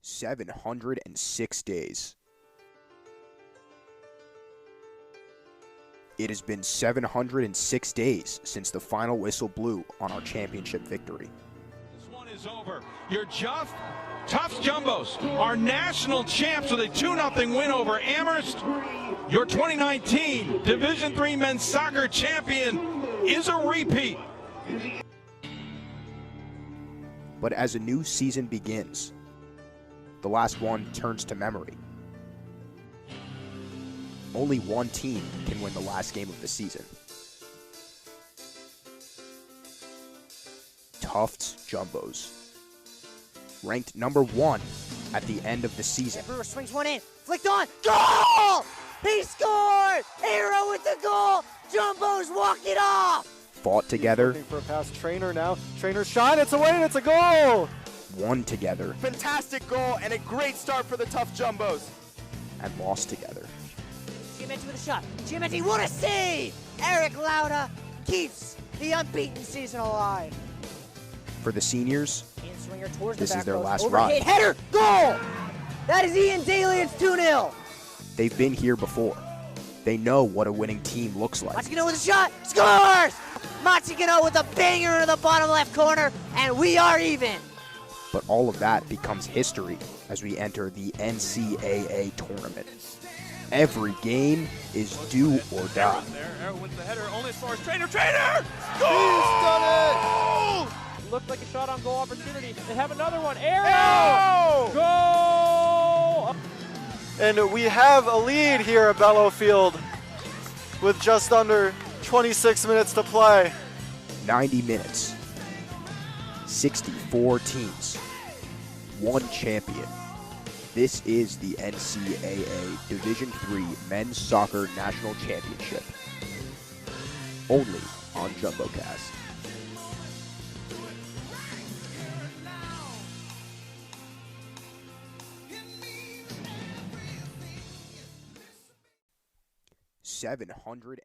706 days. It has been 706 days since the final whistle blew on our championship victory. This one is over. Your Tufts Jumbos are national champs with a 2-0 win over Amherst. Your 2019 Division III men's soccer champion is a repeat. But as a new season begins, the last one turns to memory. Only one team can win the last game of the season. Tufts Jumbos. Ranked number 1 at the end of the season. Brewer swings one in, flicked on, goal! He scored! Hero with the goal! Jumbos walk it off! Fought together. Looking for a pass, Trainer now. Trainer's shot, it's away and it's a goal! Won together. Fantastic goal and a great start for the Tufts Jumbos. And lost together. Giamenti with a shot. Giamenti, what a save! Eric Lauda keeps the unbeaten season alive. For the seniors, Swinger towards This the back is their post. last Overhit ride. header, goal! That is Ian Daly, it's 2-0. They've been here before. They know what a winning team looks like. Machigano with a shot, scores! Machigano with a banger in the bottom left corner, and we are even. But all of that becomes history as we enter the NCAA tournament. Every game is do or die. Arrow wins the header, only as far as Trainer. Trainer! He's done Goal! Looked like a shot on goal opportunity. They have another one. Arrow! Goal! it. And we have a lead here at Bellow Field with just under 26 minutes to play. 90 minutes, 64 teams, one champion. This is the NCAA Division III Men's Soccer National Championship. Only on JumboCast. $700.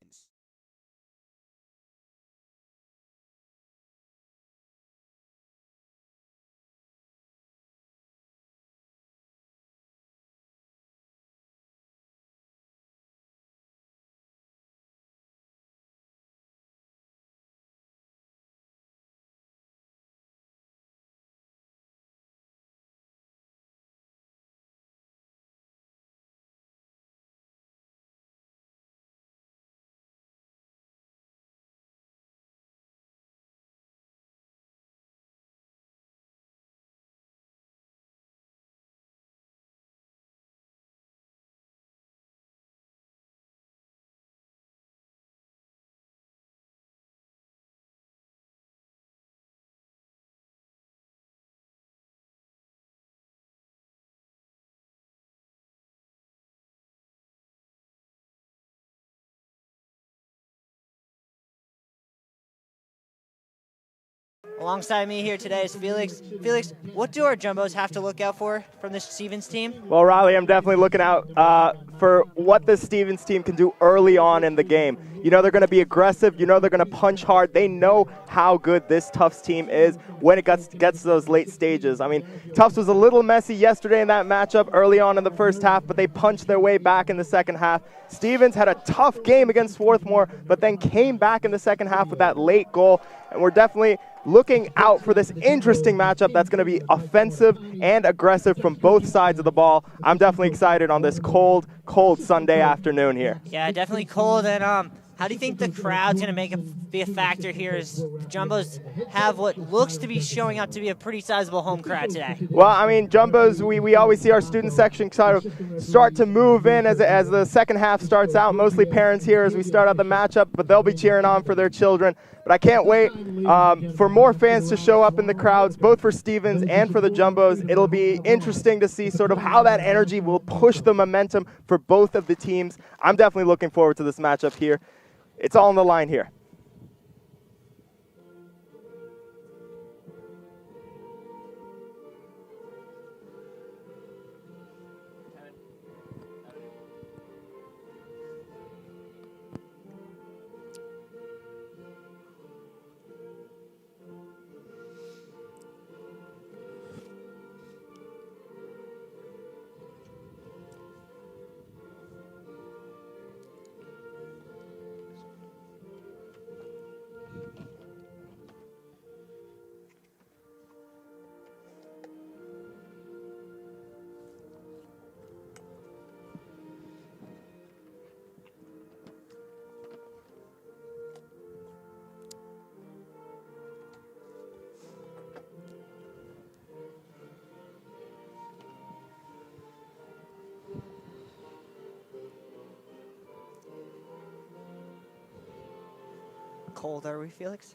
Alongside me here today is Felix. Felix, what do our Jumbos have to look out for from this Stevens team? Well, Riley, I'm definitely looking out for what this Stevens team can do early on in the game. You know they're going to be aggressive. You know they're going to punch hard. They know how good this Tufts team is when it gets to those late stages. I mean, Tufts was a little messy yesterday in that matchup early on in the first half, but they punched their way back in the second half. Stevens had a tough game against Swarthmore, but then came back in the second half with that late goal, and we're definitely looking out for this interesting matchup that's going to be offensive and aggressive from both sides of the ball. I'm definitely excited on this cold Sunday afternoon here. Yeah, definitely cold. And how do you think the crowd's going to be a factor here as the Jumbos have what looks to be showing up to be a pretty sizable home crowd today? Well, I mean, Jumbos, we always see our student section sort of start to move in as the second half starts out. Mostly parents here as we start out the matchup, but they'll be cheering on for their children. But I can't wait for more fans to show up in the crowds, both for Stevens and for the Jumbos. It'll be interesting to see sort of how that energy will push the momentum for both of the teams. I'm definitely looking forward to this matchup here. It's all on the line here. Cold, are we, Felix?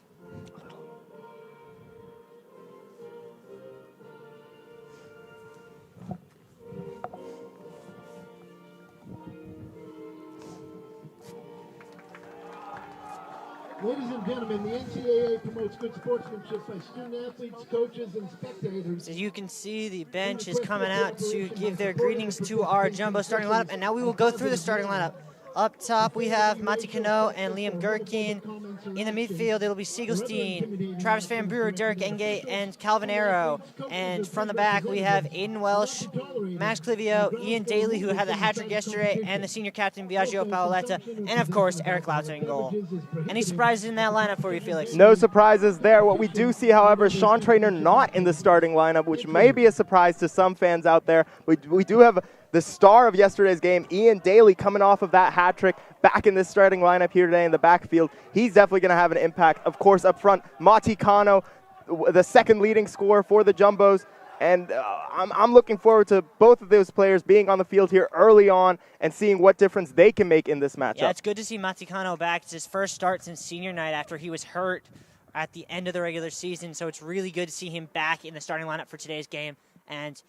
Ladies and gentlemen, the NCAA promotes good sportsmanship by student-athletes, coaches, and spectators. As you can see, the bench is coming out to give their greetings to our Jumbo starting lineup, and now we will go through the starting lineup. Up top, we have Mati Kano and Liam Gherkin. In the midfield, it'll be Siegelstein, Travis Van Buren, Derek Enge, and Calvin Arrow. And from the back, we have Aiden Welsh, Max Clivio, Ian Daly, who had the hat-trick yesterday, and the senior captain, Biagio Paoletta, and, of course, Eric Lauta in goal. Any surprises in that lineup for you, Felix? No surprises there. What we do see, however, is Sean Traynor not in the starting lineup, which may be a surprise to some fans out there. We do have the star of yesterday's game, Ian Daly, coming off of that hat trick, back in this starting lineup here today in the backfield. He's definitely going to have an impact. Of course, up front, Mati Kano, the second leading scorer for the Jumbos. And I'm looking forward to both of those players being on the field here early on and seeing what difference they can make in this matchup. Yeah, it's good to see Mati Kano back. It's his first start since senior night after he was hurt at the end of the regular season. So it's really good to see him back in the starting lineup for today's game. And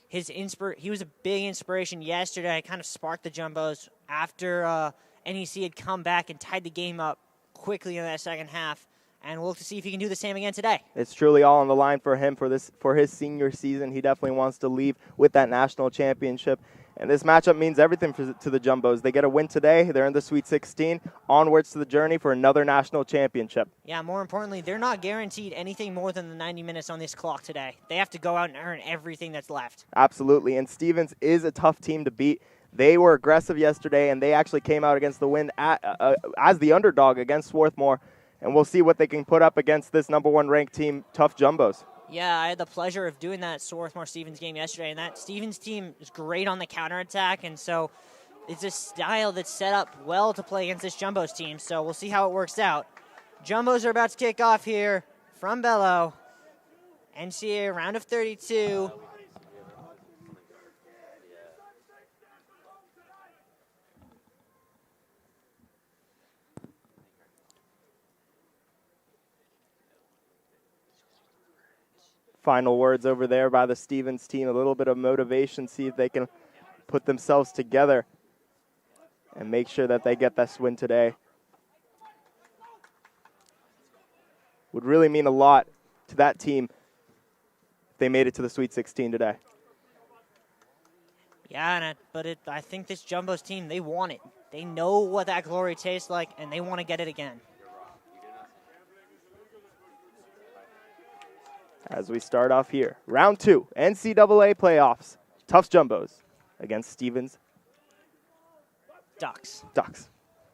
he was a big inspiration yesterday. Kind of sparked the Jumbos after NEC had come back and tied the game up quickly in that second half. And we'll look to see if he can do the same again today. It's truly all on the line for him for his senior season. He definitely wants to leave with that national championship. And this matchup means everything to the Jumbos. They get a win today. They're in the Sweet 16. Onwards to the journey for another national championship. Yeah, more importantly, they're not guaranteed anything more than the 90 minutes on this clock today. They have to go out and earn everything that's left. Absolutely. And Stevens is a tough team to beat. They were aggressive yesterday, and they actually came out against the win as the underdog against Swarthmore. And we'll see what they can put up against this #1 ranked team, Tough Jumbos. Yeah, I had the pleasure of doing that Swarthmore-Stevens game yesterday, and that Stevens team is great on the counterattack, and so it's a style that's set up well to play against this Jumbos team, so we'll see how it works out. Jumbos are about to kick off here from Bello. NCAA round of 32. Final words over there by the Stevens team. A little bit of motivation, see if they can put themselves together and make sure that they get this win today. Would really mean a lot to that team if they made it to the Sweet 16 today. Yeah, I think this Jumbos team, they want it. They know what that glory tastes like, and they want to get it again. As we start off here, round 2, NCAA playoffs. Tufts Jumbos against Stevens Ducks.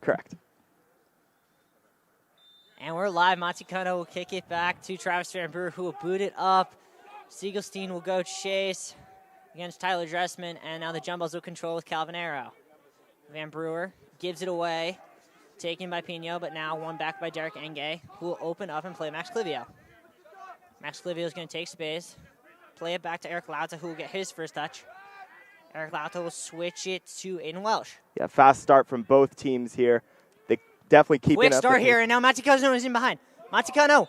Correct. And we're live. Mati Kano will kick it back to Travis Van Buren, who will boot it up. Siegelstein will go chase against Tyler Dressman, and now the Jumbos will control with Calvin Arrow. Van Buren gives it away, taken by Pino, but now won back by Derek Enge, who will open up and play Max Clivio. Max Clivio is going to take space, play it back to Eric Lauta, who will get his first touch. Eric Lauta will switch it to Aiden Welsh. Yeah, fast start from both teams here. They definitely keep it up. Quick start here, and now Mati Kano is in behind. Mati Kano.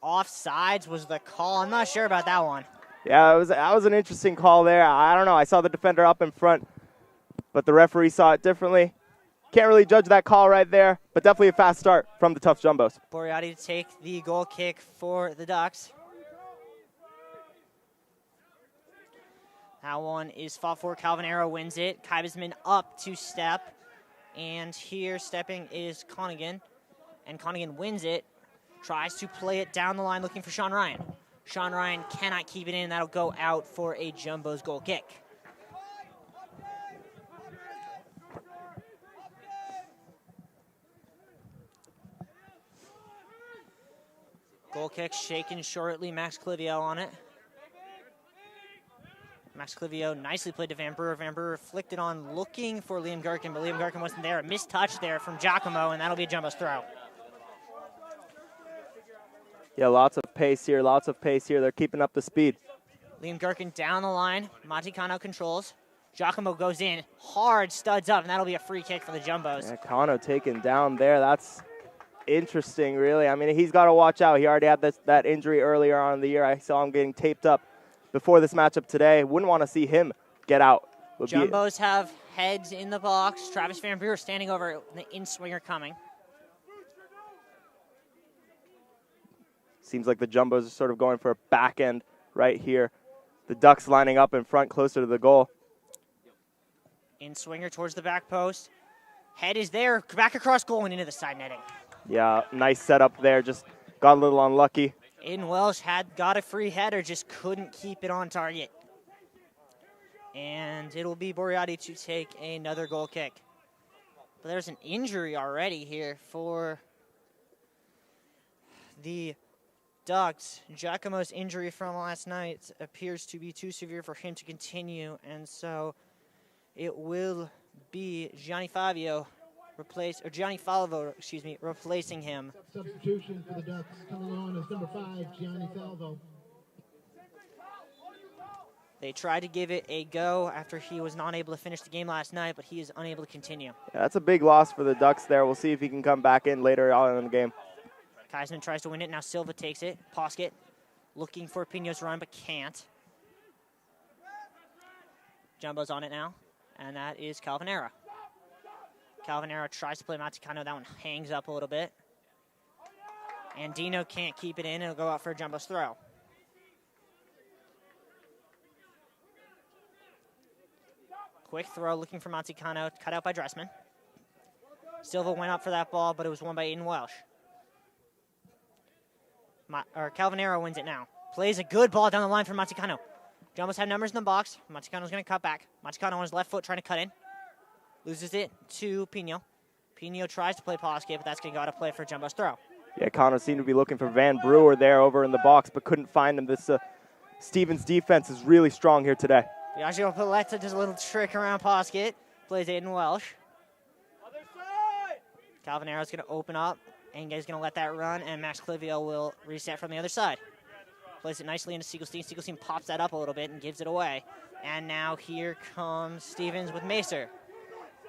Offsides was the call. I'm not sure about that one. Yeah, that was an interesting call there. I don't know. I saw the defender up in front, but the referee saw it differently. Can't really judge that call right there, but definitely a fast start from the Tufts Jumbos. Boreati to take the goal kick for the Ducks. That one is fought for. Calvin Arrow wins it. Kybesman up to step. And here stepping is Conigan. And Conigan wins it. Tries to play it down the line looking for Sean Ryan. Sean Ryan cannot keep it in. That'll go out for a Jumbos goal kick. Goal kick shaken shortly. Max Clivio on it. Max Clivio nicely played to Van Buren. Van Buren flicked it on looking for Liam Gherkin, but Liam Gherkin wasn't there. A missed touch there from Giacomo, and that'll be a Jumbos throw. Yeah, lots of pace here. They're keeping up the speed. Liam Gherkin down the line. Mati Kano controls. Giacomo goes in. Hard studs up, and that'll be a free kick for the Jumbos. Yeah, Kano taken down there. That's interesting, really. I mean, he's got to watch out. He already had that injury earlier on in the year. I saw him getting taped up before this matchup today. Wouldn't want to see him get out. Jumbos have heads in the box. Travis Van Buren standing over the in-swinger coming. Seems like the Jumbos are sort of going for a back end right here. The Ducks lining up in front closer to the goal. In swinger towards the back post. Head is there, back across goal and into the side netting. Yeah, nice setup there. Just got a little unlucky. Aiden Welsh got a free header, just couldn't keep it on target. And it'll be Boreati to take another goal kick. But there's an injury already here for the Ducks. Giacomo's injury from last night appears to be too severe for him to continue, and so it will be Gianni Falvo, replacing him. Substitution for the Ducks coming on as number 5, Gianni Falvo. They tried to give it a go after he was not able to finish the game last night, but he is unable to continue. Yeah, that's a big loss for the Ducks there. We'll see if he can come back in later on in the game. Kaisman tries to win it. Now Silva takes it. Poskett looking for Pino's run, but can't. Jumbo's on it now, and that is Calvanera. Calvanera tries to play Maticano. That one hangs up a little bit. And Dino can't keep it in. It'll go out for Jumbo's throw. Quick throw, looking for Maticano, cut out by Dressman. Silva went up for that ball, but it was won by Aiden Welsh. Calvanero wins it now. Plays a good ball down the line for Maticano. Jumbos have numbers in the box. Maticano's going to cut back. Maticano on his left foot trying to cut in. Loses it to Pino. Pino tries to play Poskett, but that's going to go out of play for Jumbo's throw. Yeah, Connor seemed to be looking for Van Brewer there over in the box, but couldn't find him. This Stevens defense is really strong here today. Biagio Paletta does a little trick around Poskett. Plays Aiden Welsh. Calvanero's going to open up. Enge's going to let that run, and Max Clivio will reset from the other side. Plays it nicely into Siegelstein. Siegelstein pops that up a little bit and gives it away. And now here comes Stevens with Macer.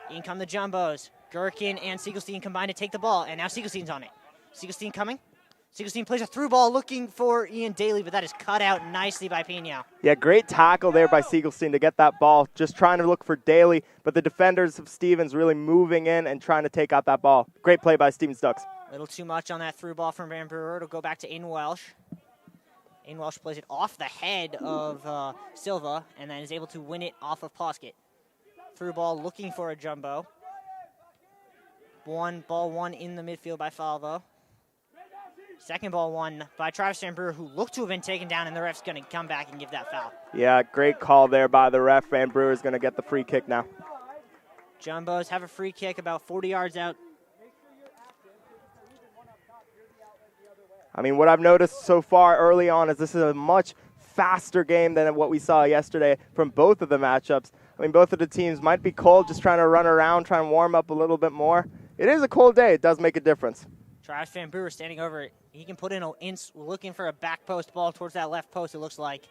In come the Jumbos. Gherkin and Siegelstein combine to take the ball, and now Siegelstein's on it. Siegelstein coming. Siegelstein plays a through ball looking for Ian Daly, but that is cut out nicely by Pino. Yeah, great tackle there by Siegelstein to get that ball. Just trying to look for Daly, but the defenders of Stevens really moving in and trying to take out that ball. Great play by Stevens Ducks. A little too much on that through ball from Van Brewer. It'll go back to Aiden Welsh. Aiden Welsh plays it off the head of Silva and then is able to win it off of Poskett. Through ball looking for a Jumbo. Ball one in the midfield by Falvo. Second ball won by Travis Van Brewer, who looked to have been taken down, and the ref's going to come back and give that foul. Yeah, great call there by the ref. Van Brewer is going to get the free kick now. Jumbos have a free kick about 40 yards out. I mean, what I've noticed so far early on is this is a much faster game than what we saw yesterday from both of the matchups. I mean, both of the teams might be cold, just trying to run around, try and warm up a little bit more. It is a cold day. It does make a difference. Travis Van Brewer standing over it. He can put in looking for a back post ball towards that left post, it looks like.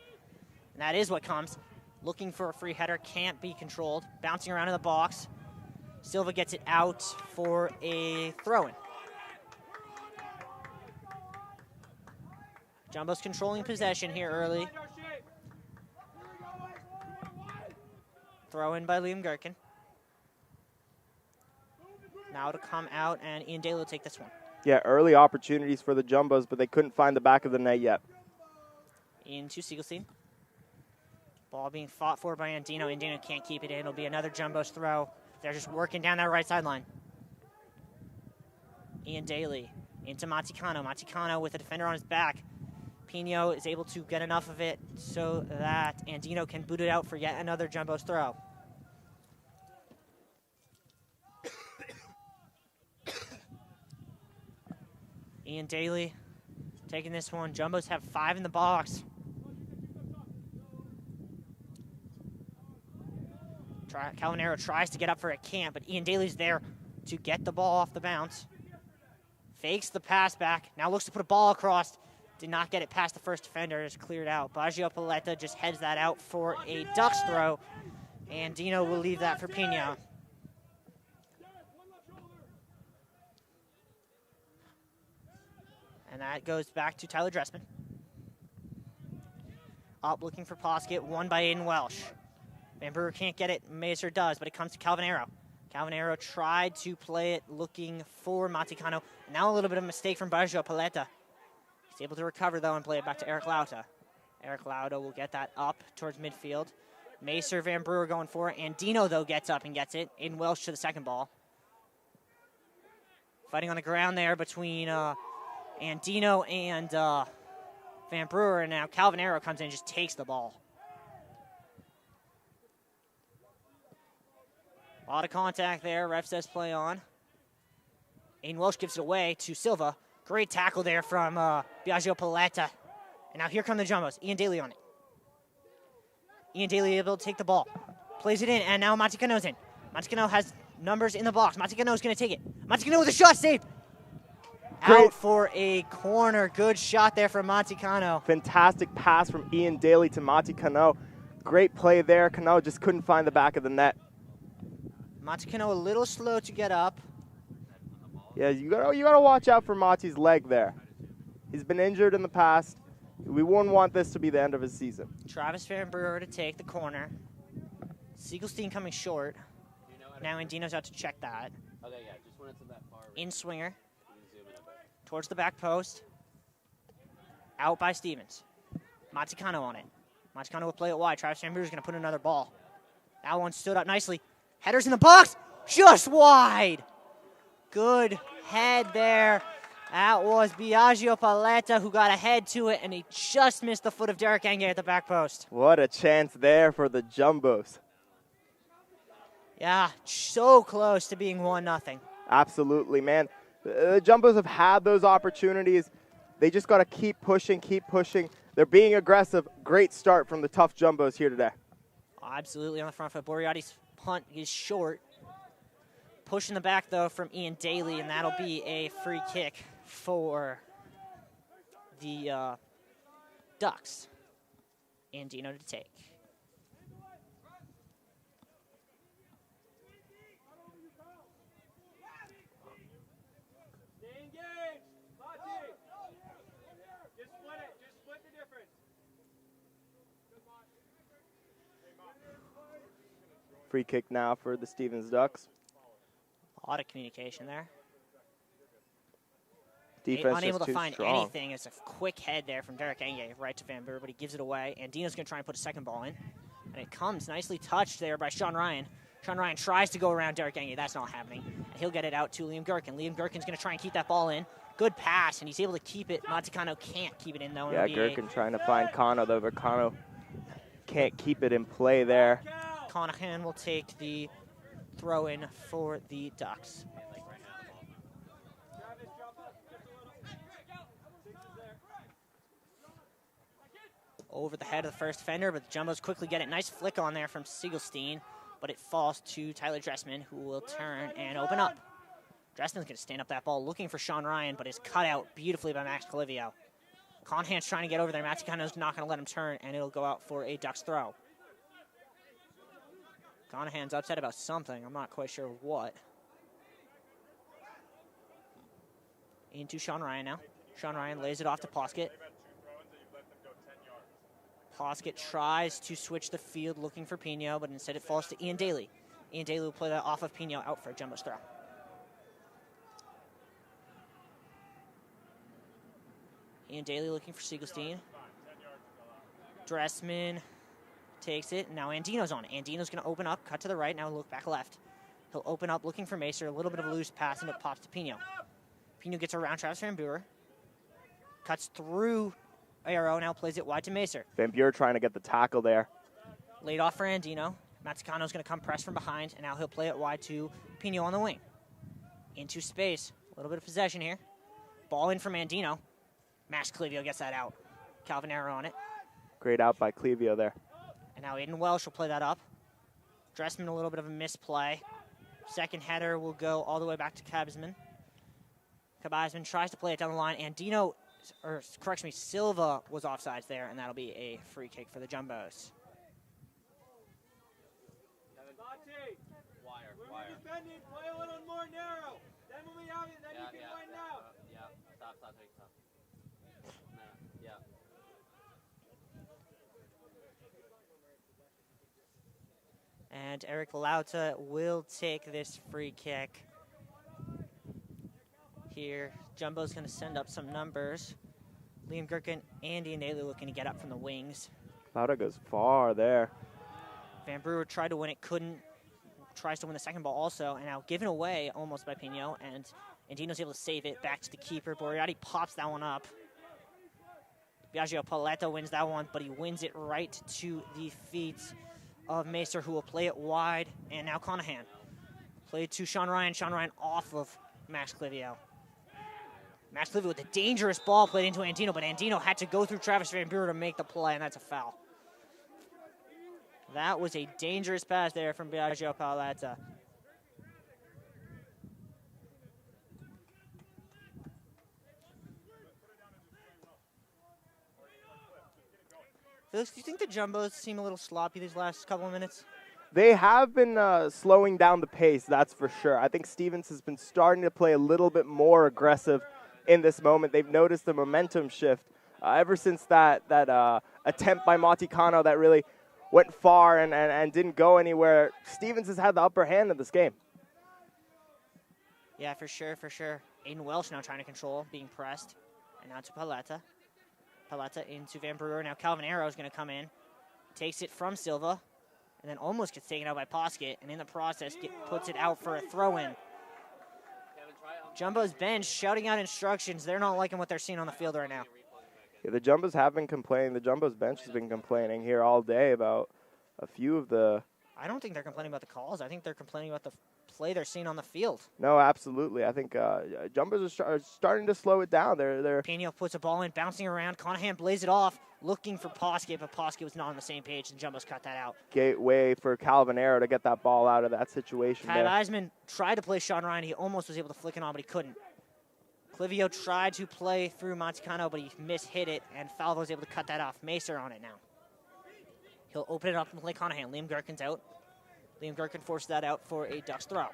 And that is what comes. Looking for a free header, can't be controlled. Bouncing around in the box. Silva gets it out for a throw-in. Jumbo's controlling possession here early. Throw in by Liam Gherkin. Now to come out, and Ian Daly will take this one. Yeah, early opportunities for the Jumbos, but they couldn't find the back of the net yet. Into Siegelstein. Ball being fought for by Andino. Andino can't keep it in. It'll be another Jumbo's throw. They're just working down that right sideline. Ian Daly into Maticano. Maticano with a defender on his back. Pino is able to get enough of it so that Andino can boot it out for yet another Jumbo's throw. Ian Daly taking this one. Jumbos have 5 in the box. Calvanero tries to get up for it, can't, but Ian Daly's there to get the ball off the bounce. Fakes the pass back. Now looks to put a ball across. Did not get it past the first defender. It's cleared out. Biagio Paletta just heads that out for a Ducks throw. And Dino will leave that for Pino. And that goes back to Tyler Dressman. Up looking for Poskett. Won by Aiden Welsh. Van Brewer can't get it. Macer does, but it comes to Calvanero. Calvanero tried to play it looking for Maticano. Now a little bit of a mistake from Biagio Paletta. He's able to recover, though, and play it back to Eric Lauta. Eric Lauta will get that up towards midfield. Macer, Van Brewer going for it. Andino, though, gets up and gets it. Aiden Welsh to the second ball. Fighting on the ground there between Andino and Van Brewer. And now Calvin Arrow comes in and just takes the ball. A lot of contact there. Ref says play on. Aiden Welsh gives it away to Silva. Great tackle there from Biagio Paletta. And now here come the Jumbos. Ian Daly on it. Ian Daly able to take the ball. Plays it in, and now Maticano's in. Maticano has numbers in the box. Maticano's going to take it. Maticano with a shot saved. Out for a corner. Good shot there from Maticano. Fantastic pass from Ian Daly to Maticano. Great play there. Cano just couldn't find the back of the net. Maticano a little slow to get up. Yeah, you gotta watch out for Mati's leg there. He's been injured in the past. We wouldn't want this to be the end of his season. Travis Van Brewer to take the corner. Siegelstein coming short. Now Andino's out to check that. Okay, yeah, just when it's in that far. In swinger. Towards the back post. Out by Stevens. Maticano on it. Maticano will play it wide. Travis Van Brewer's going to put another ball. That one stood up nicely. Headers in the box. Just wide. Good head there. That was Biagio Paletta who got ahead to it, and he just missed the foot of Derek Enge at the back post. What a chance there for the Jumbos. Yeah, so close to being 1-0. Absolutely, man. The Jumbos have had those opportunities. They just got to keep pushing, keep pushing. They're being aggressive. Great start from the tough Jumbos here today. Absolutely on the front foot. Boriati's punt is short. Push in the back, though, from Ian Daly, and that'll be a free kick for the Ducks. Andino to take. Free kick now for the Stevens Ducks. A lot of communication there. Defense unable just to too find strong. anything. It's a quick head there from Derek Enge right to Van Brewer, but he gives it away. And Dino's going to try and put a second ball in. And it comes nicely touched there by Sean Ryan. Sean Ryan tries to go around Derek Enge. That's not happening. And he'll get it out to Liam Gherkin. Liam Gherkin's going to try and keep that ball in. Good pass, and he's able to keep it. Maticano can't keep it in, though. Yeah, Gherkin trying to find Kano, though, but Kano can't keep it in play there. Conahan will take the throw in for the Ducks. Over the head of the first defender, but the Jumbos quickly get it. Nice flick on there from Siegelstein, but it falls to Tyler Dressman, who will turn and open up. Dressman's going to stand up that ball looking for Sean Ryan, but is cut out beautifully by Max Calivio. Conahan's trying to get over there. Maticano's not going to let him turn, and it'll go out for a Ducks throw. Conahan's upset about something. I'm not quite sure what. Into Sean Ryan now. Sean Ryan lays it off to Poskett. Poskett tries to switch the field looking for Pino, but instead it falls to Ian Daly. Ian Daly will play that off of Pino out for a Jumbos throw. Ian Daly looking for Siegelstein. Dressman takes it. Now Andino's on it. Andino's going to open up, cut to the right, now look back left. He'll open up looking for Macer, a little bit of a loose pass, and it pops to Pino. Pino gets around Travis Van Buren. Cuts through Arrow, now plays it wide to Macer. Van Buren trying to get the tackle there. Laid off for Andino. Maticano's going to come press from behind, and now he'll play it wide to Pino on the wing. Into space. A little bit of possession here. Ball in from Andino. Max Clivio gets that out. Calvin Arrow on it. Great out by Clivio there. And now Aiden Welsh will play that up. Dressman, a little bit of a misplay. Second header will go all the way back to Cabazman. Cabazman tries to play it down the line. Andino, or correction me, Silva was offsides there, and that'll be a free kick for the Jumbos. Wire. Defending, play a little more narrow. Then when we have it, then you can widen out. Yeah, stop, take stop. Yeah. And Eric Lauta will take this free kick. Here, Jumbo's going to send up some numbers. Liam Gherkin and Ian Daly looking to get up from the wings. Lauta goes far there. Van Brewer tried to win it, couldn't. Tries to win the second ball also, and now given away almost by Pino, and Andino's able to save it back to the keeper. Borgatti pops that one up. Biagio Paletta wins that one, but he wins it right to the feet of Macer, who will play it wide, and now Conahan. Played to Sean Ryan. Sean Ryan off of Max Clivio. Max Clivio with a dangerous ball played into Andino, but Andino had to go through Travis Van Buren to make the play, and that's a foul. That was a dangerous pass there from Biagio Paletta. Felix, do you think the Jumbos seem a little sloppy these last couple of minutes? They have been slowing down the pace, that's for sure. I think Stevens has been starting to play a little bit more aggressive in this moment. They've noticed the momentum shift ever since that attempt by Moticano that really went far and didn't go anywhere. Stevens has had the upper hand in this game. Yeah, for sure, for sure. Aiden Welsh now trying to control, being pressed. And now to Paletta. Paletta into Van Brewer. Now Calvin Arrow is going to come in. Takes it from Silva. And then almost gets taken out by Poskett. And in the process, puts it out for a throw-in. Jumbo's bench shouting out instructions. They're not liking what they're seeing on the field right now. Yeah, the Jumbos have been complaining. The Jumbos bench has been complaining here all day about a few of the... I don't think they're complaining about the calls. I think they're complaining about the play they're seeing on the field. No, absolutely. I think Jumbos are starting to slow it down. They're Pino puts a ball in, bouncing around. Conahan plays it off, looking for Poskett, but Poskett was not on the same page, and Jumbos cut that out. Gateway for Calvin Arrow to get that ball out of that situation. Pat Eisman tried to play Sean Ryan. He almost was able to flick it on, but he couldn't. Clivio tried to play through Montecano, but he mishit it, and Falvo was able to cut that off. Macer on it now. He'll open it up and play Conahan. Liam Gherkin's out. Liam Gherkin forced that out for a Ducks throw.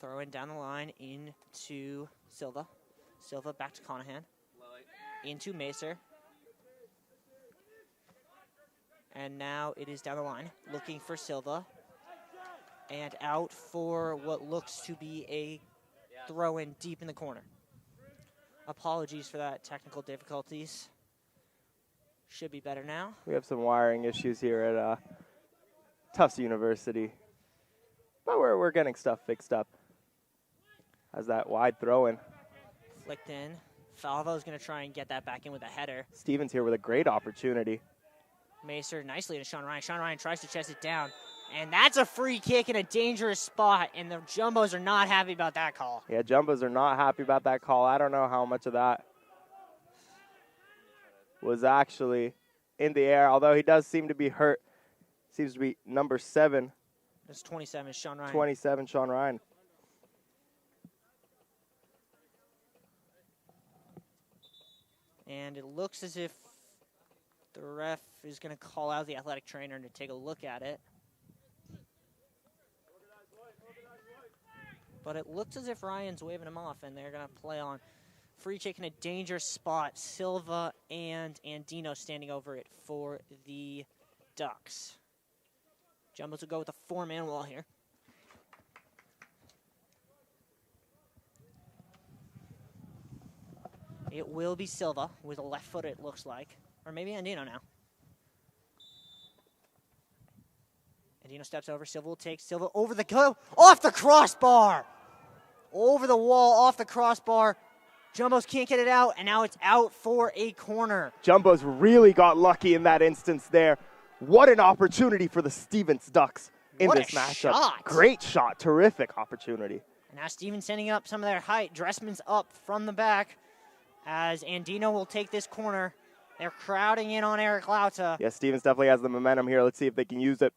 Throw in down the line into Silva. Silva back to Conahan. Into Macer. And now it is down the line, looking for Silva. And out for what looks to be a throw-in deep in the corner. Apologies for that technical difficulties. Should be better now. We have some wiring issues here at Tufts University. But we're getting stuff fixed up. As that wide throw-in. Flicked in. Falvo's going to try and get that back in with a header. Stevens here with a great opportunity. Macer nicely to Sean Ryan. Sean Ryan tries to chest it down. And that's a free kick in a dangerous spot, and the Jumbos are not happy about that call. Yeah, Jumbos are not happy about that call. I don't know how much of that was actually in the air, although he does seem to be hurt. Seems to be number 7. It's 27, Sean Ryan. 27, Sean Ryan. And it looks as if the ref is going to call out the athletic trainer to take a look at it. But it looks as if Ryan's waving him off, and they're going to play on. Free kick in a dangerous spot. Silva and Andino standing over it for the Ducks. Jumbos will go with a 4-man wall here. It will be Silva with a left foot, it looks like. Or maybe Andino now. Andino steps over. Silva will take Silva over the go. Off the crossbar! Over the wall, off the crossbar. Jumbos can't get it out, and now it's out for a corner. Jumbos really got lucky in that instance there. What an opportunity for the Stevens Ducks in this matchup. Shot. Great shot. Terrific opportunity. And now Stevens sending up some of their height. Dressman's up from the back as Andino will take this corner. They're crowding in on Eric Lauta. Yeah, Stevens definitely has the momentum here. Let's see if they can use it.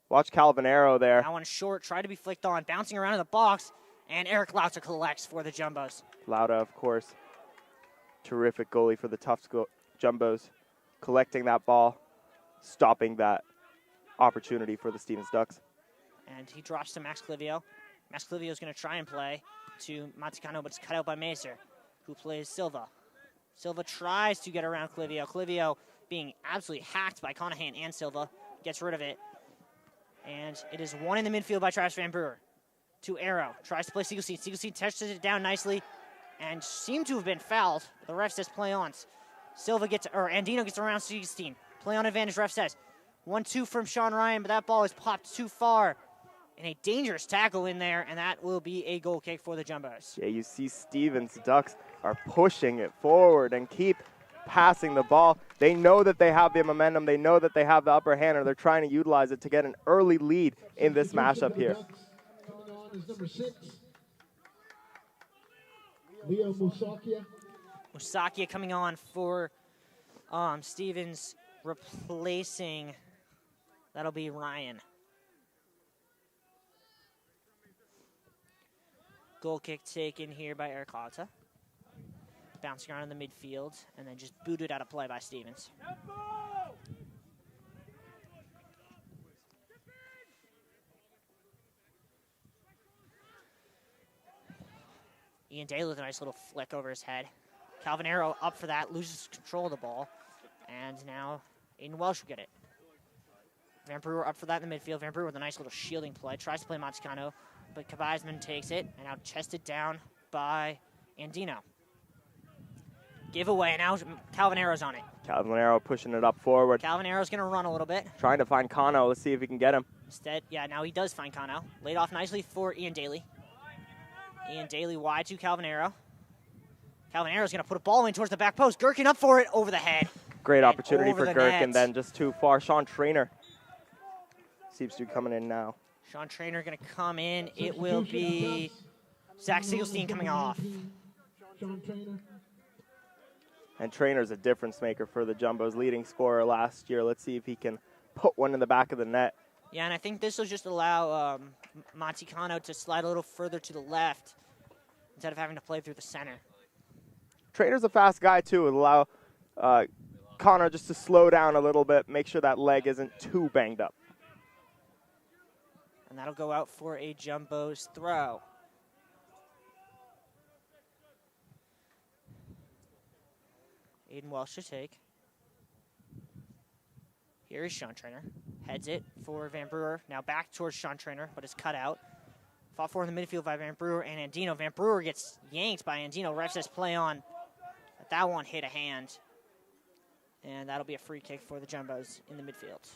Watch Calvin Arrow there. That one short, tried to be flicked on, bouncing around in the box, and Eric Lauta collects for the Jumbos. Lauta, of course. Terrific goalie for the Tufts Jumbos. Collecting that ball, stopping that opportunity for the Stevens Ducks. And he drops to Max Clivio. Max Clivio is going to try and play to Montecano, but it's cut out by Macer, who plays Silva. Silva tries to get around Clivio. Clivio being absolutely hacked by Conahan and Silva. Gets rid of it. And it is one in the midfield by Travis Van Brewer. To Arrow. Tries to play Siegelstein. Siegelstein touches it down nicely and seemed to have been fouled. The ref says play on. Andino gets around Siegelstein. Play on advantage, ref says. 1-2 from Sean Ryan, but that ball is popped too far. And a dangerous tackle in there, and that will be a goal kick for the Jumbos. Yeah, you see Stevens Ducks are pushing it forward and keep passing the ball. They know that they have the momentum. They know that they have the upper hand, and they're trying to utilize it to get an early lead in this matchup here. Coming on is number 6, Leo Musakia. Musakia coming on for Stevens, replacing, that'll be Ryan. Goal kick taken here by Eric Lata. Bouncing around in the midfield and then just booted out of play by Stevens. Ian Daly with a nice little flick over his head. Calvin Arrow up for that, loses control of the ball. And now Aiden Welsh will get it. Van Brewer up for that in the midfield. Van Brewer with a nice little shielding play. Tries to play Montecano, but Kabizman takes it and now chested down by Andino. Giveaway, and now Calvin Arrow's on it. Calvin Arrow pushing it up forward. Calvin Arrow's going to run a little bit. Trying to find Kano. Let's see if he can get him. Instead, yeah, now he does find Kano. Laid off nicely for Ian Daly. Ian Daly wide to Calvin Arrow. Calvin Arrow's going to put a ball in towards the back post. Gherkin up for it, over the head. Great opportunity for Gherkin, net. then just too far. Sean Trainer seems to be coming in now. Sean Trainer going to come in. It will be Zach Siegelstein coming off. Sean Trainer. And Trainer's a difference maker for the Jumbos, leading scorer last year. Let's see if he can put one in the back of the net. Yeah, and I think this will just allow Montecano to slide a little further to the left instead of having to play through the center. Trainer's a fast guy, too. It'll allow Connor just to slow down a little bit, make sure that leg isn't too banged up. And that'll go out for a Jumbos throw. Aiden Welsh to take. Here is Sean Trainer. Heads it for Van Brewer. Now back towards Sean Trainer, but is cut out. Fought for in the midfield by Van Brewer and Andino. Van Brewer gets yanked by Andino. Ref says play on. But that one hit a hand. And that'll be a free kick for the Jumbos in the midfield.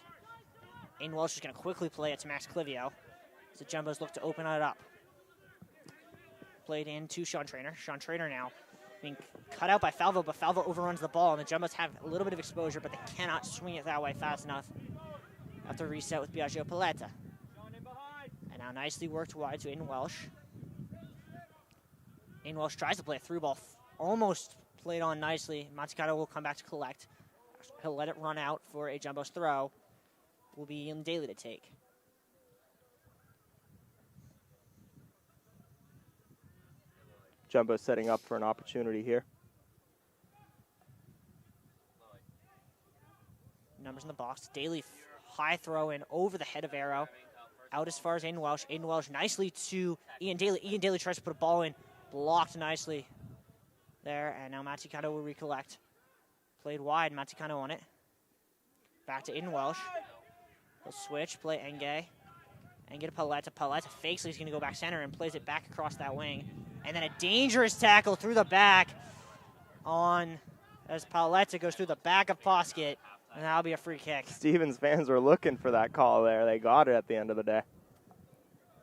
Aiden Welsh is going to quickly play it to Max Clivio as the Jumbos look to open it up. Played in to Sean Trainer. Sean Trainer now being cut out by Falvo, but Falvo overruns the ball, and the Jumbos have a little bit of exposure, but they cannot swing it that way fast enough. Have to reset with Biagio Paletta. And now nicely worked wide to Aiden Welsh. Aiden Welsh tries to play a through ball, almost played on nicely. Montecano will come back to collect. He'll let it run out for a Jumbos throw. Will be Ian Daly to take. Jumbo setting up for an opportunity here. Numbers in the box. Daly high throw in over the head of Arrow. Out as far as Aiden Welsh. Aiden Welsh nicely to Ian Daly. Ian Daly tries to put a ball in. Blocked nicely there. And now Montecano will recollect. Played wide. Montecano on it. Back to Aiden Welsh. He'll switch. Play Enge. Enge to Paletta. Paletta fakes. He's going to go back center and plays it back across that wing. And then a dangerous tackle through the back on as Paletta goes through the back of Poskett. And that'll be a free kick. Stevens fans were looking for that call there. They got it at the end of the day.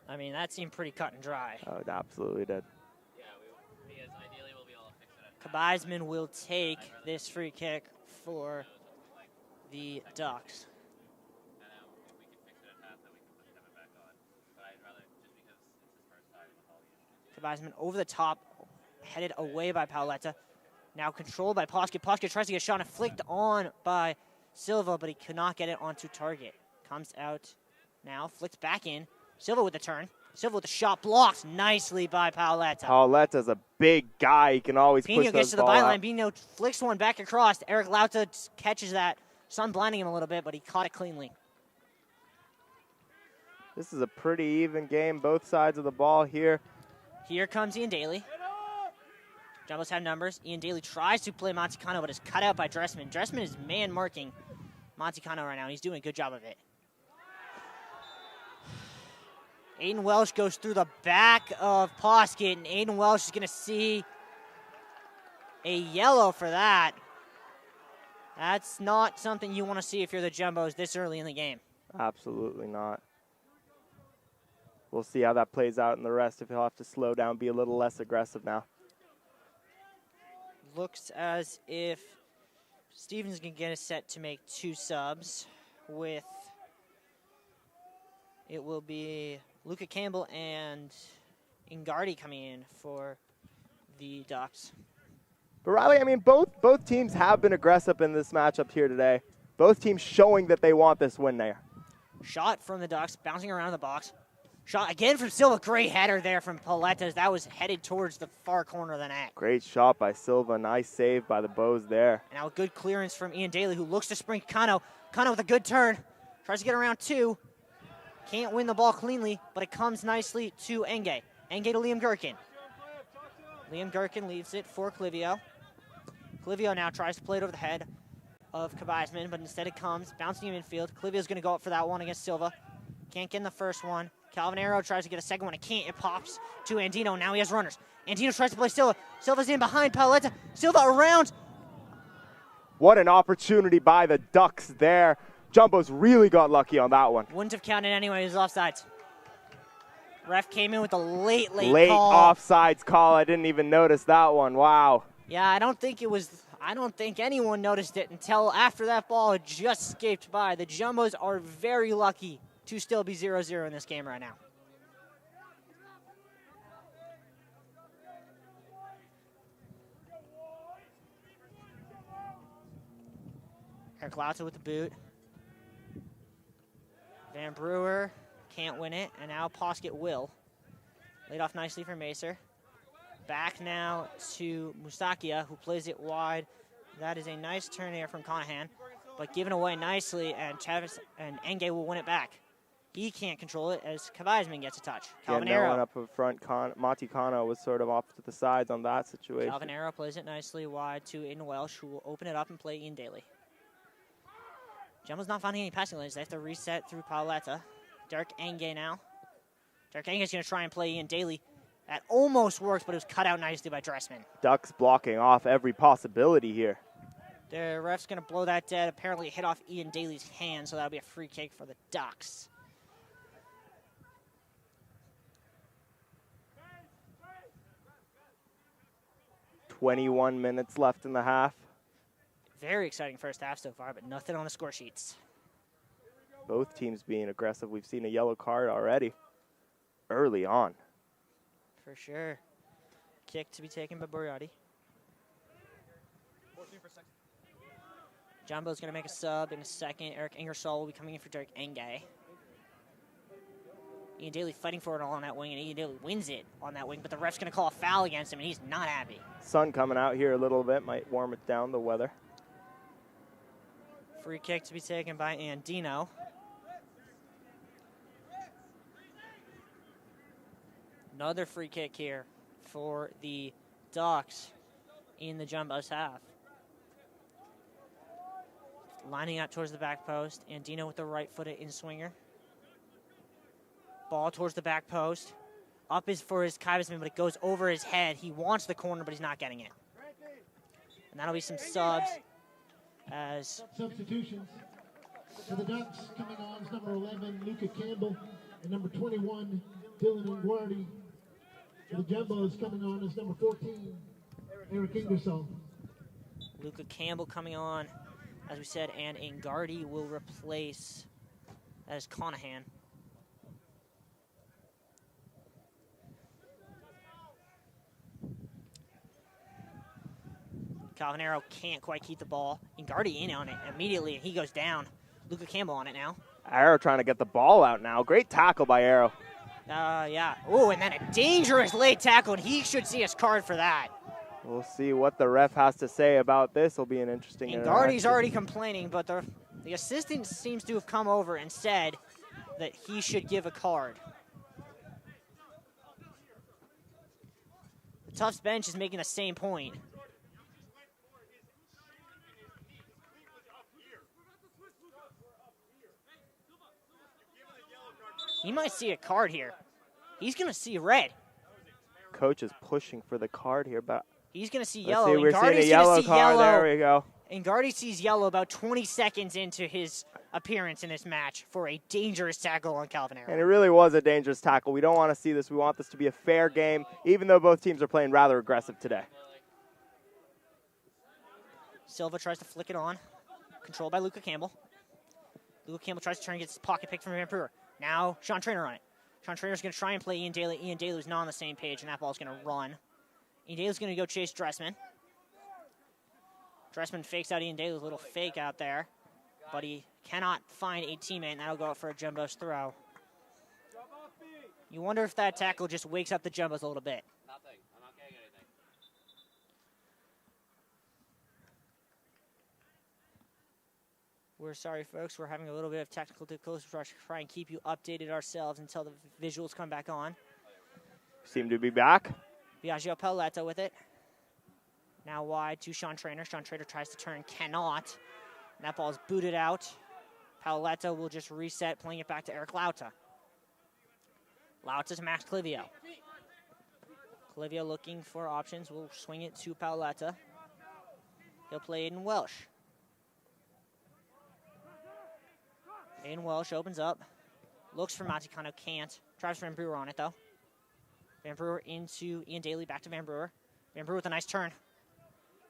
I mean, that seemed pretty cut and dry. Oh, it absolutely did. Ideally we'll be able to fix it at Kabizman will take this free kick for the Ducks. we can fix it at half, then we can put Kevin back on. But I'd rather, just because it's his first time with all the issues. Kabizman over the top, headed away by Paoletta. Now controlled by Poskett. Poskett tries to get a shot and flicked on by Silva, but he could not get it onto target. Comes out now, flicked back in. Silva with the turn. Silva with the shot, blocked nicely by Paoletta. Paoletta's a big guy. He can always push Bino gets those to the ball byline. out. Bino flicks one back across. Eric Lauta catches that. Sun blinding him a little bit, but he caught it cleanly. This is a pretty even game, both sides of the ball here. Here comes Ian Daly. Jumbos have numbers. Ian Daly tries to play Montecano, but is cut out by Dressman. Dressman is man-marking Montecano right now, and he's doing a good job of it. Aiden Welsh goes through the back of Poskett, and Aiden Welsh is going to see a yellow for that. That's not something you want to see if you're the Jumbos this early in the game. Absolutely not. We'll see how that plays out in the rest, if he'll have to slow down, be a little less aggressive now. Looks as if Stevens can get a set to make 2 subs with, it will be Luca Campbell and Ingardi coming in for the Ducks. But Riley, I mean, both teams have been aggressive in this matchup here today. Both teams showing that they want this win there. Shot from the Ducks, bouncing around the box. Shot again from Silva. Great header there from Paletas. That was headed towards the far corner of the net. Great shot by Silva. Nice save by the Bows there. And now a good clearance from Ian Daly, who looks to spring Kano. Kano with a good turn. Tries to get around 2. Can't win the ball cleanly, but it comes nicely to Enge. Enge to Liam Gherkin. Liam Gherkin leaves it for Clivio. Clivio now tries to play it over the head of Kabizman, but instead it comes bouncing in midfield. Clivio's going to go up for that one against Silva. Can't get in the first one. Calvin Arrow tries to get a second one. It can't. It pops to Andino. Now he has runners. Andino tries to play Silva. Silva's in behind Paletta. Silva around. What an opportunity by the Ducks there. Jumbos really got lucky on that one. Wouldn't have counted anyway. He was offsides. Ref came in with a late call. Late offsides call. I didn't even notice that one. Wow. Yeah, I don't think anyone noticed it until after that ball had just escaped by. The Jumbos are very lucky to still be 0-0 in this game right now. Eric Lauta with the boot. Van Brewer can't win it, and now Poskett will. Laid off nicely for Macer. Back now to Musakia, who plays it wide. That is a nice turn there from Conahan, but given away nicely, and Chavez and Enge will win it back. He can't control it as Kavizman gets a touch. Calvin no Arrow. one up in front. Monty Kano was sort of off to the sides on that situation. Calvin Arrow plays it nicely wide to Aiden Welsh, who will open it up and play Ian Daly. Jumbo's not finding any passing lanes. They have to reset through Paoletta. Derek Enge now. Derek Enge's going to try and play Ian Daly. That almost works, but it was cut out nicely by Dressman. Ducks blocking off every possibility here. The ref's going to blow that dead. Apparently it hit off Ian Daly's hand, so that'll be a free kick for the Ducks. .21 minutes left in the half. Very exciting first half so far, but nothing on the score sheets. Both teams being aggressive. We've seen a yellow card already early on. For sure. Kick to be taken by Boryati. Jumbo's going to make a sub in a second. Eric Ingersoll will be coming in for Derek Enge. Ian Daly fighting for it all on that wing, and Ian Daly wins it on that wing, but the ref's going to call a foul against him, and he's not happy. Sun coming out here a little bit. Might warm it down, the weather. Free kick to be taken by Andino. Another free kick here for the Ducks in the Jumbos half. Lining up towards the back post. Andino with the right-footed in-swinger. Ball towards the back post. Up is for his Kybisman, but it goes over his head. He wants the corner, but he's not getting it. And that'll be some subs as... Substitutions. For the Ducks, coming on is number 11, Luca Campbell, and number 21, Dylan Inguardi. For the Jumbos, coming on is number 14, Eric Ingersoll. Luca Campbell coming on, as we said, and Ingardi will replace, that is Conahan. Calvin Arrow can't quite keep the ball. Ingardi in on it immediately, and he goes down. Luca Campbell on it now. Arrow trying to get the ball out now. Great tackle by Arrow. Yeah. Oh, and then a dangerous late tackle, and he should see his card for that. We'll see what the ref has to say about this. Will be an interesting Ingardi's already complaining, but the assistant seems to have come over and said that he should give a card. The Tufts bench is making the same point. He might see a card here. He's going to see red. Coach is pushing for the card here, but he's going to see let's yellow. see, we're seeing a yellow card. There we go. And Gardy sees yellow about 20 seconds into his appearance in this match for a dangerous tackle on Calvinero. And it really was a dangerous tackle. We don't want to see this. We want this to be a fair game, even though both teams are playing rather aggressive today. Silva tries to flick it on. Controlled by Luca Campbell. Luca Campbell tries to turn and gets his pocket pick from Van Brewer. Now Sean Trainer on it. Sean Trainer's going to try and play Ian Daly. Ian Daly's not on the same page, and that ball's going to run. Ian Daly's going to go chase Dressman. Dressman fakes out Ian Daly's little fake out there, but he cannot find a teammate, and that'll go out for a Jumbo's throw. You wonder if that tackle just wakes up the Jumbos a little bit. Nothing. I'm not getting anything. We're sorry, folks. We're having a little bit of technical difficulties. We're trying to keep you updated ourselves until the visuals come back on. Seem to be back. Biagio Paoletta with it. Now wide to Sean Trainer. Sean Trainer tries to turn, cannot. And that ball is booted out. Paoletta will just reset, playing it back to Eric Lauta. Lauta to Max Clivio. Clivio looking for options. Will swing it to Paoletta. He'll play Aiden Welsh. Aiden Welsh opens up. Looks for Maticano, can't. Tries Van Brewer on it, though. Van Brewer into Ian Daly, back to Van Brewer. Van Brewer with a nice turn.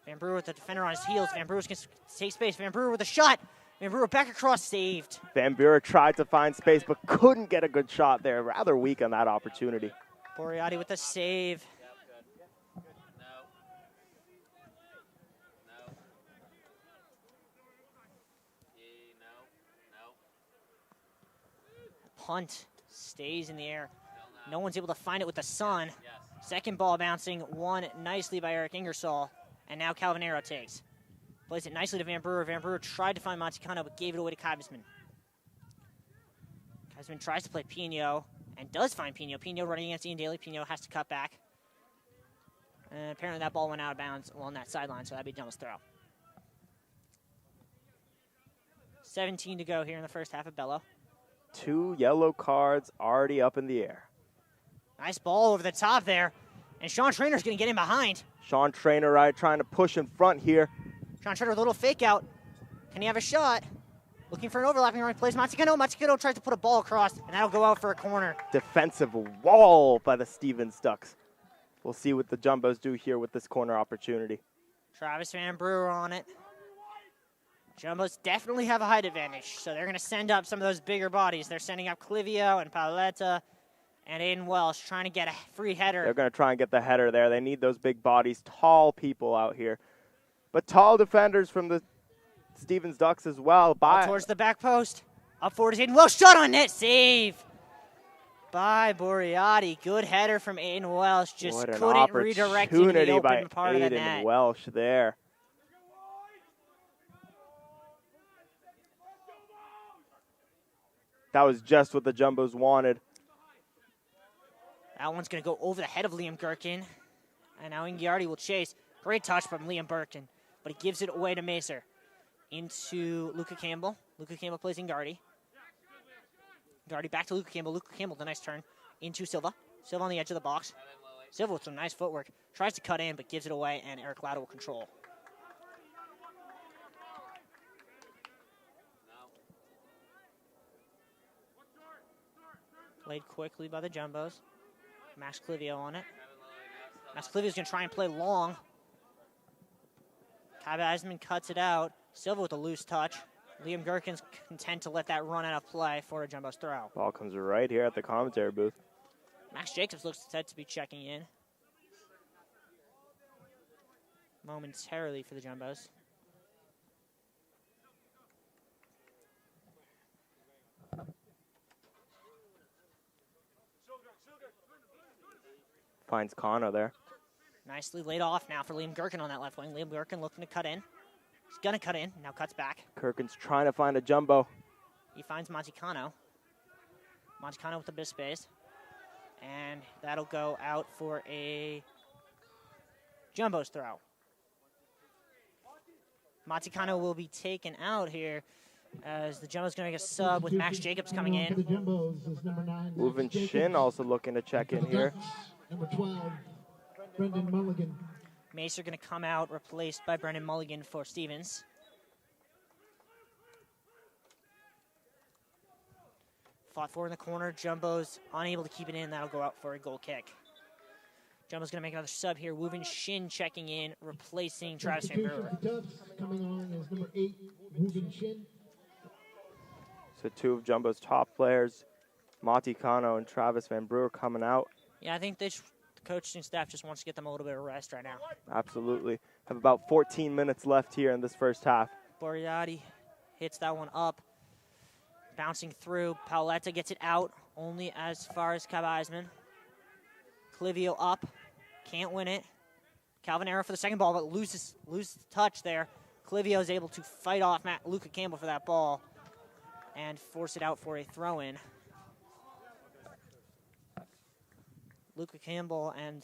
Van Brewer with the defender on his heels. Van Brewer's going to take space. Van Brewer with a shot. Van Brewer back across, saved. Van Brewer tried to find space, but couldn't get a good shot there. Rather weak on that opportunity. Boriotti with a save. Punt stays in the air. No one's able to find it with the sun. Second ball bouncing, won nicely by Eric Ingersoll. And now Calvinero takes. Plays it nicely to Van Brewer. Van Brewer tried to find Montecano, but gave it away to Kibesman. Kibesman tries to play Pino, and does find Pino. Pino running against Ian Daly. Pino has to cut back. And apparently that ball went out of bounds along that sideline, so that'd be Dumb's throw. 17 to go here in the first half of Bello. 2 yellow cards already up in the air. Nice ball over the top there. And Sean Trainer's going to get in behind. Sean Trainer, right, trying to push in front here. Sean Trainer with a little fake out. Can he have a shot? Looking for an overlapping right plays. Montecano tries to put a ball across, and that'll go out for a corner. Defensive wall by the Stevens Ducks. We'll see what the Jumbos do here with this corner opportunity. Travis Van Brewer on it. Jumbos definitely have a height advantage, so they're going to send up some of those bigger bodies. They're sending up Clivio and Paoletta and Aiden Welsh, trying to get a free header. They're going to try and get the header there. They need those big bodies, tall people out here. But tall defenders from the Stevens Ducks as well. Ball towards the back post. Up forward is Aiden Welsh. Shot on net. Save by Boriotti. Good header from Aiden Welsh. Just couldn't redirect into the open part of the net. Aiden Welsh there. That was just what the Jumbos wanted. That one's going to go over the head of Liam Gherkin. And now Ingiardi will chase. Great touch from Liam Gherkin, but he gives it away to Macer. Into Luca Campbell. Luca Campbell plays Ingiardi. Ingiardi back to Luca Campbell. Luca Campbell, the nice turn. Into Silva. Silva on the edge of the box. Silva with some nice footwork. Tries to cut in, but gives it away, and Eric Lauda will control. Played quickly by the Jumbos. Max Clivio on it. Max Clivio's going to try and play long. Kai Eisman cuts it out. Silva with a loose touch. Liam Gherkin's content to let that run out of play for a Jumbos throw. Ball comes right here at the commentary booth. Max Jacobs looks set to be checking in momentarily for the Jumbos. Finds Kano there. Nicely laid off now for Liam Gherkin on that left wing. Liam Gherkin looking to cut in. He's going to cut in. Now cuts back. Gherkin's trying to find a Jumbo. He finds Montecano. Montecano with a bit of space. And that'll go out for a Jumbo's throw. Maticano will be taken out here as the Jumbo's going to make a sub with Max Jacobs coming in. Moving Shin also looking to check in here. Number 12, Brendan Mulligan. Macer going to come out, replaced by Brendan Mulligan for Stevens. Fought for in the corner. Jumbo's unable to keep it in. That'll go out for a goal kick. Jumbo's going to make another sub here. Woven Shin checking in, replacing Travis Van Brewer. Coming on is number 8, Woven Shin. So 2 of Jumbo's top players, Maticano and Travis Van Brewer, coming out. Yeah, I think the coaching staff just wants to get them a little bit of rest right now. Absolutely. Have about 14 minutes left here in this first half. Borgatti hits that one up. Bouncing through. Paoletta gets it out, only as far as Cabazman. Clivio up. Can't win it. Calvanero for the second ball, but loses touch there. Clivio is able to fight off Luca Campbell for that ball and force it out for a throw-in. Luca Campbell and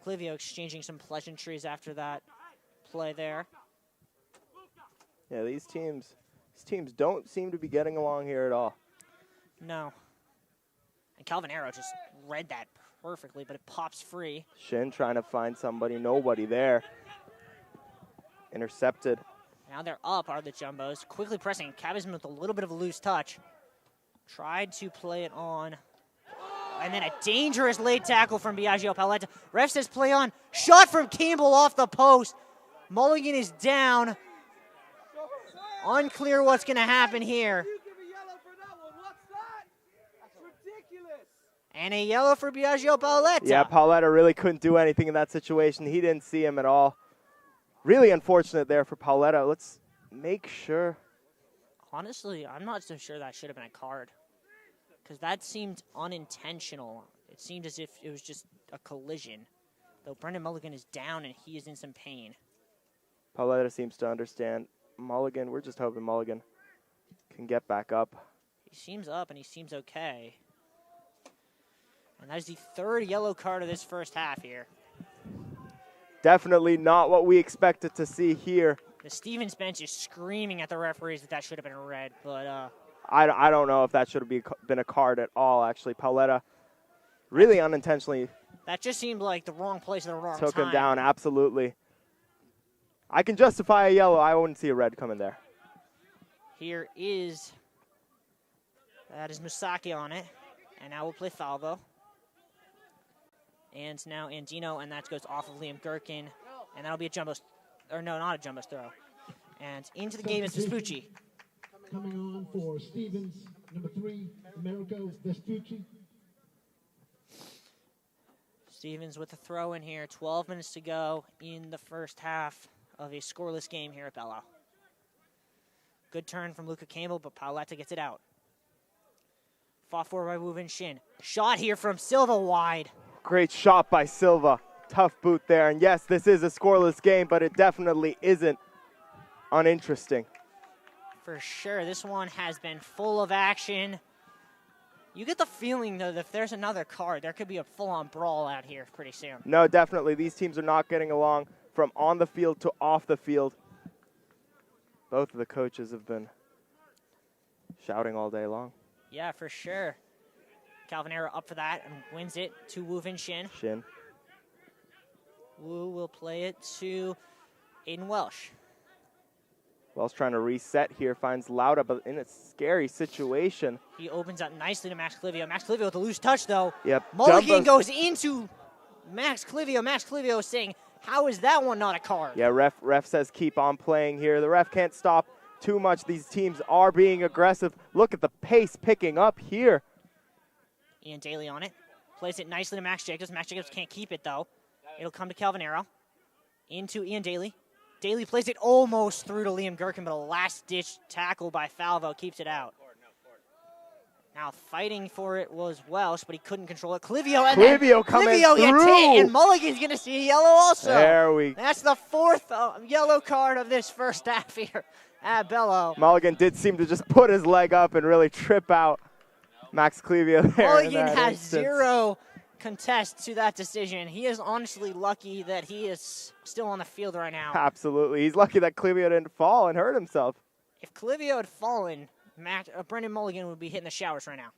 Clivio exchanging some pleasantries after that play there. Yeah, these teams don't seem to be getting along here at all. No. And Calvanero just read that perfectly, but it pops free. Shin trying to find somebody, nobody there. Intercepted. Now they're up, are the Jumbos. Quickly pressing. Cabazman with a little bit of a loose touch. Tried to play it on. And then a dangerous late tackle from Biagio Paoletta. Ref says play on. Shot from Campbell off the post. Mulligan is down. Unclear what's going to happen here. And a yellow for Biagio Paoletta. Yeah, Paoletta really couldn't do anything in that situation. He didn't see him at all. Really unfortunate there for Paoletta. Let's make sure. Honestly, I'm not so sure that should have been a card, because that seemed unintentional. It seemed as if it was just a collision, though Brendan Mulligan is down and he is in some pain. Paoletta seems to understand. Mulligan, we're just hoping Mulligan can get back up. He seems up and he seems okay. And that is the third yellow card of this first half here. Definitely not what we expected to see here. The Stevens bench is screaming at the referees that should have been a red, but I don't know if that should have been a card at all, actually. Paoletta really unintentionally. That just seemed like the wrong place at the wrong took time. him down, absolutely. I can justify a yellow. I wouldn't see a red coming there. That is Musaki on it. And now we'll play Falvo. And now Andino, and that goes off of Liam Gherkin. And that'll be a Jumbo's, or no, not a Jumbo's throw. And into the game is Vespucci. Coming on for Stevens, number 3, Americo Vespucci. Stevens with the throw in here. 12 minutes to go in the first half of a scoreless game here at Bello. Good turn from Luca Campbell, but Paoletta gets it out. Fought for by Wu Vin Shin. Shot here from Silva wide. Great shot by Silva. Tough boot there. And yes, this is a scoreless game, but it definitely isn't uninteresting. For sure. This one has been full of action. You get the feeling, though, that if there's another card, there could be a full-on brawl out here pretty soon. No, definitely. These teams are not getting along from on the field to off the field. Both of the coaches have been shouting all day long. Yeah, for sure. Calvanero up for that and wins it to Wu Vin Shin. Wu will play it to Aiden Welsh. Welsh trying to reset here, finds Lauda, but in a scary situation. He opens up nicely to Max Clivio. Max Clivio with a loose touch, though. Yep. Mulligan goes into Max Clivio. Max Clivio saying, how is that one not a card? Yeah, ref says keep on playing here. The ref can't stop too much. These teams are being aggressive. Look at the pace picking up here. Ian Daly on it. Plays it nicely to Max Jacobs. Max Jacobs can't keep it, though. It'll come to Calvanero. Into Ian Daly. Daly plays it almost through to Liam Gherkin, but a last-ditch tackle by Falvo keeps it out. Now fighting for it was Welsh, but he couldn't control it. Clivio coming Clivio through. gets hit, and Mulligan's going to see a yellow also. There That's the fourth yellow card of this first half here at Bello. Mulligan did seem to just put his leg up and really trip out Max Clivio there. Mulligan has zero contest to that decision. He is honestly lucky that he is still on the field right now. Absolutely. He's lucky that Clivio didn't fall and hurt himself. If Clivio had fallen, Brendan Mulligan would be hitting the showers right now.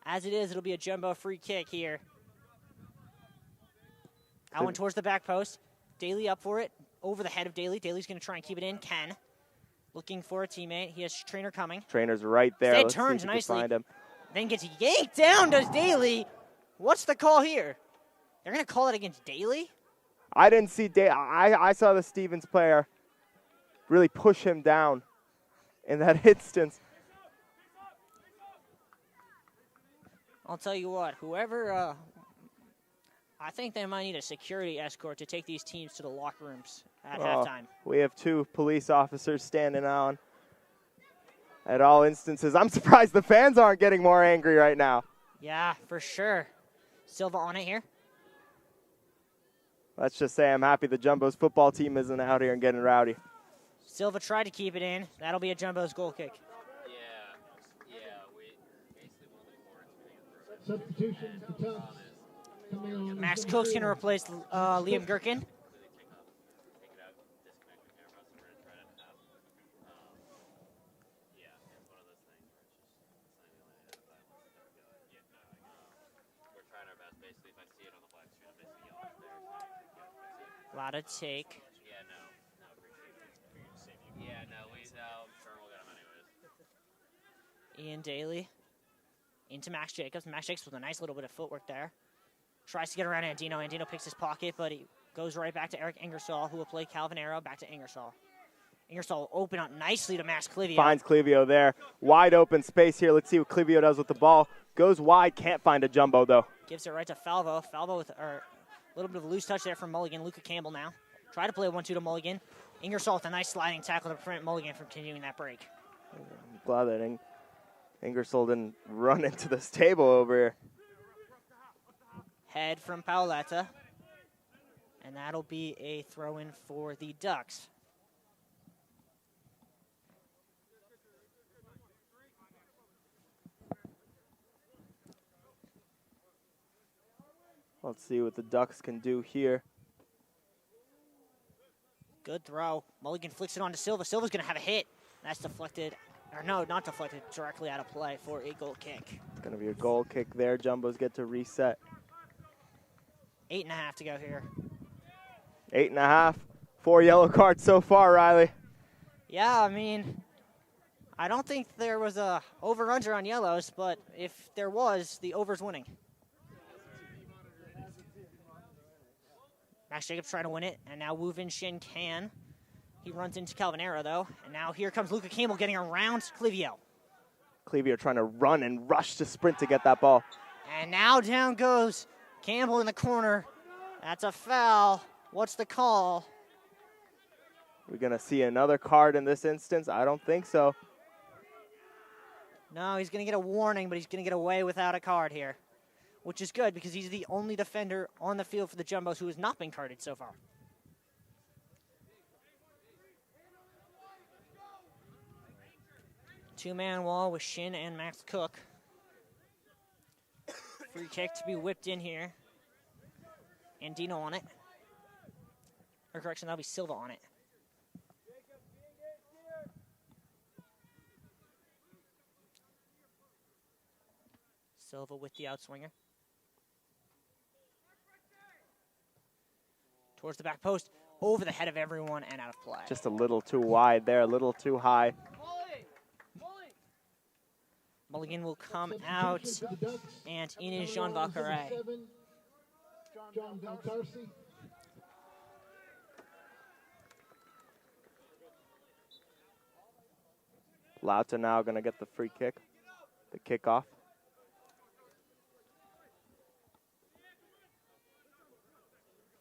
As it is, it'll be a jumbo free kick here. That one towards the back post. DIII up for it. Over the head of DIII. DIII's going to try and keep it in. Ken looking for a teammate. He has Trainer coming. Trainer's right there. Instead Let's turns see if he can nicely. find him. Then gets yanked down, does DIII. What's the call here? They're going to call it against DIII? I didn't see I saw the Stevens player really push him down in that instance. I'll tell you what, whoever, I think they might need a security escort to take these teams to the locker rooms at halftime. We have 2 police officers standing on at all instances. I'm surprised the fans aren't getting more angry right now. Yeah, for sure. Silva on it here. Let's just say I'm happy the Jumbo's football team isn't out here and getting rowdy. Silva tried to keep it in. That'll be a Jumbo's goal kick. Substitution for Tufts. Coming on. Max Cook's going to replace Liam Gherkin. A lot of take. Ian DIII into Max Jacobs. Max Jacobs with a nice little bit of footwork there. Tries to get around Andino. Andino picks his pocket, but he goes right back to Eric Ingersoll, who will play Calvin Arrow. Back to Ingersoll. Ingersoll will open up nicely to Max Clivio. Finds Clivio there. Wide open space here. Let's see what Clivio does with the ball. Goes wide. Can't find a Jumbo, though. Gives it right to Falvo. Falvo with a little bit of a loose touch there from Mulligan. Luca Campbell now. Try to play 1-2 to Mulligan. Ingersoll with a nice sliding tackle to prevent Mulligan from continuing that break. I'm glad that Ingersoll didn't run into this table over here. Head from Paoletta. And that'll be a throw-in for the Ducks. Let's see what the Ducks can do here. Good throw. Mulligan flicks it on to Silva. Silva's going to have a hit. That's deflected. Or no, not deflected. Directly out of play for a goal kick. It's going to be a goal kick there. Jumbos get to reset. 8.5 to go here. 8.5. 4 yellow cards so far, Riley. Yeah, I mean, I don't think there was a over-under on yellows, but if there was, the over's winning. Max Jacobs trying to win it, and now Woo Vin Shin can. He runs into Calvin Arrow, though, and now here comes Luca Campbell getting around Clivio. Clivio trying to run and rush to sprint to get that ball. And now down goes Campbell in the corner. That's a foul. What's the call? We're going to see another card in this instance? I don't think so. No, he's going to get a warning, but he's going to get away without a card here, which is good because he's the only defender on the field for the Jumbos who has not been carded so far. Two-man wall with Shin and Max Cook. Free kick to be whipped in here. Andino on it. Or correction, that'll be Silva on it. Silva with the outswinger. Towards the back post, over the head of everyone and out of play. Just a little too wide there, a little too high. Mulligan will come out, and in is Jean Valcarre. John Valcarce. Lauta now going to get the free kick, the kickoff.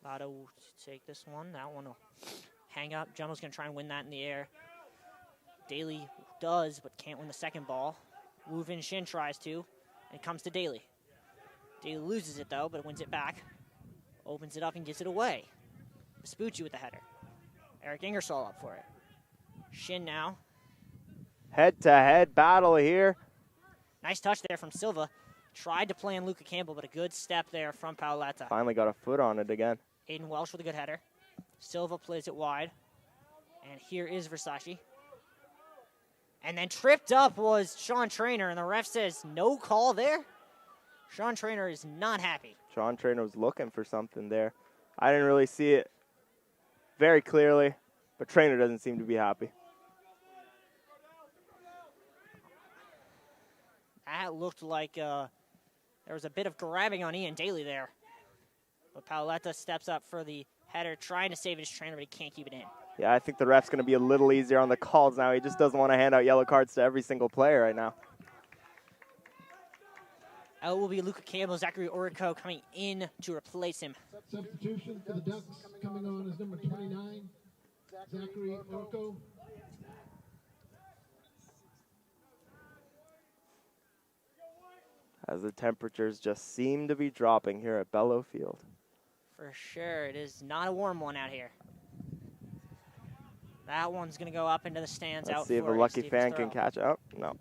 Lauta will take this one. That one will hang up. Jumbo's going to try and win that in the air. DIII does, but can't win the second ball. Woo Vin Shin tries to, and it comes to DIII. DIII loses it, though, but wins it back. Opens it up and gives it away. Vespucci with the header. Eric Ingersoll up for it. Shin now. Head-to-head battle here. Nice touch there from Silva. Tried to play in Luca Campbell, but a good step there from Paoletta. Finally got a foot on it again. Aiden Welsh with a good header. Silva plays it wide. And here is Versace. And then tripped up was Sean Trainer, and the ref says no call there. Sean Trainer is not happy. Sean Trainer was looking for something there. I didn't really see it very clearly, but Trainer doesn't seem to be happy. That looked like there was a bit of grabbing on Ian Daly there. But Paoletta steps up for the header, trying to save his Trainer, but he can't keep it in. Yeah, I think the ref's going to be a little easier on the calls now. He just doesn't want to hand out yellow cards to every single player right now. Out will be Luca Campbell, Zachary Orico coming in to replace him. Substitution for the Ducks coming on is number 29, Zachary Orico. As the temperatures just seem to be dropping here at Bellow Field. For sure, it is not a warm one out here. That one's going to go up into the stands. Let's out see if a for lucky Stevens fan throw. can catch up. No.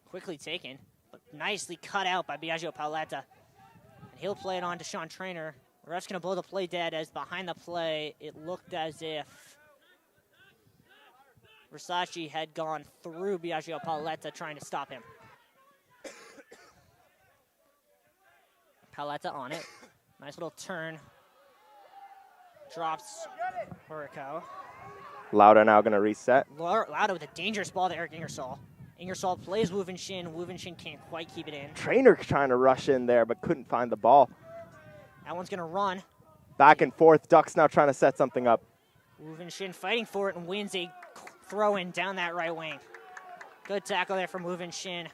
Quickly taken, but nicely cut out by Biagio Paoletta. And he'll play it on to Sean Trainer. The ref's going to blow the play dead, as behind the play, it looked as if Versace had gone through Biagio Paoletta trying to stop him. Paoletta on it. Nice little turn. Drops Orico. Lauda now going to reset. Lauda with a dangerous ball to Eric Ingersoll. Ingersoll plays Wuvenshin. Wuvenshin can't quite keep it in. Trainer trying to rush in there, but couldn't find the ball. That one's going to run. Back and forth. Ducks now trying to set something up. Wuvenshin fighting for it and wins a throw-in down that right wing. Good tackle there from Wuvenshin.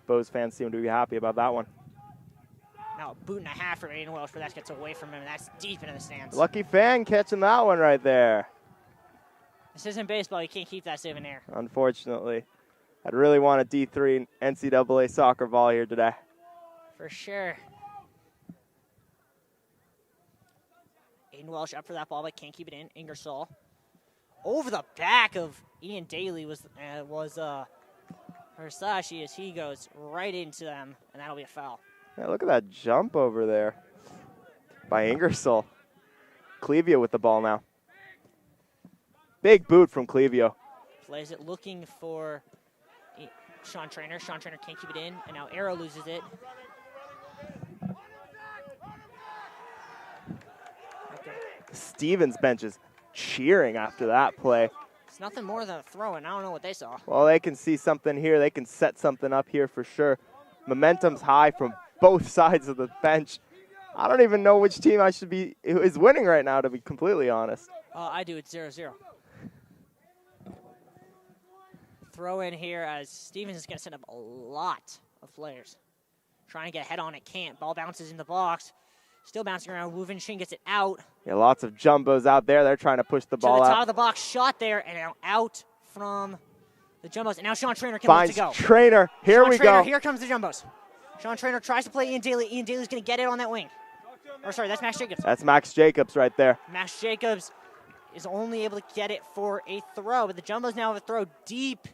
Bose fans seem to be happy about that one. Now a boot and a half for Aiden Welsh, but that gets away from him, and that's deep into the stands. Lucky fan catching that one right there. This isn't baseball. You can't keep that save in air. Unfortunately. I'd really want a D3 NCAA soccer ball here today. For sure. Aiden Welsh up for that ball, but can't keep it in. Ingersoll. Over the back of Ian Daly was Versace as he goes right into them, and that'll be a foul. Yeah, look at that jump over there by Ingersoll. Clevio with the ball now. Big boot from Clevio. Plays it looking for Sean Trainer. Sean Trainer can't keep it in, and now Arrow loses it. Stevens bench is cheering after that play. It's nothing more than a throw-in. I don't know what they saw. Well, they can see something here. They can set something up here for sure. Momentum's high from both sides of the bench. I don't even know which team is winning right now, to be completely honest. I do. It's 0-0. Throw in here as Stevens is going to set up a lot of players. Trying to get a head on it, can't. Ball bounces in the box. Still bouncing around. Wuvenshin gets it out. Yeah, lots of jumbos out there. They're trying to push the ball to the out. top of the box, shot there, and now out from the Jumbos. And now Sean Trainer can Finds let it go. Trainer. Here Sean we Trainer, go. Here comes the Jumbos. Sean Trainer tries to play Ian Daly. Ian Daly's going to get it on that wing. Or sorry, that's Max Jacobs. That's Max Jacobs right there. Max Jacobs is only able to get it for a throw, but the Jumbos now have a throw deep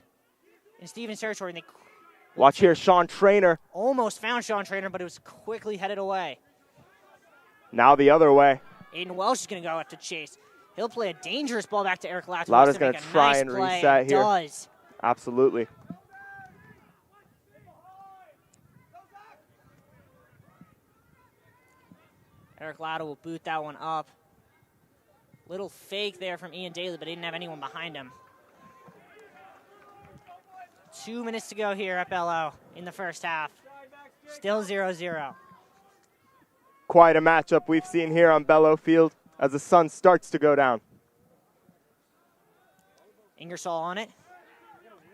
in Stevens' territory. And they Watch here, Sean Trainer. Almost found Sean Trainer, but it was quickly headed away. Now the other way. Aiden Welsh is going to go out to chase. He'll play a dangerous ball back to Eric Lauda. Lauda's going to try nice and play. reset here. Does. Absolutely. Eric Lauda will boot that one up. Little fake there from Ian Daly, but he didn't have anyone behind him. 2 minutes to go here at Bello in the first half. Still 0-0. Quite a matchup we've seen here on Bellow Field as the sun starts to go down. Ingersoll on it.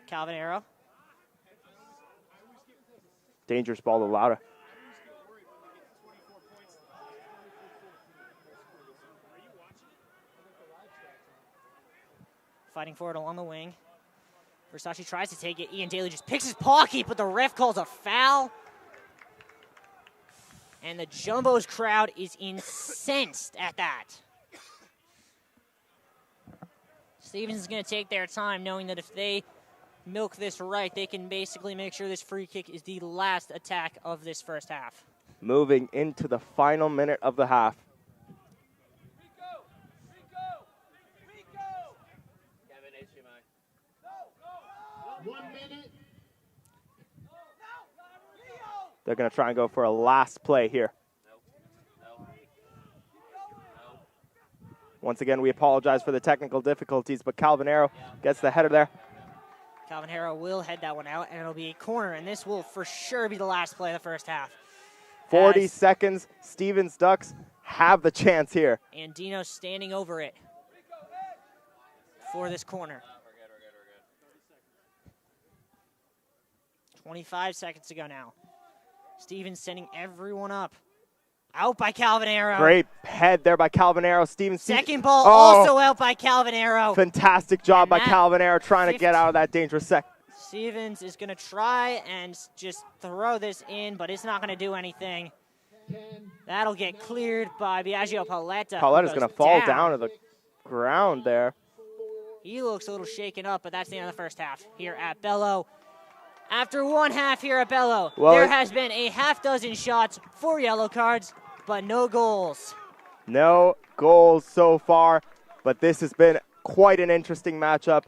Calvin Arrow. Dangerous ball to Lauda. Fighting for it along the wing. Versace tries to take it. Ian Daly just picks his paw keep, but the ref calls a foul. And the Jumbos crowd is incensed at that. Stevens is going to take their time, knowing that if they milk this right, they can basically make sure this free kick is the last attack of this first half. Moving into the final minute of the half. Kevin, HMI. 1 minute. They're going to try and go for a last play here. Once again, we apologize for the technical difficulties, but Calvin Arrow gets the header there. Calvin Harrow will head that one out, and it'll be a corner, and this will for sure be the last play of the first half. 40 seconds. Stevens Ducks have the chance here. And Dino standing over it for this corner. 25 seconds to go now. Stevens sending everyone up. Out by Calvin Arrow. Great head there by Calvin Arrow. Stevens. Second ball also out by Calvin Arrow. Fantastic job by Calvin Arrow trying to get out of that dangerous sec. Stevens is going to try and just throw this in, but it's not going to do anything. That'll get cleared by Biagio Paoletta. Pauletta's going to fall down to the ground there. He looks a little shaken up, but that's the end of the first half here at Bello. After one half here at Bello, there has been a half dozen shots, 4 yellow cards, but no goals. No goals so far, but this has been quite an interesting matchup.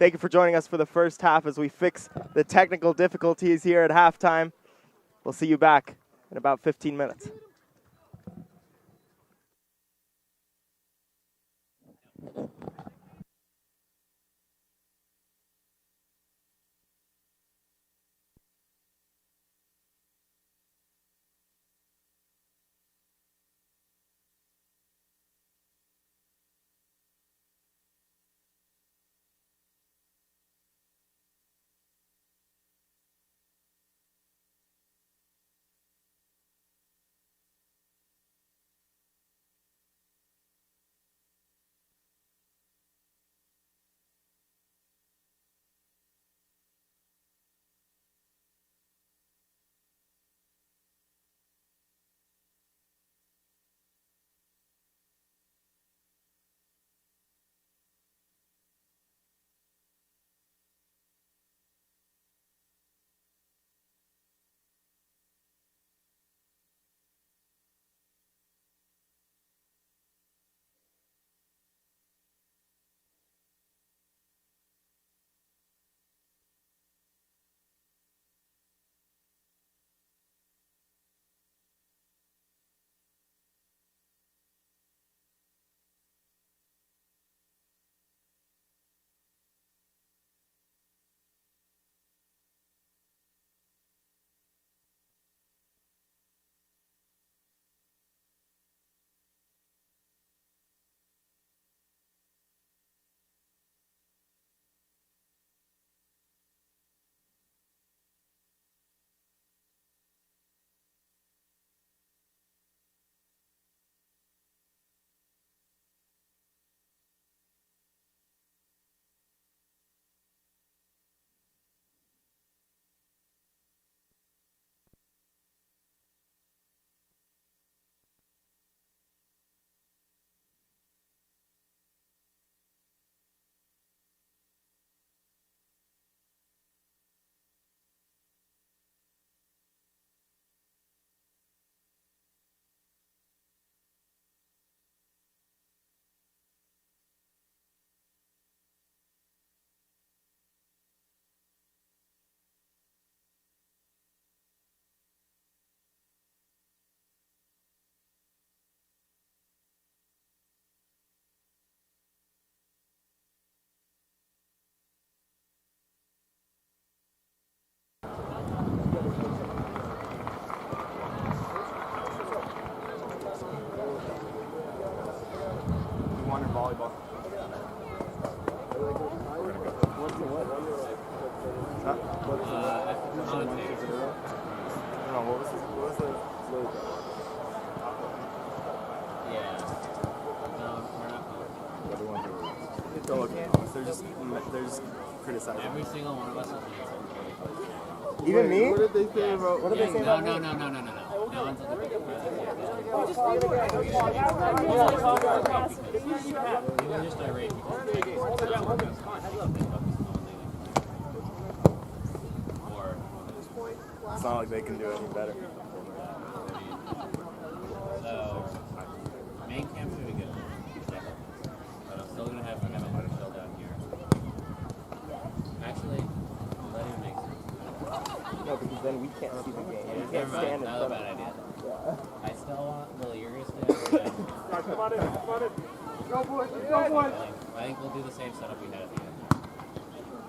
Thank you for joining us for the first half as we fix the technical difficulties here at halftime. We'll see you back in about 15 minutes. Volleyball. They're just criticizing. Every single one of us is Even me? What did they say about? No. It's not like they can do any better. So, main camp's gonna be good. But I'm still gonna have to have a hard fill down here. Actually, let him make sense. No, because then we can't see the game. We can't Never mind, stand in not a front bad of idea. Yeah. I still want, well, you're gonna stay over there. Come on in, come on in. Go boys, go boys. I think we'll do the same setup we had at the end.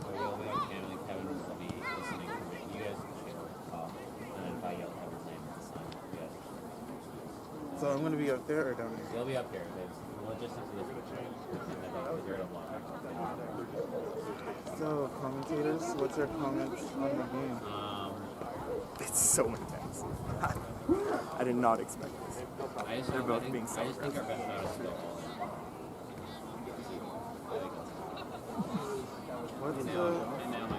Where you'll be on camera and Kevin will be listening to me. You guys can share the call. And then if I yell Kevin's name at the sign, you guys can. So I'm going to be up there or down here? You'll be up here. There's logistics of this switching. Because you're at a block. So, commentators, what's your comments on the game? It's so intense. I did not expect this. They're both being so I just think our best shot is still all in. What's And the... now my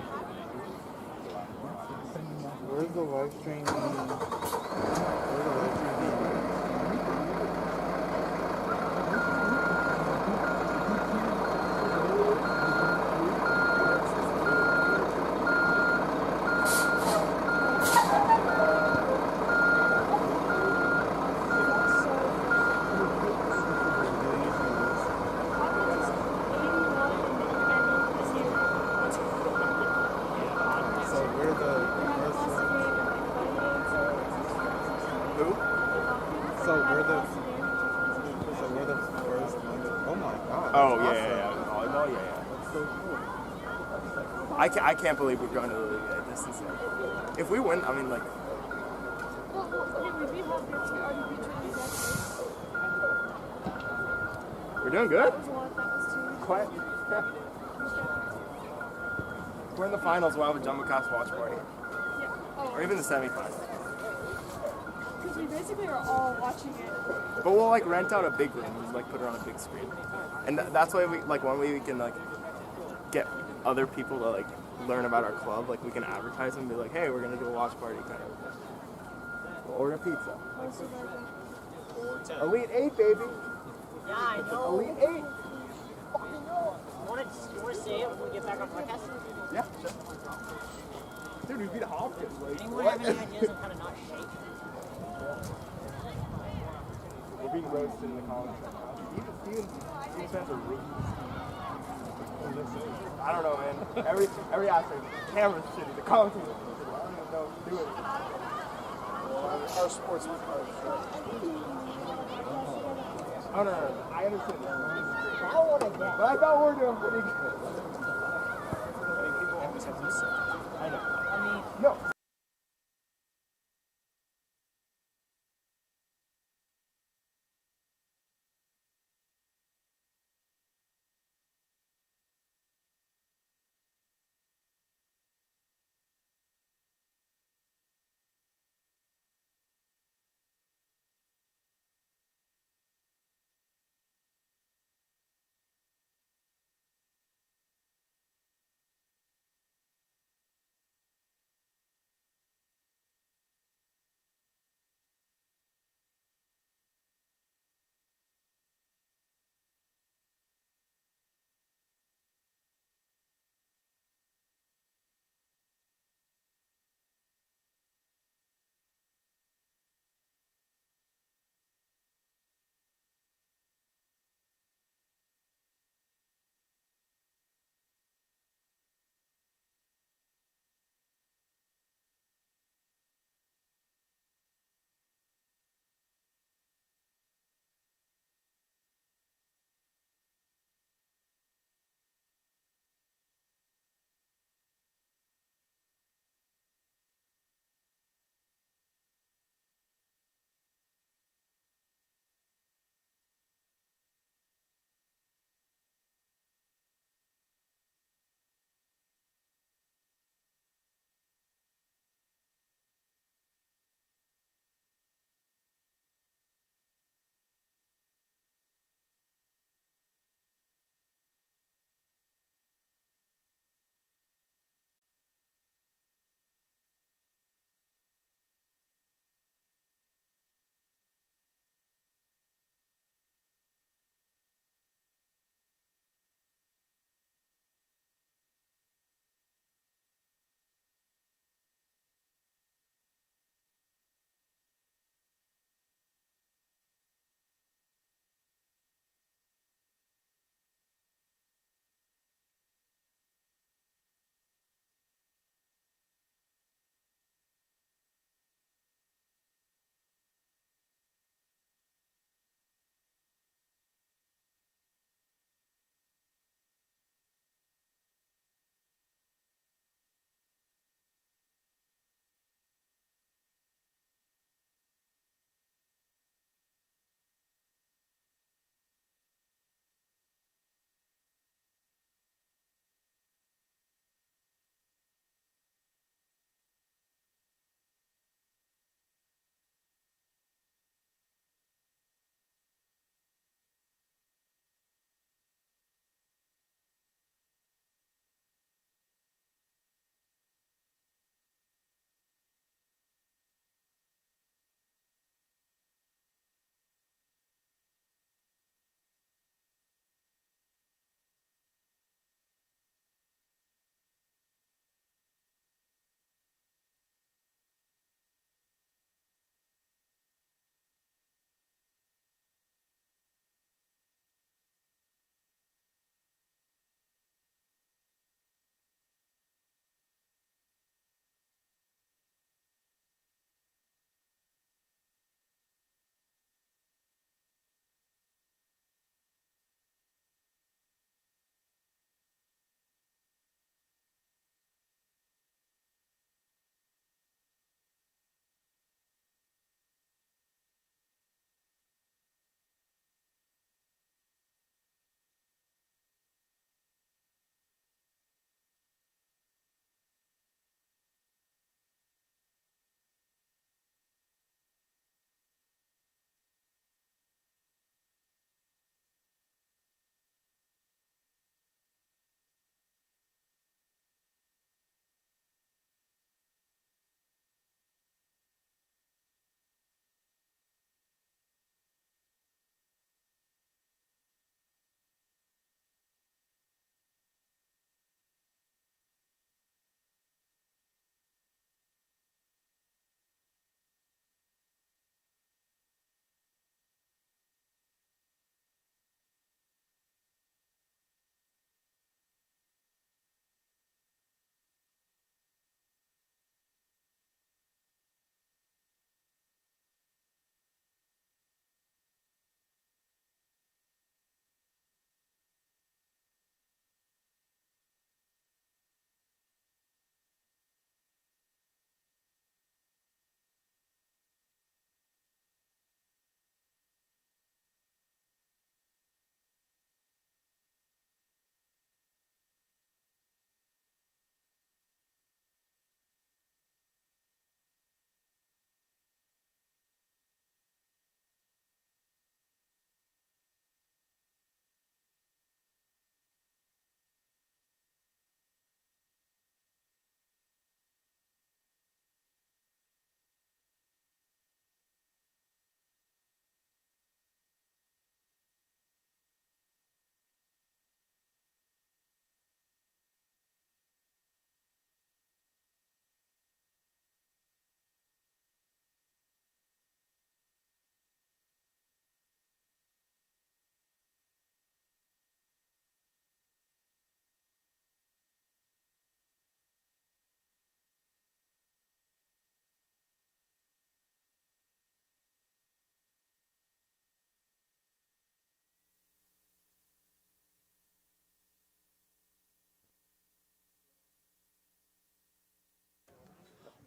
Where's the live stream? Where's the live stream? I can't believe we're going to the league at this season. If we win, I mean, like... We're doing good? Quiet. Yeah. We're in the finals, we'll have a JumboCast watch party. Or even the semifinals. Because we basically are all watching it. But we'll, like, rent out a big room and, like, put it on a big screen. And that's why we, like, one way we can, like, get other people to, like, learn about our club. Like, we can advertise and be like, hey, we're going to do a watch party kind of. We'll order pizza. Elite 8, baby. Yeah, I know. Elite 8. You want to say it when we get back on podcast? Yeah, sure. Dude, we beat Hopkins. Like, anyone have any ideas on how to not shake? We're being roasted in the comments right now. Steven fans are rookies. I don't know, man. Every aspect. Camera's shitty. The commentators are shitty. I don't even know what to do with it. Our sports are shitty. Oh, no. I understand that. But I thought we were doing pretty good. People always have this. I know. I mean, no.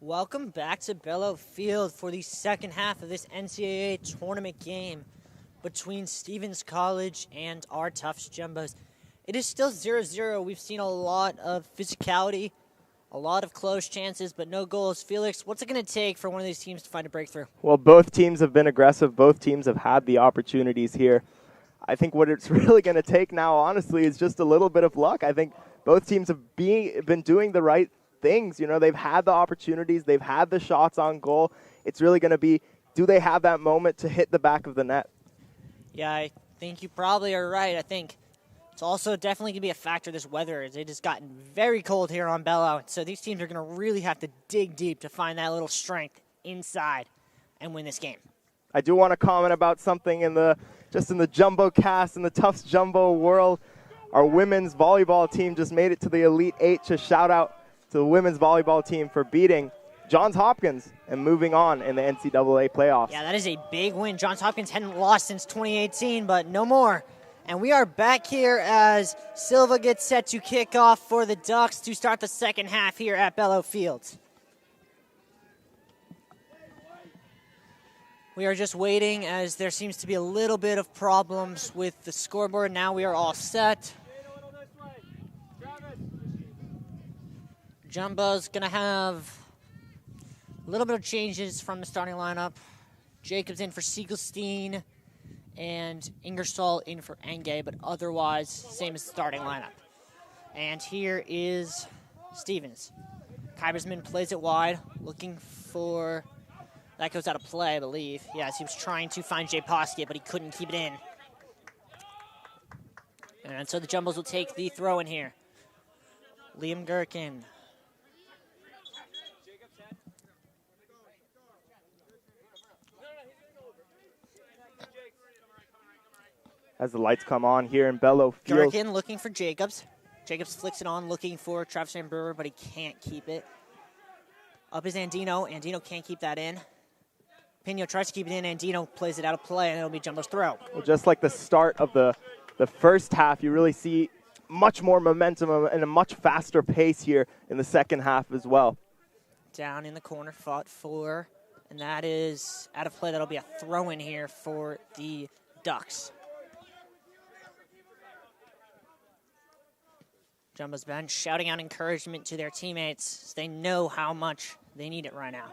Welcome back to Bellow Field for the second half of this NCAA tournament game between Stevens College and our Tufts Jumbos. It is still 0-0. We've seen a lot of physicality, a lot of close chances, but no goals. Felix, what's it going to take for one of these teams to find a breakthrough? Well, both teams have been aggressive. Both teams have had the opportunities here. I think what it's really going to take now, honestly, is just a little bit of luck. I think both teams have been doing the right things. You know, they've had the opportunities. They've had the shots on goal. It's really going to be, do they have that moment to hit the back of the net? Yeah, I think you probably are right. I think it's also definitely going to be a factor, this weather. It has gotten very cold here on Bellow, so these teams are going to really have to dig deep to find that little strength inside and win this game. I do want to comment about something in the JumboCast, in the Tufts Jumbo world. Our women's volleyball team just made it to the Elite Eight. Just shout out to the women's volleyball team for beating Johns Hopkins and moving on in the NCAA playoffs. Yeah, that is a big win. Johns Hopkins hadn't lost since 2018, but no more. And we are back here as Silva gets set to kick off for the Ducks to start the second half here at Bellow Field. We are just waiting as there seems to be a little bit of problems with the scoreboard. Now we are all set. Jumbo's going to have a little bit of changes from the starting lineup. Jacobs in for Siegelstein and Ingersoll in for Enge, but otherwise same as the starting lineup. And here is Stevens. Kybersman plays it wide, looking for... That goes out of play, I believe. Yes, he was trying to find Jay Poskiet, but he couldn't keep it in. And so the Jumbos will take the throw in here. Liam Gherkin. As the lights come on here in Bellow Field. Gherkin looking for Jacobs. Jacobs flicks it on, looking for Travis Van Brewer, but he can't keep it. Up is Andino. Andino can't keep that in. Pino tries to keep it in. Andino plays it out of play, and it'll be Jumbo's throw. Well, just like the start of the first half, you really see much more momentum and a much faster pace here in the second half as well. Down in the corner, fought for, and that is out of play. That'll be a throw in here for the Ducks. Jumbo's bench shouting out encouragement to their teammates. They know how much they need it right now.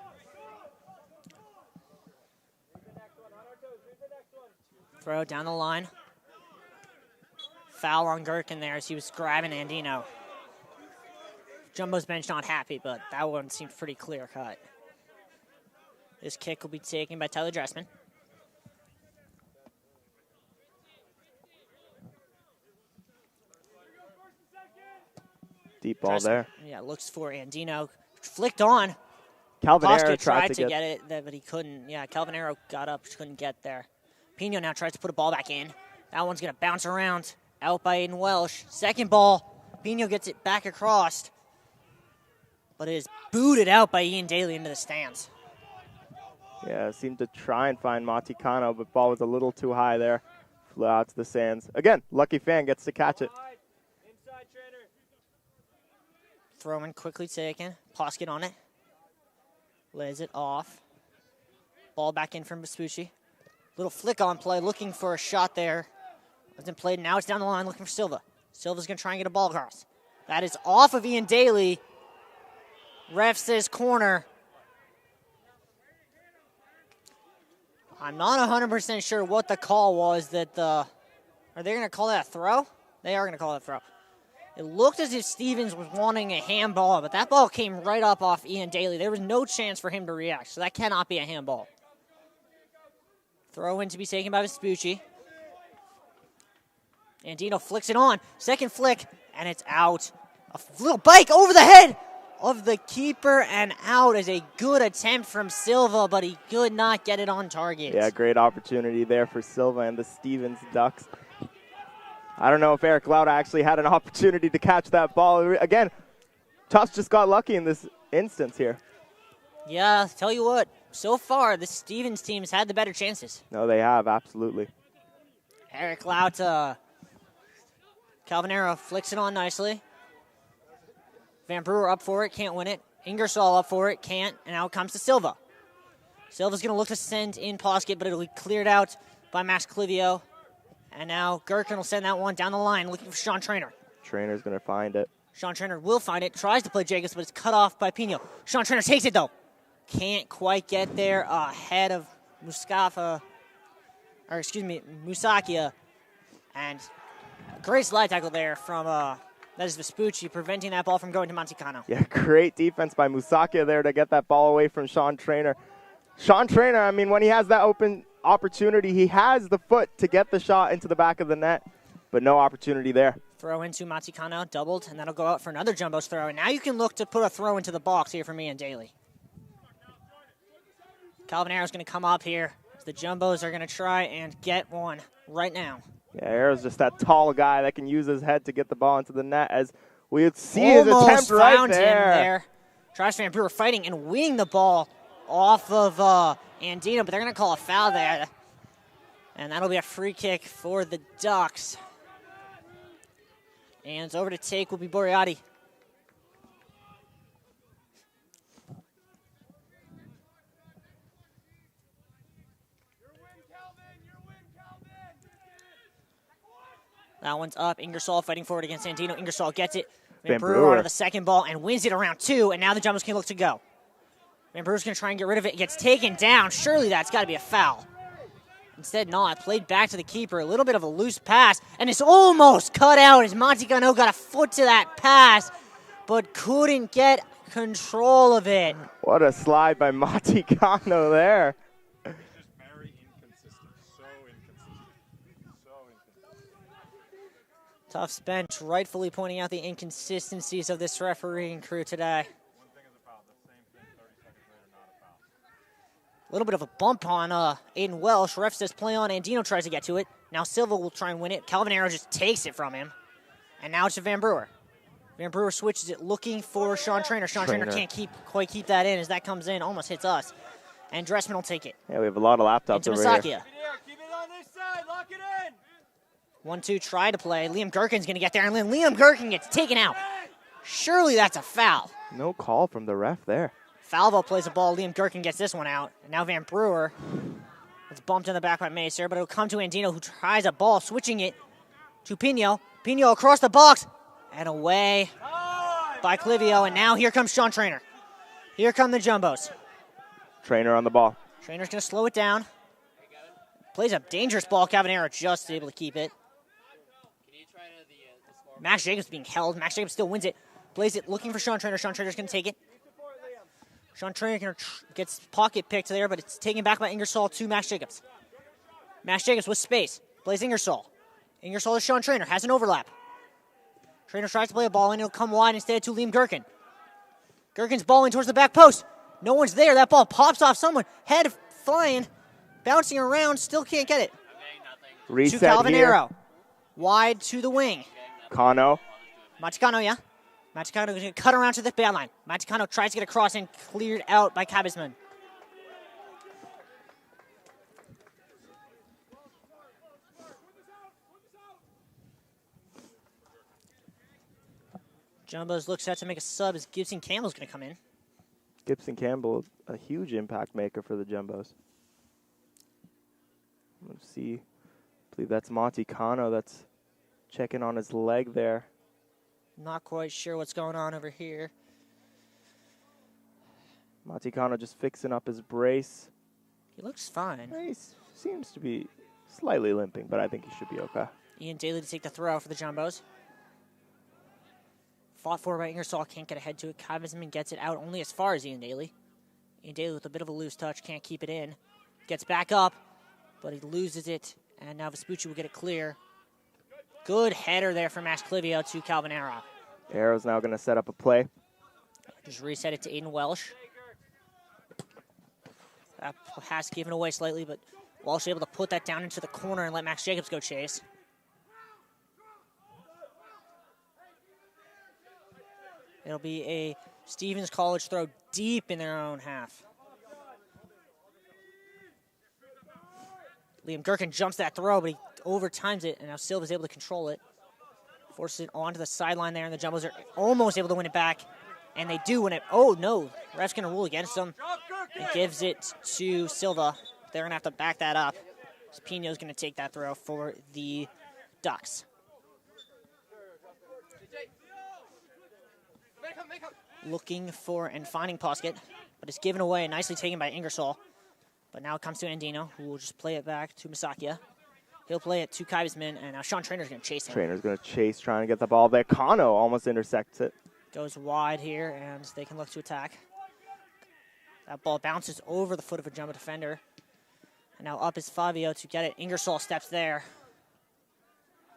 Throw down the line. Foul on Gherkin there as he was grabbing Andino. Jumbo's bench not happy, but that one seemed pretty clear cut. This kick will be taken by Tyler Dressman. Deep ball there. Yeah, looks for Andino. Flicked on. Calvin Poskiet Arrow tried to get it, but he couldn't. Yeah, Calvin Arrow got up, couldn't get there. Pino now tries to put a ball back in. That one's going to bounce around. Out by Aiden Welsh. Second ball. Pino gets it back across. But it is booted out by Ian Daly into the stands. Yeah, seemed to try and find Maticano, but ball was a little too high there. Flew out to the sands. Again, lucky fan gets to catch it. Throw in quickly taken. Poskiet on it. Lays it off. Ball back in from Vespucci. Little flick on play, looking for a shot there. Wasn't played. Now it's down the line looking for Silva. Silva's going to try and get a ball across. That is off of Ian Daly. Ref says corner. I'm not 100% sure what the call was that the... Are they going to call that a throw? They are going to call that a throw. It looked as if Stevens was wanting a handball, but that ball came right up off Ian Daly. There was no chance for him to react, so that cannot be a handball. Throw in to be taken by Vespucci. Andino flicks it on. Second flick, and it's out. A little bike over the head of the keeper, and out is a good attempt from Silva, but he could not get it on target. Yeah, great opportunity there for Silva and the Stevens Ducks. I don't know if Eric Lauda actually had an opportunity to catch that ball. Again, Tufts just got lucky in this instance here. Yeah, tell you what, so far the Stevens team's had the better chances. No, they have, absolutely. Eric Lauda. Calvin Arrow flicks it on nicely. Van Brewer up for it, can't win it. Ingersoll up for it, can't, and now it comes to Silva. Silva's going to look to send in Poskett, but it'll be cleared out by Max Clivio. And now Gherkin will send that one down the line, looking for Sean Trainer. Trainer's going to find it. Sean Trainer will find it, tries to play Jacobs, but it's cut off by Pino. Sean Trainer takes it, though. Can't quite get there ahead of Musakia. And a great slide tackle there from, that is Vespucci, preventing that ball from going to Montecano. Yeah, great defense by Musakia there to get that ball away from Sean Trainer. Sean Trainer, I mean, when he has that open opportunity, he has the foot to get the shot into the back of the net, but no opportunity there. Throw into Montecano, doubled, and that'll go out for another Jumbo's throw. And now you can look to put a throw into the box here for me and Daly. Calvin Arrow's going to come up here. The Jumbos are going to try and get one right now. Yeah, Arrow's just that tall guy that can use his head to get the ball into the net, as we would see his attempt right there. Travis Van Brewer fighting and winning the ball off of Andino, but they're going to call a foul there. And that'll be a free kick for the Ducks. And it's over to take will be Boreati. That one's up. Ingersoll fighting forward against Andino. Ingersoll gets it. Van Brewer onto the second ball and wins it around 2, and now the Jumbos can look to go. Van Brewer's going to try and get rid of it. It gets taken down. Surely that's got to be a foul. Instead not. Played back to the keeper. A little bit of a loose pass, and it's almost cut out as Montecano got a foot to that pass, but couldn't get control of it. What a slide by Montecano there. Tufts bench rightfully pointing out the inconsistencies of this refereeing crew today. A little bit of a bump on Aiden Welsh. Ref says play on. Andino tries to get to it. Now Silva will try and win it. Calvin Arrow just takes it from him. And now it's to Van Brewer. Van Brewer switches it, looking for Sean Trainer. Sean Trainer can't quite keep that in as that comes in, almost hits us. And Dressman will take it. Yeah, we have a lot of laptops into over Musakia. here. Keep it on this side. Lock it in. 1-2 try to play. Liam Gherkin's going to get there, and then Liam Gherkin gets taken out. Surely that's a foul. No call from the ref there. Falvo plays the ball. Liam Gherkin gets this one out. And now Van Brewer. It's bumped in the back by Macer, but it'll come to Andino, who tries a ball, switching it to Pino. Pino across the box and away by Clivio. And now here comes Sean Trainer. Here come the Jumbos. Trainer on the ball. Trainer's going to slow it down. Plays a dangerous ball. Calvin Arrow just able to keep it. Max Jacobs being held. Max Jacobs still wins it. Plays it, looking for Sean Trainer. Sean Trainer's going to take it. Sean Trainer gets pocket picked there, but it's taken back by Ingersoll to Max Jacobs. Max Jacobs with space. Plays Ingersoll. Ingersoll to Sean Trainer. Has an overlap. Trainer tries to play a ball, and it'll come wide instead to Liam Gherkin. Gherkin's balling towards the back post. No one's there. That ball pops off someone. Head flying. Bouncing around. Still can't get it. Reset to Calvin here. Arrow. Wide to the wing. Kano. Montecano, yeah. Montecano is going to cut around to the baseline. Montecano tries to get across and cleared out by Cabisman. Jumbos looks set to make a sub as Gibson Campbell's going to come in. Gibson Campbell, a huge impact maker for the Jumbos. Let's see. I believe that's Montecano that's checking on his leg there. Not quite sure what's going on over here. Montecano just fixing up his brace. He looks fine. He seems to be slightly limping, but I think he should be okay. Ian Daly to take the throw for the Jumbos. Fought for by Ingersoll, can't get ahead to it. Cabisman gets it out only as far as Ian Daly. Ian Daly with a bit of a loose touch, can't keep it in. Gets back up, but he loses it, and now Vespucci will get it clear. Good header there from Max Clivio to Calvin Arrow. Arrow's now going to set up a play. Just reset it to Aiden Welsh. That pass given away slightly, but Welsh able to put that down into the corner and let Max Jacobs go chase. It'll be a Stevens College throw deep in their own half. Liam Gherkin jumps that throw, but he overtimes it, and now Silva's able to control it. Forces it onto the sideline there, and the Jumbos are almost able to win it back. And they do when it, oh no, ref's gonna rule against them. It gives it to Silva. They're gonna have to back that up. So Pino's gonna take that throw for the Ducks. Looking for and finding Poskett, but it's given away, nicely taken by Ingersoll. But now it comes to Andino, who will just play it back to Masakia. He'll play it to Kybisman, and now Sean Trainer's going to chase him. Trainer's going to chase, trying to get the ball there. Kano almost intersects it. Goes wide here, and they can look to attack. That ball bounces over the foot of a Jumbo defender. And now up is Fabio to get it. Ingersoll steps there.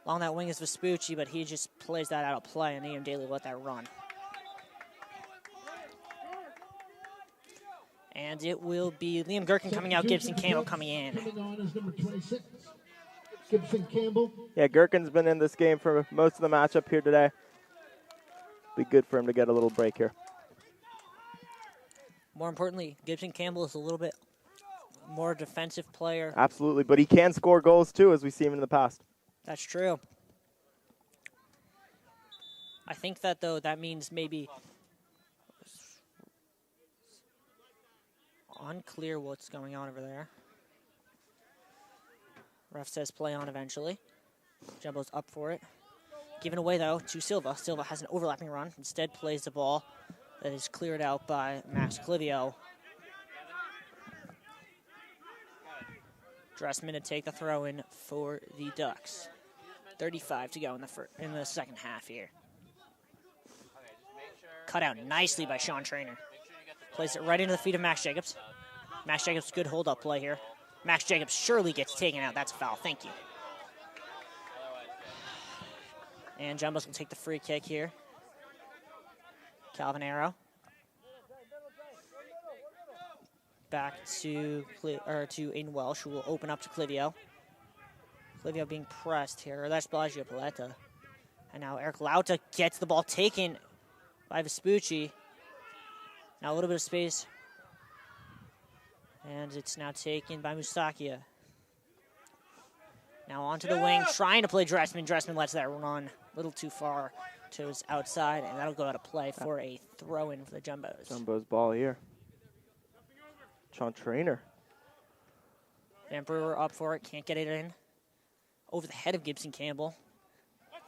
Along that wing is Vespucci, but he just plays that out of play, and Liam Daly let that run. And it will be Liam Gherkin coming out, Gibson Campbell coming in. Coming on is number 26, Gibson Campbell. Yeah, Gherkin's been in this game for most of the matchup here today. Be good for him to get a little break here. More importantly, Gibson Campbell is a little bit more defensive player. Absolutely, but he can score goals too, as we've seen in the past. That's true. I think that, though, that means maybe unclear what's going on over there. Ref says play on eventually. Jumbo's up for it. Given away, though, to Silva. Silva has an overlapping run. Instead plays the ball that is cleared out by Max Clivio. Dressman to take the throw in for the Ducks. 35 to go in the second half here. Cut out nicely by Sean Trainer. Plays it right into the feet of Max Jacobs. Max Jacobs, good hold-up play here. Max Jacobs surely gets taken out. That's a foul. Thank you. And Jumbos will take the free kick here. Calvin Arrow. Back to Aiden Welsh, who will open up to Clivio. Clivio being pressed here. That's Bellagio Paletta. And now Eric Lauta gets the ball taken by Vespucci. Now a little bit of space. And it's now taken by Musakia. Now onto the wing, trying to play Dressman. Dressman lets that run a little too far to his outside, and that'll go out of play for a throw-in for the Jumbos. Jumbo's ball here. Sean Trainer. Van Brewer up for it, can't get it in. Over the head of Gibson Campbell.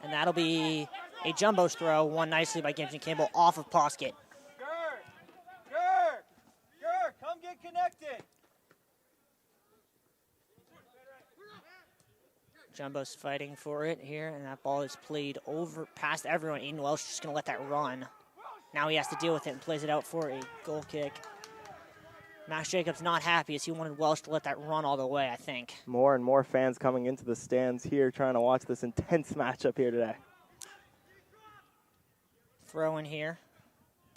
And that'll be a Jumbo's throw, won nicely by Gibson Campbell off of Poskett. Come get connected. Jumbo's fighting for it here, and that ball is played over past everyone. Aiden Welsh just going to let that run. Now he has to deal with it and plays it out for a goal kick. Max Jacobs not happy as he wanted Welsh to let that run all the way, I think. More and more fans coming into the stands here trying to watch this intense matchup here today. Throw in here.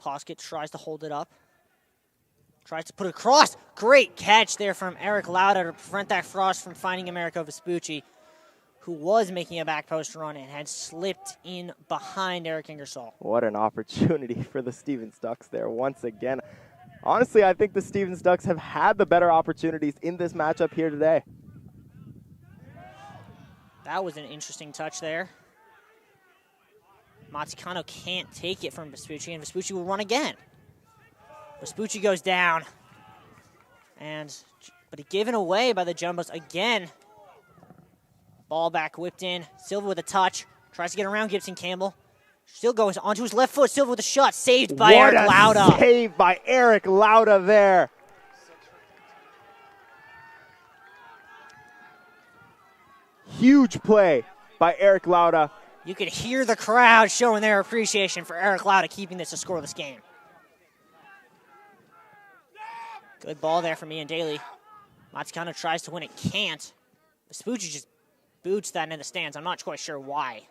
Poskett tries to hold it up. Tries to put it across. Great catch there from Eric Lauda to prevent that Frost from finding Americo Vespucci, who was making a back post run and had slipped in behind Eric Ingersoll. What an opportunity for the Stevens Ducks there once again. Honestly, I think the Stevens Ducks have had the better opportunities in this matchup here today. That was an interesting touch there. Matsicano can't take it from Vespucci, and Vespucci will run again. Vespucci goes down. But given away by the Jumbos again. Ball back whipped in. Silva with a touch. Tries to get around Gibson Campbell. Still goes onto his left foot. Silva with a shot. Saved by Eric Lauda. What a save by Eric Lauda there. Huge play by Eric Lauda. You could hear the crowd showing their appreciation for Eric Lauda keeping this a scoreless game. Good ball there from Ian Daly. Matsicano tries to win it, can't. Vespucci just boots that into the stands. I'm not quite sure why.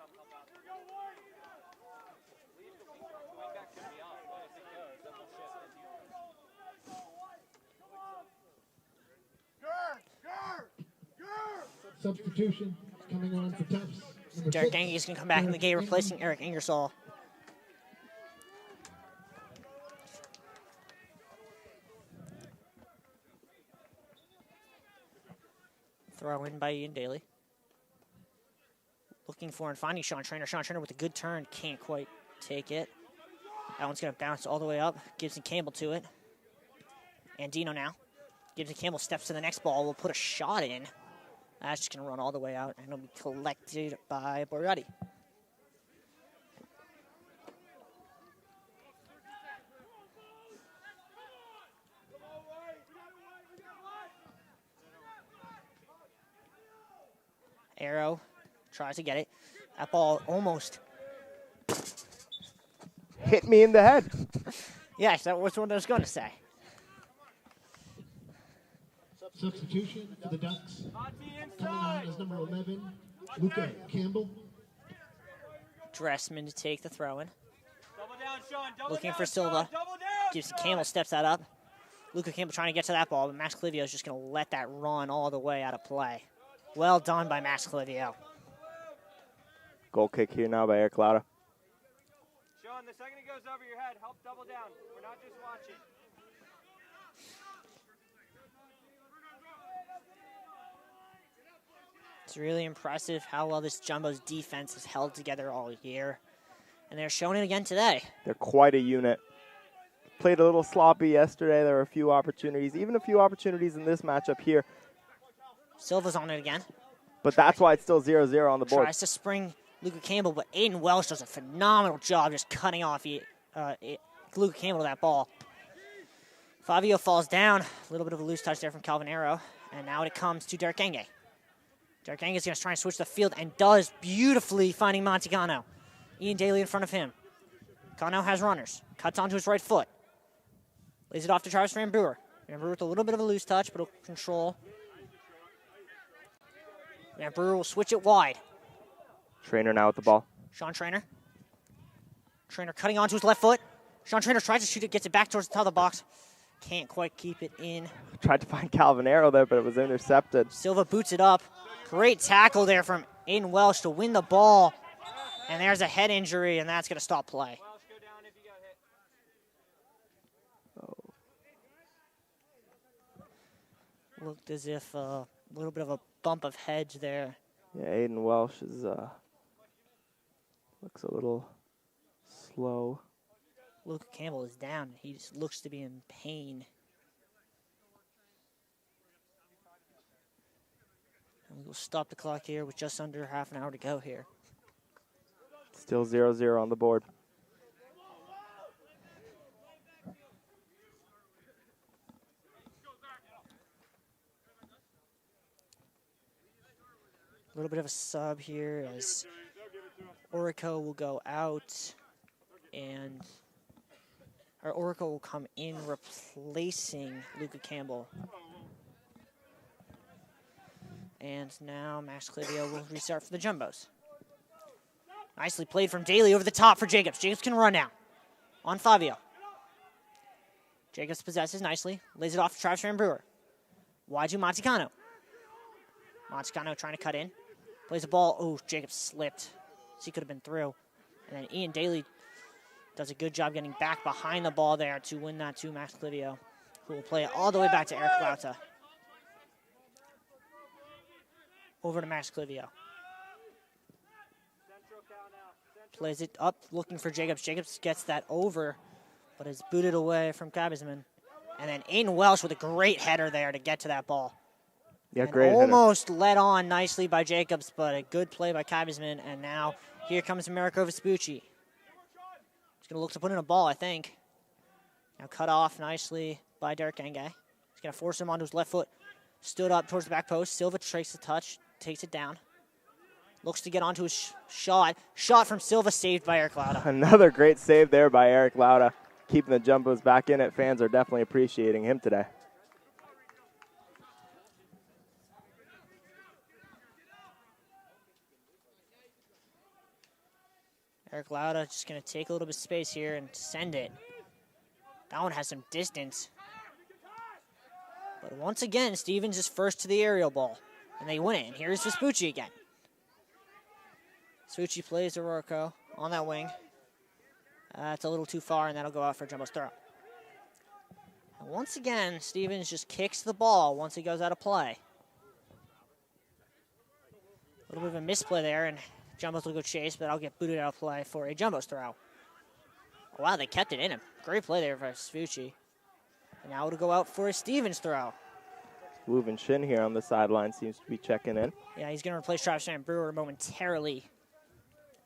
Substitution coming on for Tufts. Derek Gange is going to come back in the game, replacing Eric Ingersoll. Throw in by Ian Daly. Looking for and finding Sean Trainer. Sean Trainer with a good turn. Can't quite take it. That one's going to bounce all the way up. Gibson Campbell to it. Andino now. Gibson Campbell steps to the next ball. Will put a shot in. That's just going to run all the way out, and it'll be collected by Borgatti. Arrow tries to get it. That ball almost hit me in the head. Yes, that was what I was going to say. Substitution for the Ducks. Coming on is number 11, Luca Campbell. Dressman to take the throw in. Looking for Silva. Gibson Campbell steps that up. Luca Campbell trying to get to that ball, but Max Clivio is just going to let that run all the way out of play. Well done by Max Clivio. Goal kick here now by Eric Lauda. Sean, the second it goes over your head, help double down. We're not just watching. It's really impressive how well this Jumbo's defense has held together all year. And they're showing it again today. They're quite a unit. Played a little sloppy yesterday. There were a few opportunities, even a few opportunities in this matchup here. Silva's on it again. But that's why it's still 0-0 on the board. Tries to spring Luca Campbell, but Aiden Welsh does a phenomenal job just cutting off Luca Campbell to that ball. Fabio falls down. A little bit of a loose touch there from Calvin Arrow. And now it comes to Derek Enge. Derek Enge is going to try and switch the field and does beautifully, finding Montecano. Ian Daly in front of him. Cano has runners. Cuts onto his right foot. Lays it off to Travis Van Brewer. Van Brewer with a little bit of a loose touch, but he'll control. Van Brewer will switch it wide. Trainer now with the ball. Sean Trainer. Trainer cutting onto his left foot. Sean Trainer tries to shoot it, gets it back towards the top of the box. Can't quite keep it in. Tried to find Calvin Arrow there, but it was intercepted. Silva boots it up. Great tackle there from Aiden Welsh to win the ball. And there's a head injury, and that's going to stop play. Looked as if a little bit of a bump of hedge there. Yeah, Aiden Welsh is looks a little slow. Luke Campbell is down. He just looks to be in pain. And we'll stop the clock here with just under half an hour to go here. Still 0-0 on the board. A little bit of a sub here as Orico will go out and Orico will come in replacing Luca Campbell. And now Max Clivio will restart for the Jumbos. Nicely played from Daly over the top for Jacobs. Jacobs can run now on Fabio. Jacobs possesses nicely. Lays it off to Travis Van Brewer. Wide to Montecano. Montecano trying to cut in. Plays the ball. Oh, Jacobs slipped. So he could have been through. And then Ian Daly does a good job getting back behind the ball there to win that to Max Clivio, who will play it all the way back to Eric Lauta. Over to Max Clivio. Plays it up, looking for Jacobs. Jacobs gets that over, but is booted away from Cabizman. And then Aiden Welsh with a great header there to get to that ball. Yeah, and great almost header. Led on nicely by Jacobs, but a good play by Cabizman. And now here comes Americo Vespucci. He's going to look to put in a ball, I think. Now cut off nicely by Derek Enge. He's going to force him onto his left foot. Stood up towards the back post. Silva takes the touch, takes it down. Looks to get onto his shot. Shot from Silva, saved by Eric Lauda. Another great save there by Eric Lauda. Keeping the Jumbos back in it. Fans are definitely appreciating him today. Eric Lauda just going to take a little bit of space here and send it. That one has some distance. But once again, Stevens is first to the aerial ball. And they win it. And here's Vespucci again. Vespucci plays to Rorco on that wing. It's a little too far, and that'll go out for Jumbo's throw. And once again, Stevens just kicks the ball once he goes out of play. A little bit of a misplay there, and Jumbos will go chase, but I'll get booted out of play for a Jumbo's throw. Wow, they kept it in him. Great play there for Vespucci. And now it'll go out for a Stevens throw. Wu Shin here on the sideline seems to be checking in. Yeah, he's going to replace Travis Van Brewer momentarily.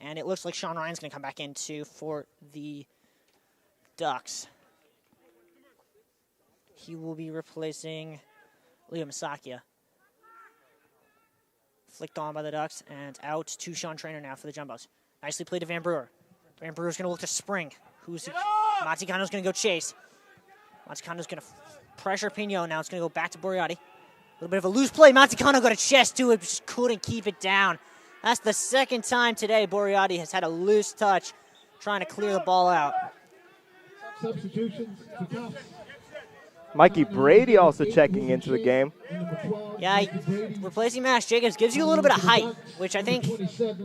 And it looks like Sean Ryan's going to come back in, too, for the Ducks. He will be replacing Leo Masakia. Flicked on by the Ducks, and out to Sean Trainer now for the Jumbos. Nicely played to Van Brewer. Van Brewer's going to look to spring. Maticano's going to go chase. Maticano's going to pressure Pino. Now it's going to go back to Boriati. A little bit of a loose play. Maticano got a chest to it, but just couldn't keep it down. That's the second time today Boriati has had a loose touch trying to clear the ball out. Substitutions for Tufts. Mikey Brady also checking into the game. Yeah, replacing Max Jacobs gives you a little bit of height, which I think...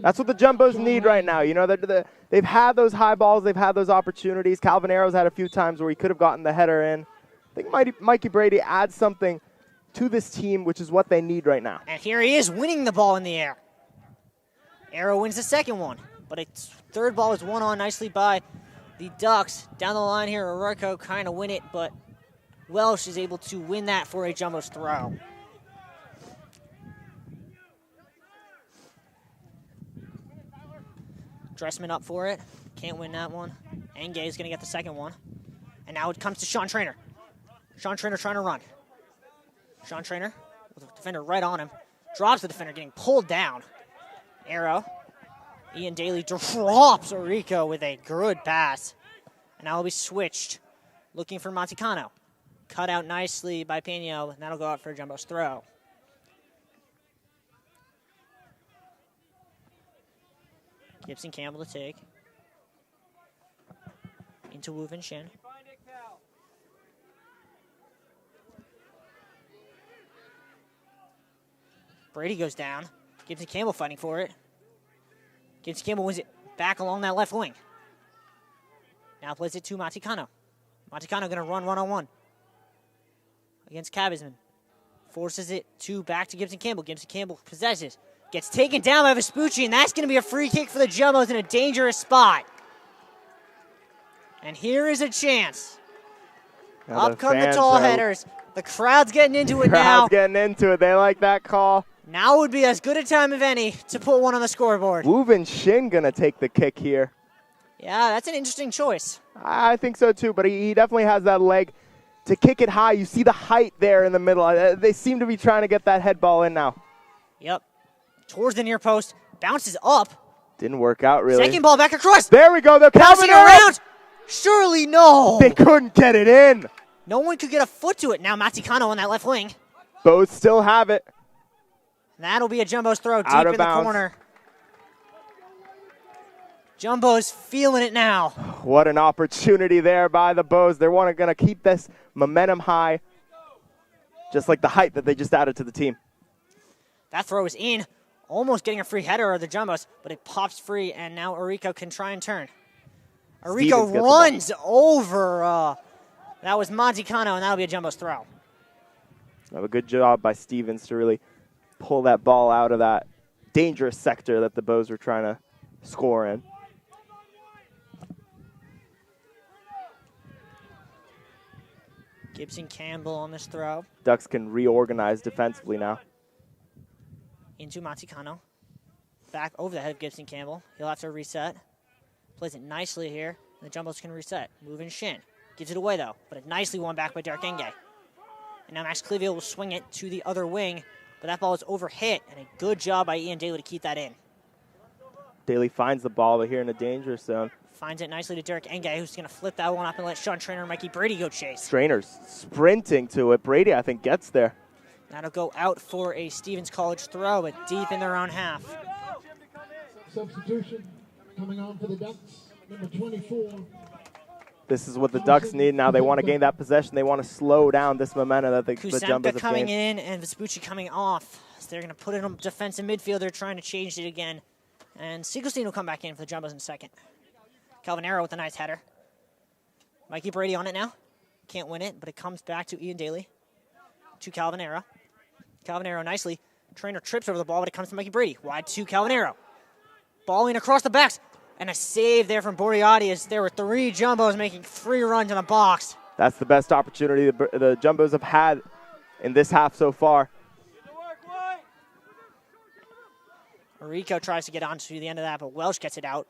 That's what the Jumbos need right now. You know, they've had those high balls. They've had those opportunities. Calvin Arrow's had a few times where he could have gotten the header in. I think Mikey Brady adds something to this team, which is what they need right now. And here he is winning the ball in the air. Arrow wins the second one, but a third ball is won on nicely by the Ducks. Down the line here, Arroyo kind of win it, but Welsh is able to win that for a Jumbos throw. Dressman up for it. Can't win that one. Enge is going to get the second one. And now it comes to Sean Trainer. Sean Trainer trying to run. Sean Trainer with the defender right on him. Drops the defender, getting pulled down. Arrow. Ian Daly drops Orico with a good pass. And now will be switched. Looking for Maticano. Cut out nicely by Pino, and that'll go out for a Jumbo's throw. Gibson Campbell to take. Into Wu Shin. Brady goes down. Gibson Campbell fighting for it. Gibson Campbell wins it back along that left wing. Now plays it to Maticano. Maticano going to run one-on-one against Cabizman. Forces it back to Gibson Campbell. Gibson Campbell possesses. Gets taken down by Vespucci, and that's going to be a free kick for the Jumbos in a dangerous spot. And here is a chance. Now Up come the tall headers. The crowd's getting into it now. Crowd's getting into it. They like that call. Now would be as good a time of any to put one on the scoreboard. Wu Shin going to take the kick here. Yeah, that's an interesting choice. I think so too, but he definitely has that leg to kick it high. You see the height there in the middle. They seem to be trying to get that head ball in now. Yep. Towards the near post. Bounces up. Didn't work out really. Second ball back across. There we go. They're bouncing around. Surely no. They couldn't get it in. No one could get a foot to it. Now Maticano on that left wing. Both still have it. That'll be a Jumbo's throw deep Out of in the bounds. corner. Jumbo's feeling it now. What an opportunity there by the Bows. They're going to keep this momentum high, just like the height that they just added to the team. That throw is in, almost getting a free header of the Jumbos, but it pops free, and now Orico can try and turn. Orico runs over. That was Maticano, and that'll be a Jumbo's throw. A good job by Stevens to really pull that ball out of that dangerous sector that the Bows were trying to score in. Gibson Campbell on this throw. Ducks can reorganize defensively now. Into Maticano. Back over the head of Gibson Campbell. He'll have to reset. Plays it nicely here. And the Jumbos can reset. Moving Shin. Gives it away, though. But a nicely won back by Derek Enge. And now Max Clevio will swing it to the other wing. But that ball is overhit. And a good job by Ian Daly to keep that in. Daly finds the ball, but here in a dangerous zone. Finds it nicely to Derek Enge, who's going to flip that one up and let Sean Trainer and Mikey Brady go chase. Trainer's sprinting to it. Brady, I think, gets there. That'll go out for a Stevens College throw, but deep in their own half. Substitution coming on for the Ducks, number 24. This is what the Ducks need now. They want to gain that possession. They want to slow down this momentum that the Jumbos have coming gained. in and Vespucci coming off. So they're going to put it on defensive midfielder, trying to change it again. And Siegelstein will come back in for the Jumbos in a second. Calvin Arrow with a nice header. Mikey Brady on it now. Can't win it, but it comes back to Ian Daly. To Calvin Arrow. Calvin Arrow nicely. Trainer trips over the ball, but it comes to Mikey Brady. Wide to Calvin Arrow. Balling across the backs. And a save there from Boreati as there were 3 Jumbos making 3 runs in a box. That's the best opportunity the Jumbos have had in this half so far. Rico tries to get onto the end of that, but Welsh gets it out.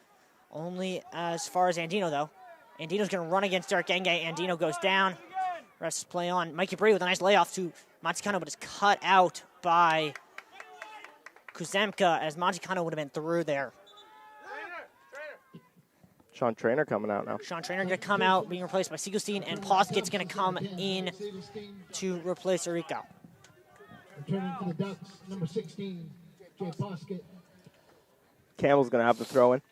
Only as far as Andino, though. Andino's going to run against Derek Enge. Andino goes down. Rest play on. Mikey Brady with a nice layoff to Montecano, but is cut out by Kuzemka as Montecano would have been through there. Sean Trainer coming out now. Sean Trainer going to come out, being replaced by Siegelstein, and Posket's going to come in to replace Rico. Returning for the Ducks, number 16, Jay Posket. Campbell's going to have the throw in.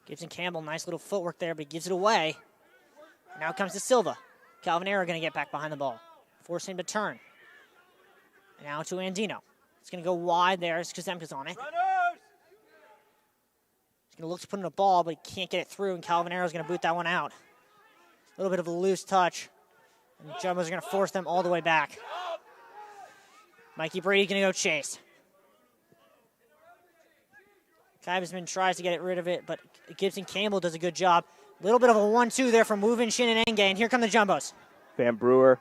Gibson Campbell, nice little footwork there, but he gives it away. Now comes to Silva. Calvin Arrow going to get back behind the ball, force him to turn. Now to Andino. It's going to go wide there as Kuzemka's on it. He's going to look to put in a ball, but he can't get it through, and Calvin Arrow's going to boot that one out. A little bit of a loose touch, and the Jumbos are going to force them all the way back. Mikey Brady going to go chase. Kybusman tries to get rid of it, but Gibson Campbell does a good job. A little bit of a 1-2 there from Movin, Shin, and Enge, and here come the Jumbos. Van Brewer.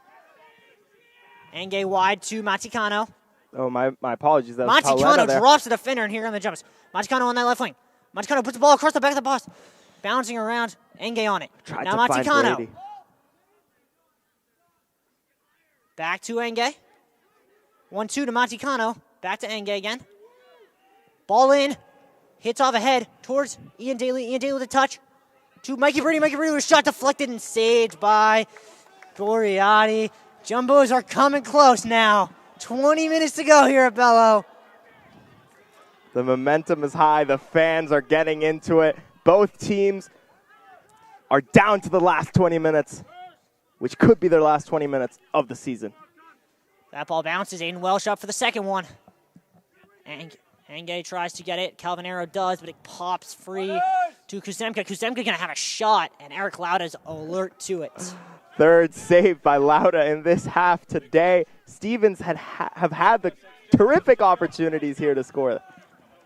Enge wide to Montecano. Oh, my apologies. That was Montecano there. drops the defender, and here come the Jumbos. Montecano on that left wing. Montecano puts the ball across the back of the box. Bouncing around, Enge on it. Tried now to find Montecano. Brady. Back to Enge. 1-2 to Montecano. Back to Enge again. Ball in. Hits off ahead towards Ian Daly. Ian Daly with a touch. To Mikey Brady. Mikey Brady with a shot deflected and saved by Boreati. Jumbos are coming close now. 20 minutes to go here at Bello. The momentum is high. The fans are getting into it. Both teams are down to the last 20 minutes, which could be their last 20 minutes of the season. That ball bounces. Aiden Welsh up for the second one. Enge tries to get it. Calvin Arrow does, but it pops free to Kuzemka. Kuzemka going to have a shot, and Eric Lauda's alert to it. Third save by Lauda in this half today. Stevens have had the terrific opportunities here to score.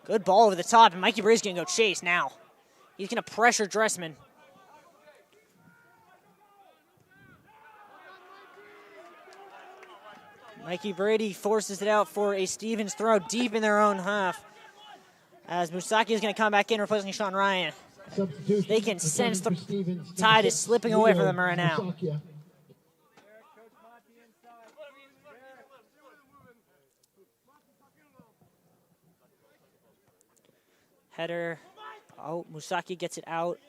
Good ball over the top, and Mikey Brady's going to go chase now. He's going to pressure Dressman. Mikey Brady forces it out for a Stevens throw deep in their own half. As Musaki is going to come back in, replacing Sean Ryan. They can sense the tide is slipping away from them right now. Header. Oh, Musaki gets it out.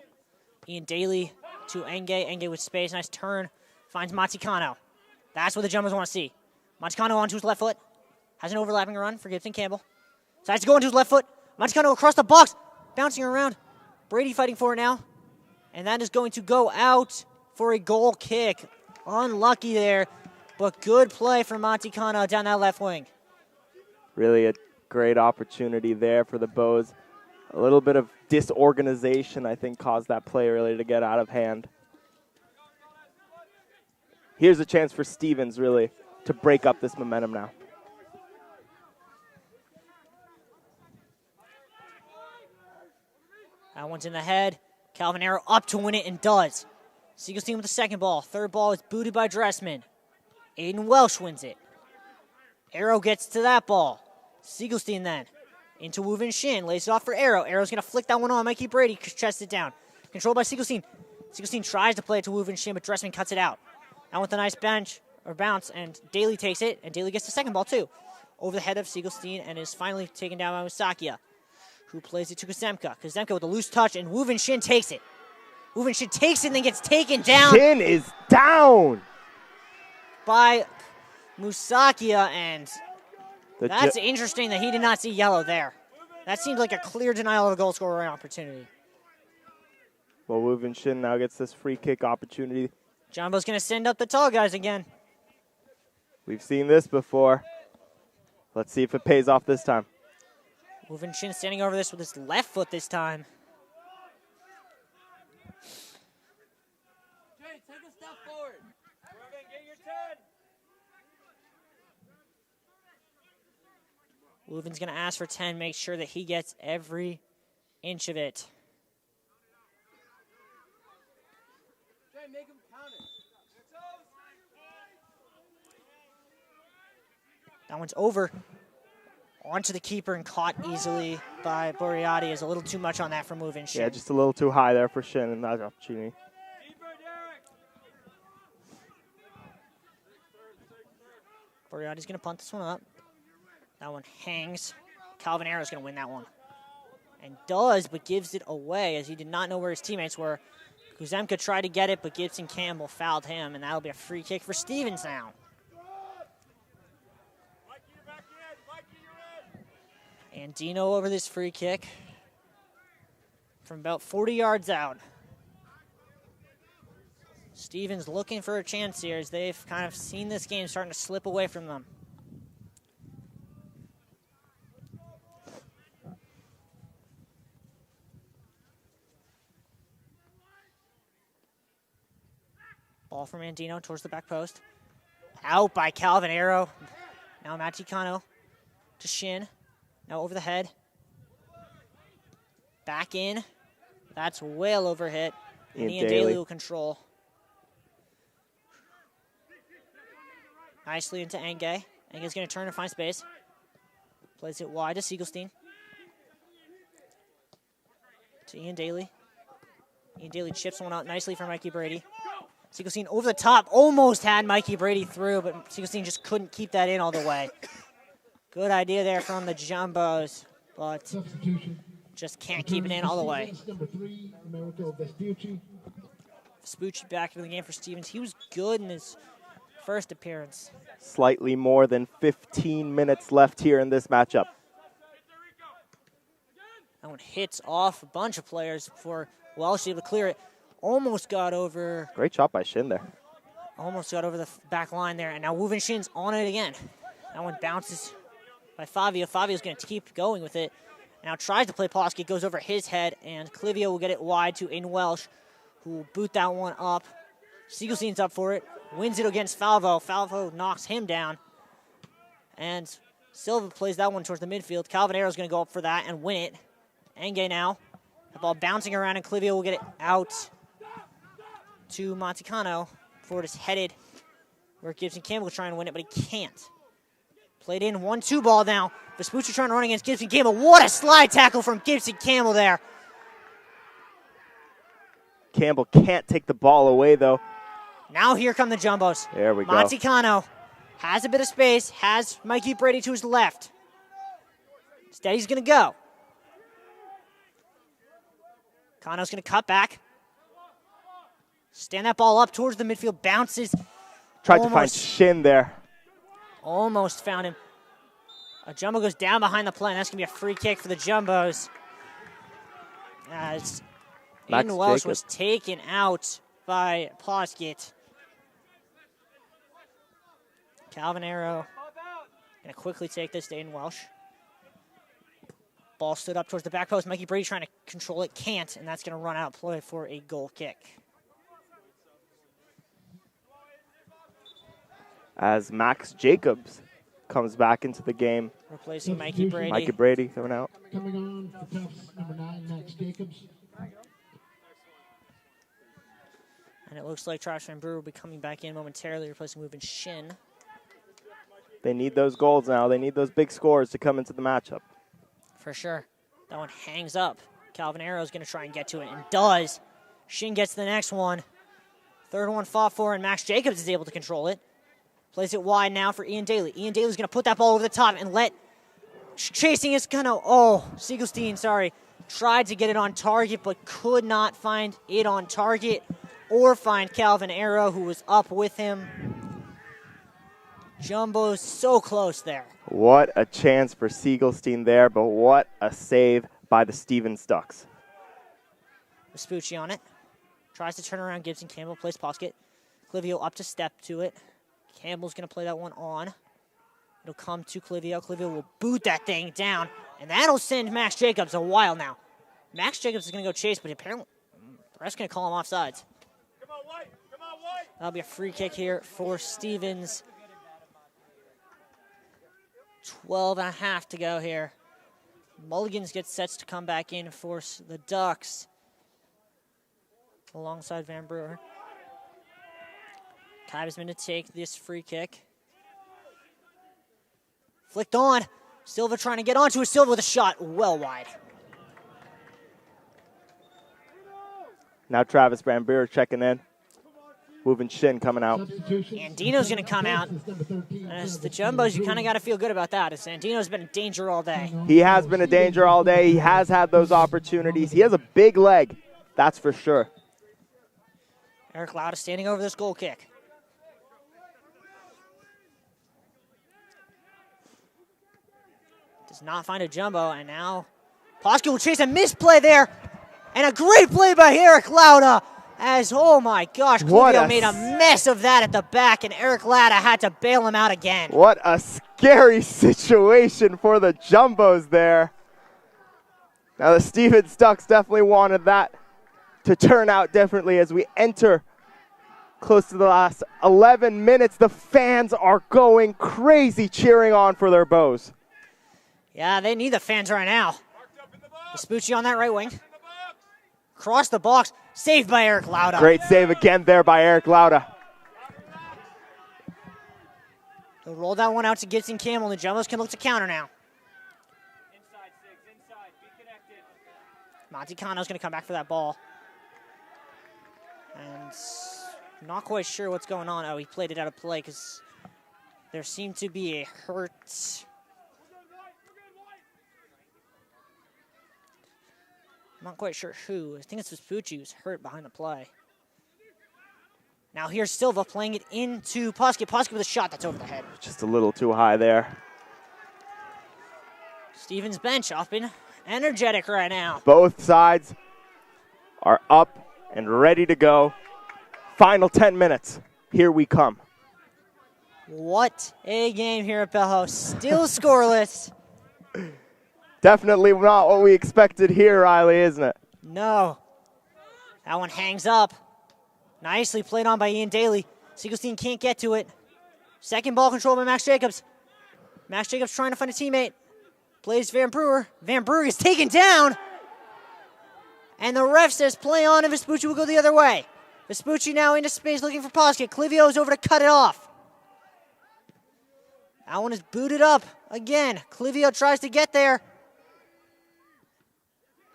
Ian Daly to Enge. Enge with space. Nice turn. Finds Montecano. That's what the Jumbos want to see. Montecano onto his left foot. Has an overlapping run for Gibson Campbell. Decides to go onto his left foot. Montecano across the box. Bouncing around. Brady fighting for it now. And that is going to go out for a goal kick. Unlucky there, but good play from Montecano down that left wing. Really a great opportunity there for the Bows. A little bit of disorganization, I think, caused that play really to get out of hand. Here's a chance for Stevens, really, to break up this momentum now. That one's in the head. Calvin Arrow up to win it and does. Siegelstein with the second ball. Third ball is booted by Dressman. Aiden Welsh wins it. Arrow gets to that ball. Siegelstein then into Wu Vin Shin. Lays it off for Arrow. Arrow's going to flick that one on. Mikey Brady chests it down. Controlled by Siegelstein. Siegelstein tries to play it to Wu Vin Shin, but Dressman cuts it out. Now with a nice bounce, and Daly takes it, and Daly gets the second ball too. Over the head of Siegelstein, and is finally taken down by Musakia, who plays it to Kuzemka. Kuzemka with a loose touch, and Wu Vin Shin takes it. Wu Vin Shin takes it and then gets taken down. Shin is down by Musakia, and that's interesting that he did not see yellow there. That seems like a clear denial of a goal scorer opportunity. Well, Wu Vin Shin now gets this free kick opportunity. Jumbo's going to send up the tall guys again. We've seen this before. Let's see if it pays off this time. Wu Vin Shin standing over this with his left foot this time. Jay, take a step forward. Get your 10. Leuven's going to ask for 10, make sure that he gets every inch of it. That one's over. Onto the keeper and caught easily by Boreati. Is a little too much on that for moving. Yeah, just a little too high there for Shin in that opportunity. Boreati's going to punt this one up. That one hangs. Calvin Arrow's going to win that one. And does, but gives it away as he did not know where his teammates were. Kuzemka tried to get it, but Gibson Campbell fouled him, and that'll be a free kick for Stevens now. And Dino over this free kick from about 40 yards out. Stevens looking for a chance here as they've kind of seen this game starting to slip away from them. Ball from Andino towards the back post. Out by Calvin Arrow. Now Machicano to Shin. Now over the head. Back in. That's well over hit. And Ian Daly will control. Nicely into Enge. Enge's going to turn and find space. Plays it wide to Siegelstein. To Ian Daly. Ian Daly chips one out nicely for Mikey Brady. Siegelstein over the top. Almost had Mikey Brady through, but Siegelstein just couldn't keep that in all the way. Good idea there from the Jumbos, but just can't keep it in all the way. Vespucci back into the game for Stevens. He was good in his first appearance. Slightly more than 15 minutes left here in this matchup. That one hits off a bunch of players before Welsh able to clear it. Almost got over. Great shot by Shin there. Almost got over the back line there, and now Wu Shin's on it again. That one bounces by Fabio. Fabio's going to keep going with it. Now tries to play Plosky, goes over his head, and Clivio will get it wide to Aiden Welsh, who will boot that one up. Siegelstein's up for it, wins it against Falvo. Falvo knocks him down, and Silva plays that one towards the midfield. Calvin Arrow's going to go up for that and win it. Enge now. The ball bouncing around, and Clivio will get it out to Montecano before it is headed where Gibson Campbell will try and win it, but he can't. Played in 1-2 ball now. Vespucci trying to run against Gibson Campbell. What a slide tackle from Gibson Campbell there. Campbell can't take the ball away, though. Now here come the Jumbos. There we go. Montecano has a bit of space, has Mikey Brady to his left. Instead, he's going to go. Cano's going to cut back. Stand that ball up towards the midfield, bounces. Tried to find Shin there. Almost found him. A Jumbo goes down behind the play, and that's going to be a free kick for the Jumbos. As Aiden Welsh was taken out by Ploskett. Calvin Arrow going to quickly take this to Aiden Welsh. Ball stood up towards the back post. Mikey Brady trying to control it, can't, and that's going to run out play for a goal kick. As Max Jacobs comes back into the game. Replacing Mikey Brady. Mikey Brady thrown out. Coming on for Tufts, number 9, Max Jacobs. And it looks like Travis Van Brewer will be coming back in momentarily, replacing Movin Shin. They need those goals now. They need those big scores to come into the matchup. For sure. That one hangs up. Calvin Arrow's going to try and get to it, and does. Shin gets the next one. Third one fought for, and Max Jacobs is able to control it. Plays it wide now for Ian Daly. Ian Daly's going to put that ball over the top and let chasing is going to, Siegelstein, sorry, tried to get it on target but could not find it on target or find Calvin Arrow, who was up with him. Jumbo's so close there. What a chance for Siegelstein there, but what a save by the Stevens Ducks. Vespucci on it. Tries to turn around Gibson Campbell, plays Poskett. Clivio up to step to it. Campbell's going to play that one on. It'll come to Clivio. Clivio will boot that thing down, and that'll send Max Jacobs a while now. Max Jacobs is going to go chase, but apparently the ref's going to call him offsides. Come on, White. Come on, White. That'll be a free kick here for Stevens. 12.5 to go here. Mulligans gets sets to come back in for the Ducks alongside Van Brewer. Kybesman to take this free kick. Flicked on. Silva trying to get onto it. Silva with a shot well wide. Now Travis Van Brewer checking in. Moving Shin coming out. Andino's going to come out. As the Jumbos, you kind of got to feel good about that. As Andino's been in danger all day. He has been a danger all day. He has had those opportunities. He has a big leg, that's for sure. Eric Lauda standing over this goal kick. Does not find a Jumbo, and now Poski will chase a misplay there. And a great play by Eric Lauda. As, oh my gosh, Clivio made a mess of that at the back, and Eric Lauda had to bail him out again. What a scary situation for the Jumbos there. Now the Stevens Ducks definitely wanted that to turn out differently as we enter close to the last 11 minutes. The fans are going crazy cheering on for their bows. Yeah, they need the fans right now. Vespucci on that right wing. Across the box, saved by Eric Lauda. Great save again there by Eric Lauda. They'll roll that one out to Gibson Campbell, and the Jumbos can look to counter now. Inside 6, inside, be connected. Monty Cano's going to come back for that ball. And not quite sure what's going on. Oh, he played it out of play because there seemed to be a hurt. I'm not quite sure who. I think it's Vespucci who's hurt behind the play. Now here's Silva playing it into Poski. Poski with a shot that's over the head. Just a little too high there. Stevens bench up and energetic right now. Both sides are up and ready to go. Final 10 minutes. Here we come. What a game here at Bello. Still scoreless. Definitely not what we expected here, Riley, isn't it? No. That one hangs up. Nicely played on by Ian Daly. Siegelstein can't get to it. Second ball control by Max Jacobs. Max Jacobs trying to find a teammate. Plays Van Brewer. Van Brewer is taken down. And the ref says play on and Vespucci will go the other way. Vespucci now into space looking for Poski. Clivio is over to cut it off. That one is booted up again. Clivio tries to get there.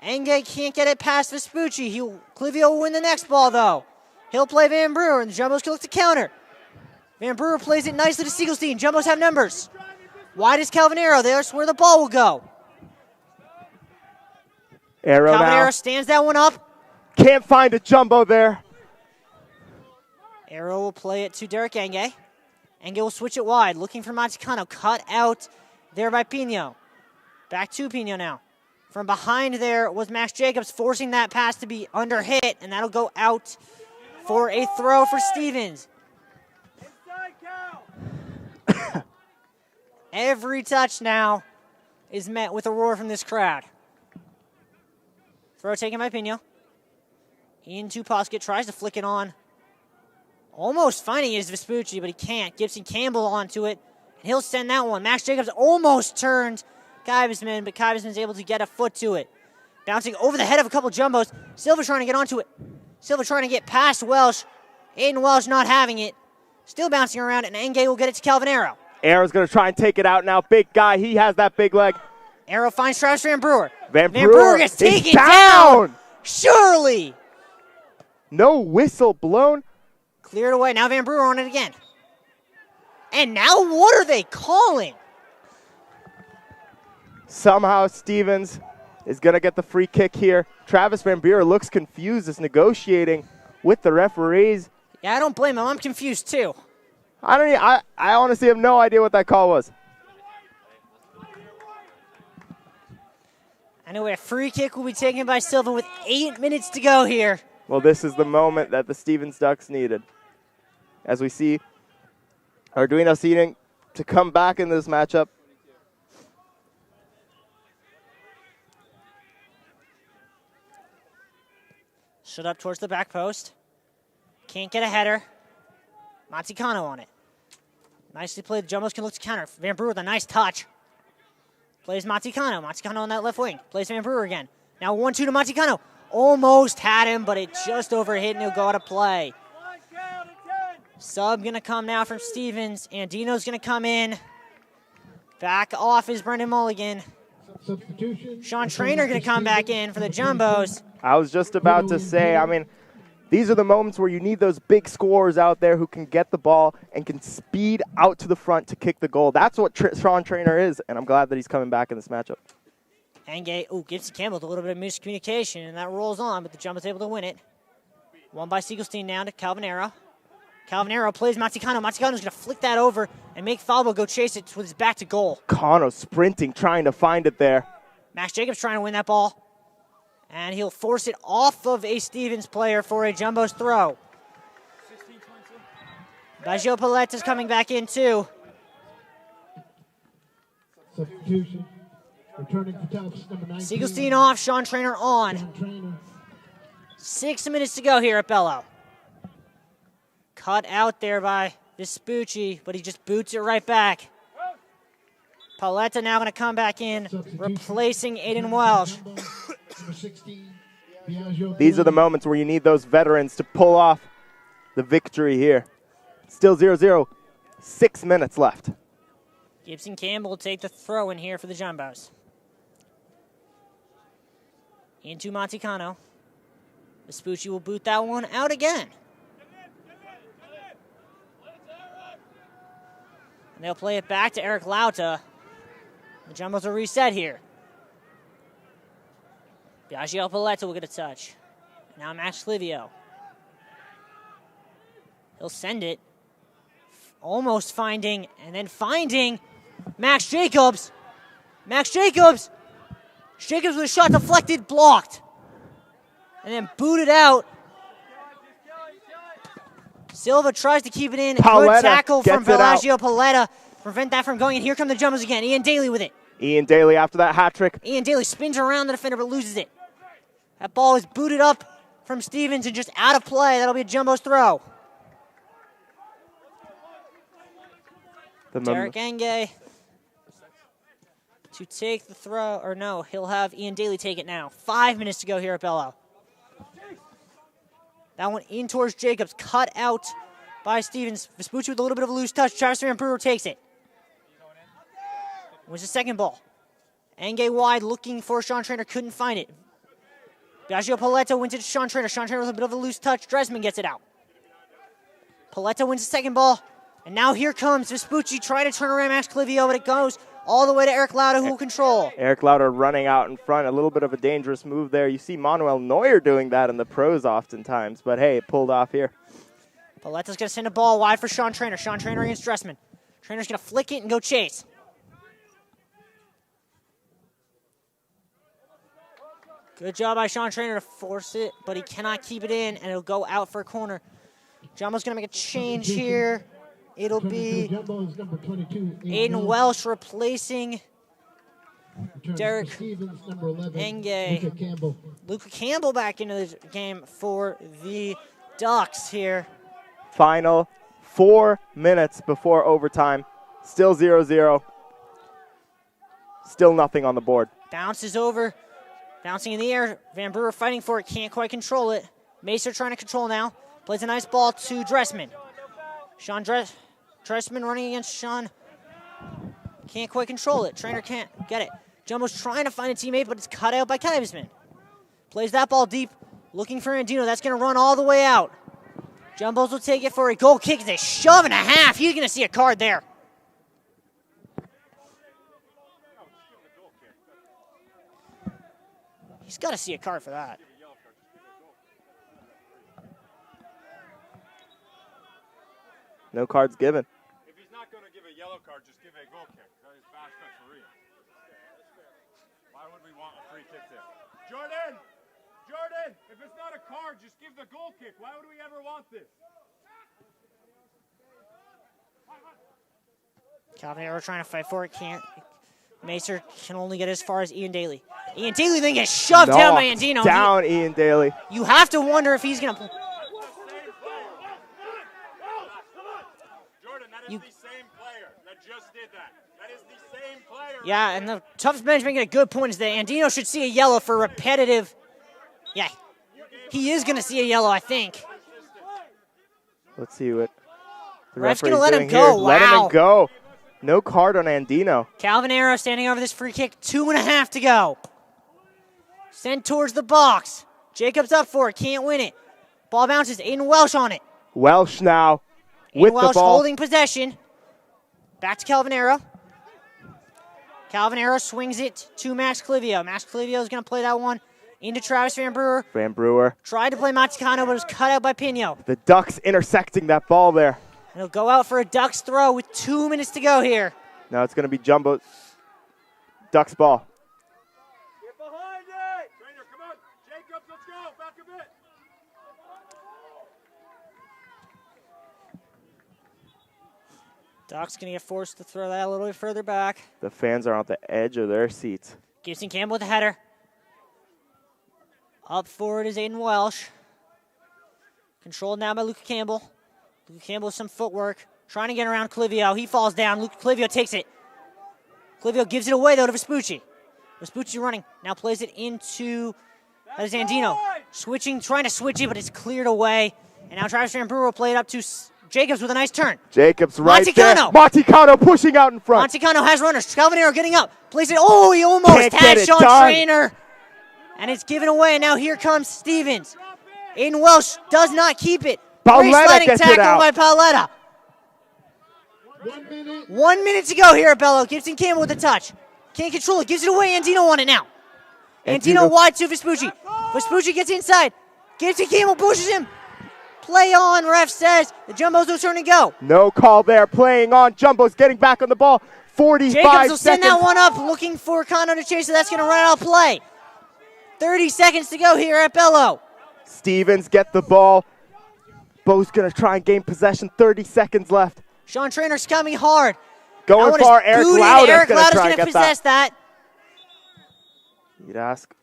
Enge can't get it past Vespucci. Clivio will win the next ball, though. He'll play Van Brewer, and the Jumbos can look to counter. Van Brewer plays it nicely to Siegelstein. Jumbos have numbers. Wide is Calvin Arrow. There's where the ball will go. Arrow Calvin now. Arrow stands that one up. Can't find a Jumbo there. Arrow will play it to Derek Enge. Enge will switch it wide, looking for Montecano. Cut out there by Pino. Back to Pino now. From behind there was Max Jacobs forcing that pass to be under hit, and that'll go out for a throw for Stevens. Every touch now is met with a roar from this crowd. Throw taken by Pino. Into Poskett, tries to flick it on. Almost finding it is Vespucci, but he can't. Gibson Campbell onto it, and he'll send that one. Max Jacobs almost turned Kybesman, but Kybesman's able to get a foot to it. Bouncing over the head of a couple Jumbos. Silva trying to get onto it. Silva trying to get past Welsh. Aiden Welsh not having it. Still bouncing around, and Enge will get it to Calvin Arrow. Arrow's going to try and take it out now. Big guy. He has that big leg. Arrow finds Travis Van Brewer. Van Brewer gets taken down. Surely. No whistle blown. Cleared away. Now Van Brewer on it again. And now what are they calling? Somehow Stevens is going to get the free kick here. Travis Van Brewer looks confused as negotiating with the referees. Yeah, I don't blame him. I'm confused too. I honestly have no idea what that call was. Anyway, a free kick will be taken by Silva with 8 minutes to go here. Well, this is the moment that the Stevens Ducks needed. As we see Arduino Seating to come back in this matchup. Shut up towards the back post. Can't get a header. Montecano on it. Nicely played. The Jumbos can look to counter. Van Brewer with a nice touch. Plays Maticano. Maticano on that left wing. Plays Van Brewer again. Now 1-2 to Maticano. Almost had him, but it just overhit and he'll go out of play. Sub going to come now from Stevens. Andino's going to come in. Back off is Brendan Mulligan. Sean Traynor going to come back in for the Jumbos. I was just about to say, I mean, these are the moments where you need those big scorers out there who can get the ball and can speed out to the front to kick the goal. That's what Sean Traynor is, and I'm glad that he's coming back in this matchup. Enge, Gibson Campbell with a little bit of miscommunication, and that rolls on, but the Jumbos able to win it. Won by Siegelstein now to Calvanero. Calvanero plays Maticano. Maticano's going to flick that over and make Falbo go chase it with his back to goal. Cano sprinting, trying to find it there. Max Jacobs trying to win that ball. And he'll force it off of a Stevens player for a Jumbos throw. Baggio Paletta's coming back in too. Substitution. Returning for Tufts, number 19. Siegelstein off, Sean Traynor on. 6 minutes to go here at Bello. Cut out there by Vespucci, but he just boots it right back. Paletta now going to come back in, replacing Aiden Welsh. These are the moments where you need those veterans to pull off the victory here. Still 0-0, 6 minutes left. Gibson Campbell will take the throw in here for the Jumbos. Into Maticano. Vespucci will boot that one out again. And they'll play it back to Eric Lauta. The Jumbos will reset here. Biagio Paletta will get a touch. Now Max Livio. He'll send it. Almost finding, and then finding Max Jacobs. Max Jacobs! Jacobs with a shot deflected, blocked. And then booted out. Silva tries to keep it in. Good tackle from Biagio Paletta. Prevent that from going in. Here come the Jumbos again. Ian Daly with it. Ian Daly after that hat trick. Ian Daly spins around the defender but loses it. That ball is booted up from Stevens and just out of play. That'll be a Jumbo's throw. Derek Enge to take the throw, or no, he'll have Ian Daly take it now. 5 minutes to go here at Bello. That one in towards Jacobs, cut out by Stevens. Vespucci with a little bit of a loose touch. Travis Van Brewer takes it. Was the second ball. Enge wide, looking for Sean Traynor, couldn't find it. Biagio Paletta went to Sean Traynor. Sean Traynor with a bit of a loose touch. Dresman gets it out. Paletta wins the second ball. And now here comes Vespucci trying to turn around Max Clivio, but it goes all the way to Eric Lauda, who will control. Eric Lauda running out in front. A little bit of a dangerous move there. You see Manuel Neuer doing that in the pros oftentimes, but hey, it pulled off here. Paletta's going to send a ball wide for Sean Traynor. Sean Traynor against Dressman. Trainor's going to flick it and go chase. Good job by Sean Traynor to force it, but he cannot keep it in, and it'll go out for a corner. Jumbo's going to make a change here. It'll be Aiden Welsh replacing Derek Enge. Luca Campbell back into the game for the Ducks here. Final 4 minutes before overtime. Still 0-0. Still nothing on the board. Bounces over. Bouncing in the air. Van Brewer fighting for it. Can't quite control it. Macer trying to control now. Plays a nice ball to Dressman. Sean Dressman running against Sean. Can't quite control it. Traynor can't get it. Jumbo's trying to find a teammate, but it's cut out by Kivesman. Plays that ball deep. Looking for Andino. That's going to run all the way out. Jumbos will take it for a goal kick. It's a shove and a half. He's going to see a card there. He's got to see a card for that. No cards given. If he's not going to give a yellow card, just give a goal kick. That is bash referee. Why would we want a free kick there? Jordan! Jordan! If it's not a card, just give the goal kick. Why would we ever want this? Calvanero trying to fight for it. Can't. Macer can only get as far as Ian Daly. Ian Daly then gets shoved down by Andino. Down Ian Daly. You have to wonder if he's going to... Jordan, that is the same player that just did that. That is the same player. Yeah, and the Tufts bench making a good point is that Andino should see a yellow for repetitive. Yeah, he is going to see a yellow, I think. Let's see what the Ref's going referee's to let him doing go. here. Wow. Let him go. No card on Andino. Calvin Arrow standing over this free kick. 2.5 to go. Sent towards the box. Jacobs up for it. Can't win it. Ball bounces. Aiden Welsh on it. Welsh now Aiden with Welsh the ball. holding possession. Back to Calvin Arrow. Calvin Arrow swings it to Max Clivio. Max Clivio is going to play that one into Travis Van Brewer. Van Brewer. Tried to play Maticano, but was cut out by Pino. The Ducks intersecting that ball there. And he'll go out for a Ducks throw with 2 minutes to go here. Now it's going to be Jumbo. Ducks ball. Get behind it. Trainer, come on. Jacobs, let's go. Back a bit. Ducks going to get forced to throw that a little bit further back. The fans are on the edge of their seats. Gibson Campbell with the header. Up forward is Aiden Welsh. Controlled now by Luca Campbell. Luca Campbell with some footwork. Trying to get around Clivio. He falls down. Clivio takes it. Clivio gives it away, though, to Vespucci. Vespucci running. Now plays it into Andino. Switching, trying to switch it, but it's cleared away. And now Travis Van Brewer will play it up to Jacobs with a nice turn. Jacobs right Maticano. there. Maticano pushing out in front. Maticano has runners. Calvin Arrow getting up. Plays it. Oh, he almost Can't get had it Sean done. Trainer. And it's given away. And now here comes Stevens. Aiden Welsh does not keep it. Great Paoletta sliding gets it tackle out. by Paoletta. 1 minute to go here at Bello. Gibson Campbell with the touch. Can't control it. Gives it away. Andino on it now. Andino wide to Vespucci. Vespucci gets inside. Gibson Campbell pushes him. Play on, ref says. The Jumbos will turn and go. No call there. Playing on. Jumbo's getting back on the ball. 45 Jacobs will seconds. send that one up, looking for Condo to chase, so that's going to run out of play. 30 seconds to go here at Bello. Stevens get the ball. Bo's going to try and gain possession. 30 seconds left. Sean Trainer's coming hard. Going far. Eric Lauda's Eric going to Lauda's try going and to get possess that. You'd ask.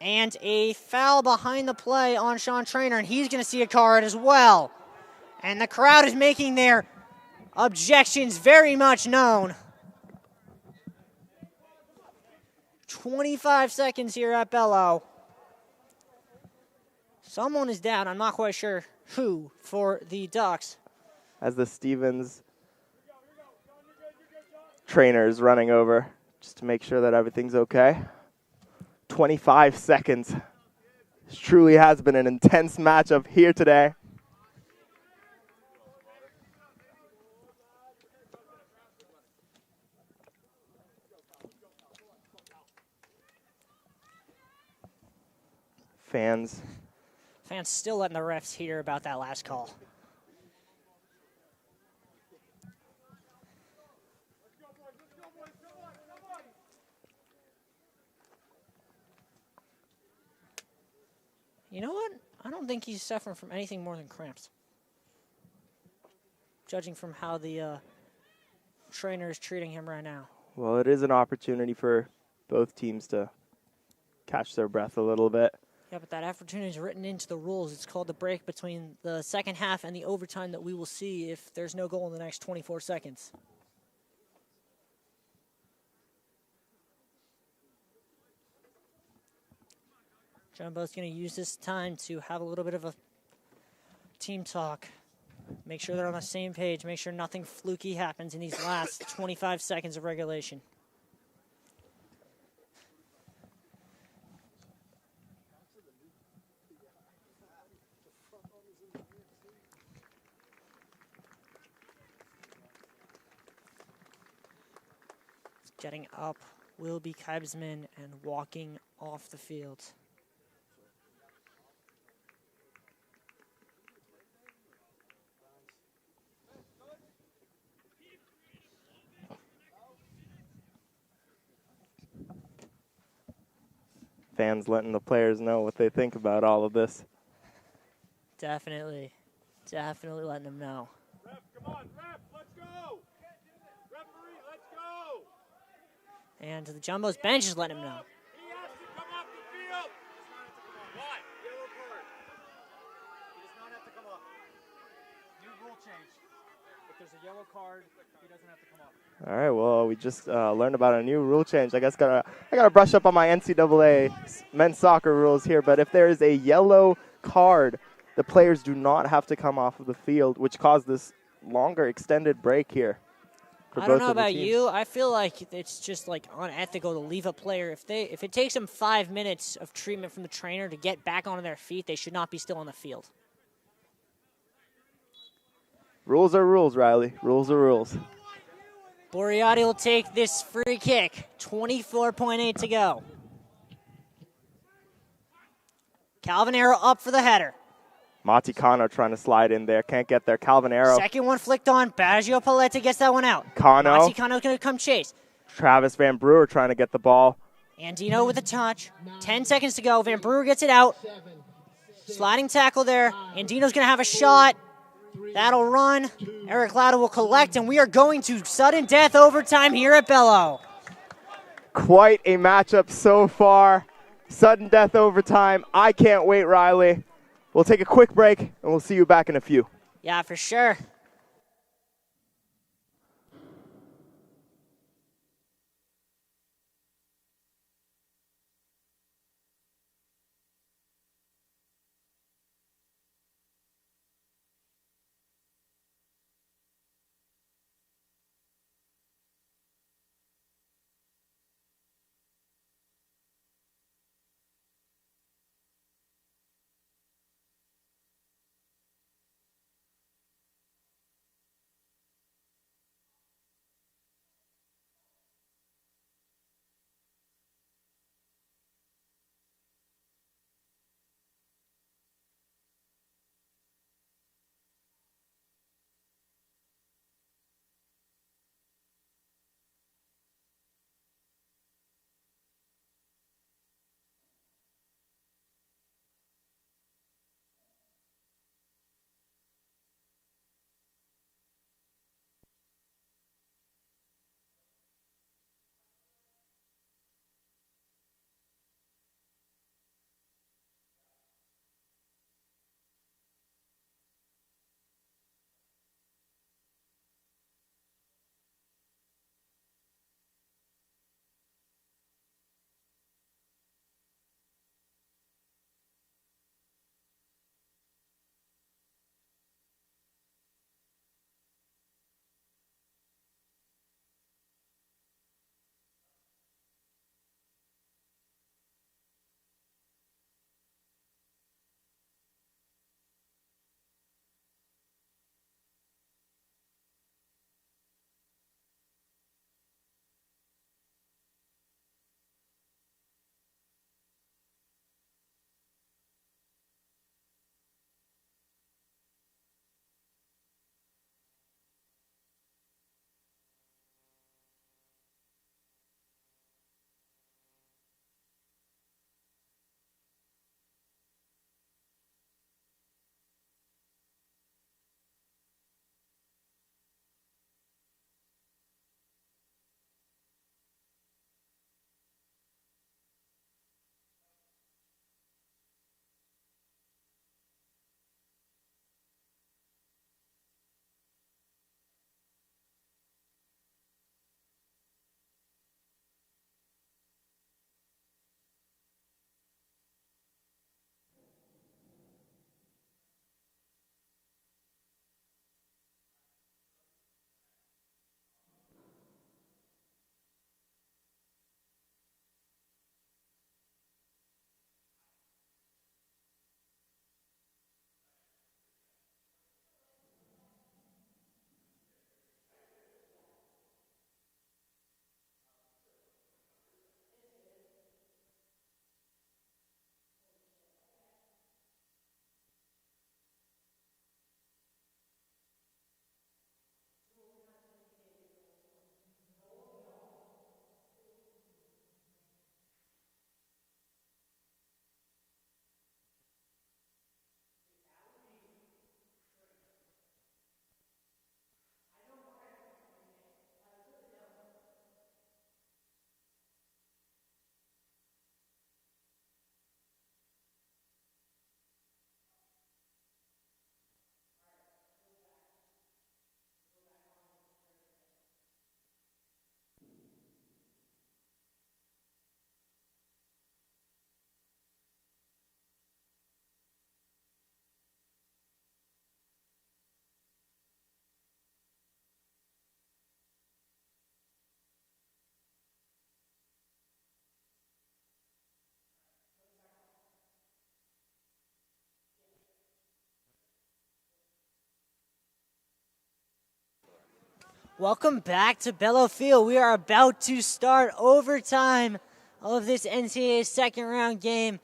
And a foul behind the play on Sean Trainer, and he's going to see a card as well. And the crowd is making their objections very much known. 25 seconds here at Bello. Someone is down. I'm not quite sure who for the Ducks. As the Stevens trainer is running over just to make sure that everything's okay. 25 seconds. This truly has been an intense matchup here today. Fans still letting the refs hear about that last call. You know what? I don't think he's suffering from anything more than cramps. Judging from how the trainer is treating him right now. Well, it is an opportunity for both teams to catch their breath a little bit. Yeah, but that opportunity is written into the rules. It's called the break between the second half and the overtime that we will see if there's no goal in the next 24 seconds. Jumbo's going to use this time to have a little bit of a team talk. Make sure they're on the same page. Make sure nothing fluky happens in these last 25 seconds of regulation. Getting up will be Kybsman and walking off the field. Fans letting the players know what they think about all of this. Definitely letting them know. Ref, come on, ref, let's go. Referee, let's go. And the Jumbo's bench is letting them know. He has to come off the field. Why? Yellow card. He does not have to come off. New rule change. The If there's a yellow card, he doesn't have to come off. All right, well, we just learned about a new rule change. I guess I gotta brush up on my NCAA men's soccer rules here, but if there is a yellow card, the players do not have to come off of the field, which caused this longer extended break here. I don't know about you. I feel like it's just like unethical to leave a player. If it takes them 5 minutes of treatment from the trainer to get back onto their feet, they should not be still on the field. Rules are rules, Riley. Rules are rules. Boreati will take this free kick. 24.8 to go. Calvanero up for the header. Maticano trying to slide in there. Can't get there. Calvanero. Second one flicked on. Baggio Paletta gets that one out. Cano. Maticano's going to come chase. Travis Van Brewer trying to get the ball. Andino with a touch. 10 seconds to go. Van Brewer gets it out. Sliding tackle there. Andino's going to have a shot. That'll run. Eric Lauda will collect, and we are going to sudden death overtime here at Bello. Quite a matchup so far. Sudden death overtime. I can't wait, Riley. We'll take a quick break, and we'll see you back in a few. Yeah, for sure. Welcome back to Bello Field. We are about to start overtime of this NCAA second round game.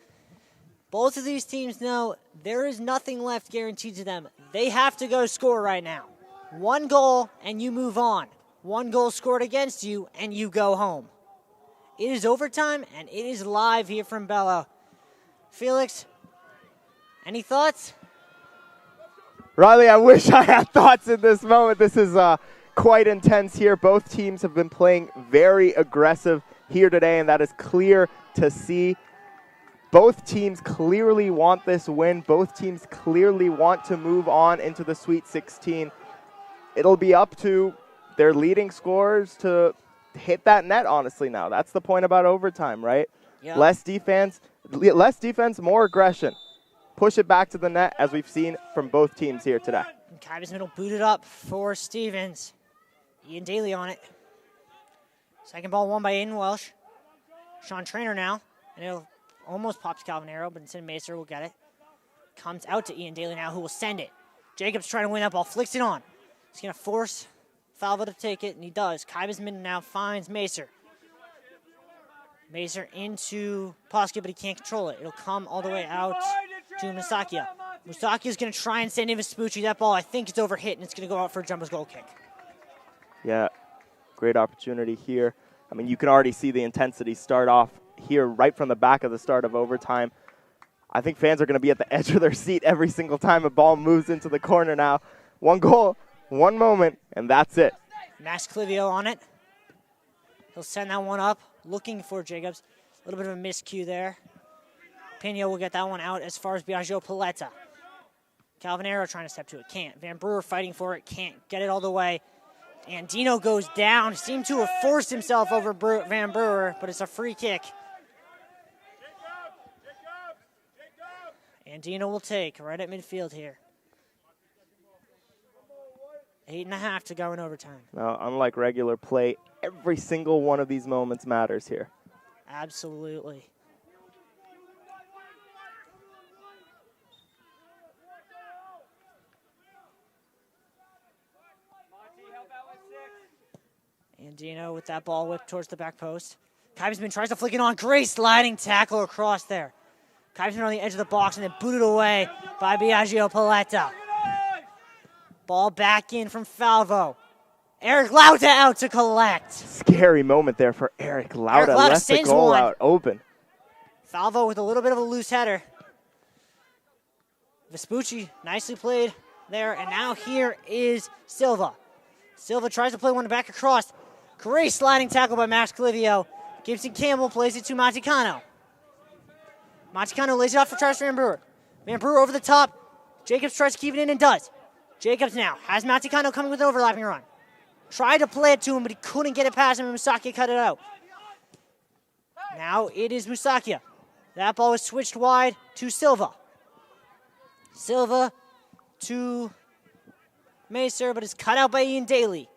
Both of these teams know there is nothing left guaranteed to them. They have to go score right now. One goal and you move on. One goal scored against you and you go home. It is overtime and it is live here from Bello. Felix, any thoughts? Riley, I wish I had thoughts in this moment. This is quite intense here. Both teams have been playing very aggressive here today, and that is clear to see. Both teams clearly want this win. Both teams clearly want to move on into the Sweet 16. It'll be up to their leading scorers to hit that net, honestly, now. That's the point about overtime, right? Yep. Less defense, more aggression. Push it back to the net, as we've seen from both teams here today. Kybusman will boot it up for Stevens. Ian Daly on it. Second ball won by Aiden Welsh. Sean Trainer now. And it'll almost pop to Calvin Arrow, but instead Macer will get it. Comes out to Ian Daly now, who will send it. Jacobs trying to win that ball, flicks it on. He's going to force Falvo to take it, and he does. Kybusman now finds Macer. Macer into Poski, but he can't control it. It'll come all the way out to Musakia. Musakia's going to try and send in Vespucci. That ball, I think it's overhit, and it's going to go out for a Jumbo's goal kick. Yeah, great opportunity here. I mean, you can already see the intensity start off here right from the back of the start of overtime. I think fans are going to be at the edge of their seat every single time a ball moves into the corner now. One goal, one moment, and that's it. Max Clivio on it. He'll send that one up, looking for Jacobs. A little bit of a miscue there. Pino will get that one out as far as Biagio Paletta. Calvin Arrow trying to step to it, can't. Van Brewer fighting for it, can't get it all the way. Andino goes down, seemed to have forced himself over Van Brewer, but it's a free kick. Andino will take right at midfield here. 8.5 to go in overtime. Now, unlike regular play, every single one of these moments matters here. Absolutely. Andino with that ball whipped towards the back post. Kybusman tries to flick it on. Great sliding tackle across there. Kybusman on the edge of the box and then booted away by Biagio Paletta. Ball back in from Falvo. Eric Lauta out to collect. Scary moment there for Eric Lauta. Left the goal out open. Falvo with a little bit of a loose header. Vespucci nicely played there, and now here is Silva. Silva tries to play one back across. Great sliding tackle by Max Clivio. Gibson Campbell plays it to Montecano. Montecano lays it off for Travis Van Brewer. Van Brewer over the top. Jacobs tries to keep it in and does. Jacobs now has Montecano coming with an overlapping run. Tried to play it to him, but he couldn't get it past him, and Musakia cut it out. Now it is Musakia. That ball was switched wide to Silva. Silva to Macer, but it's cut out by Ian Daly.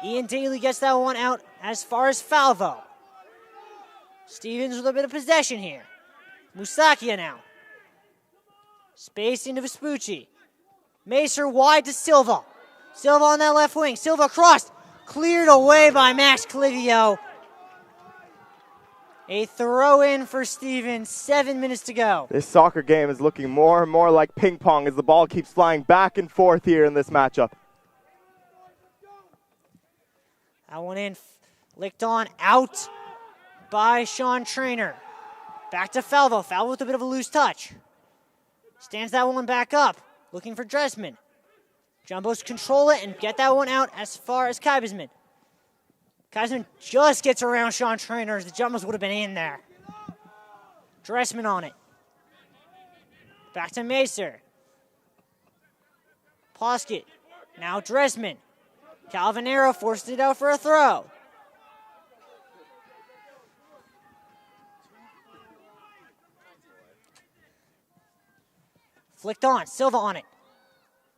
Ian Daly gets that one out as far as Falvo. Stevens with a bit of possession here. Musakia now. Space into Vespucci. Macer wide to Silva. Silva on that left wing. Silva crossed. Cleared away by Max Clivio. A throw-in for Stevens. 7 minutes to go. This soccer game is looking more and more like ping pong as the ball keeps flying back and forth here in this matchup. That one in. Licked on. Out by Sean Trainer. Back to Falvo. Falvo with a bit of a loose touch. Stands that one back up. Looking for Dressman. Jumbos control it and get that one out as far as Kybusman. Kybusman just gets around Sean Trainer. The Jumbos would have been in there. Dressman on it. Back to Macer. Poskett. Now Dressman. Calvin Arrow forced it out for a throw. Flicked on. Silva on it.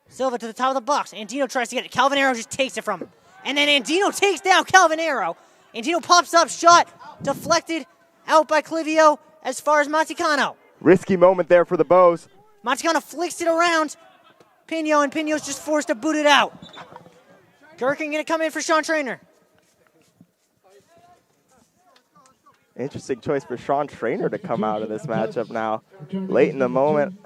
Silva to the top of the box. Andino tries to get it. Calvin Arrow just takes it from him. And then Andino takes down Calvin Arrow. Andino pops up. Shot deflected out by Clivio as far as Montecano. Risky moment there for the Bows. Montecano flicks it around Pino, and Pino's just forced to boot it out. Gherkin going to come in for Sean Trainer. Interesting choice for Sean Trainer to come out of this matchup now, late in the moment.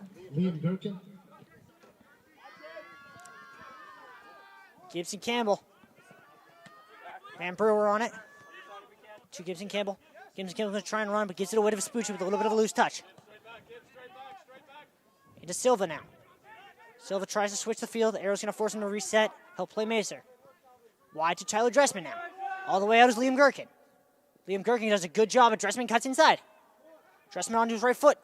Gibson Campbell. Van Brewer on it. To Gibson Campbell. Gibson Campbell's going to try and run, but gives it away to Vespucci with a little bit of a loose touch. Into Silva now. Silva tries to switch the field. Arrow's going to force him to reset. He'll play Macer. Wide to Tyler Dressman now. All the way out is Liam Gherkin. Liam Gherkin does a good job, but Dressman cuts inside. Dressman onto his right foot.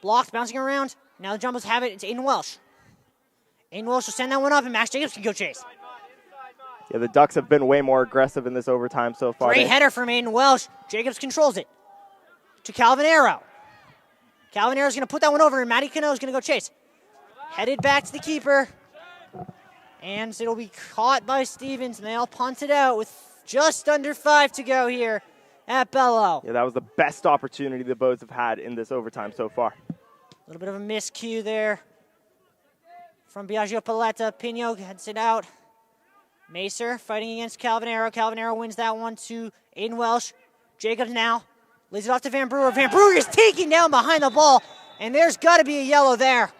Blocked, bouncing around. Now the Jumbos have it. It's Aiden Welsh. Aiden Welsh will send that one up, and Max Jacobs can go chase. Yeah, the Ducks have been way more aggressive in this overtime so far. Great header from Aiden Welsh. Jacobs controls it. To Calvin Arrow. Calvin Arrow's going to put that one over, and Matty Cano's going to go chase. Headed back to the keeper. And it'll be caught by Stevens, and they'll punt it out with just under 5 to go here at Bello. Yeah, that was the best opportunity the Bows have had in this overtime so far. A little bit of a miscue there from Biagio Paletta. Pino heads it out. Macer fighting against Calvin Arrow. Calvin Arrow wins that one to Aiden Welsh. Jacobs now lays it off to Van Brewer. Van Brewer is taking down behind the ball, and there's got to be a yellow there.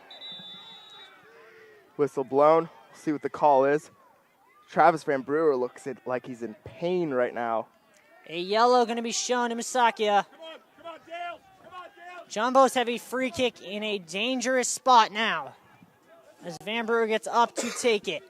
Whistle blown. See what the call is. Travis Van Brewer looks like he's in pain right now. A yellow going to be shown to Misakia. Jumbos have a free kick in a dangerous spot now as Van Brewer gets up to take it.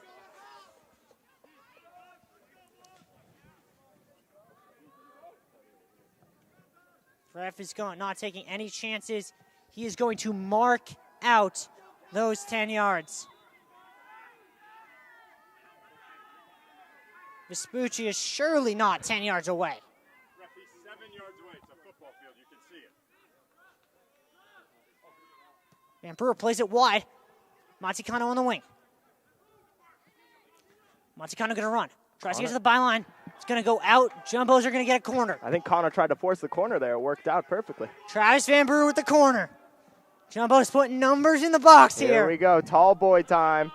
Ref is not taking any chances. He is going to mark out those 10 yards. Vespucci is surely not 10 yards away. Ref, he's 7 yards away. It's a football field. You can see it. Van Brewer plays it wide. Montecano on the wing. Montecano going to run. Tries to get to the byline. It's going to go out. Jumbos are going to get a corner. I think Connor tried to force the corner there. It worked out perfectly. Travis Van Brewer with the corner. Jumbos putting numbers in the box here. Here we go. Tall boy time.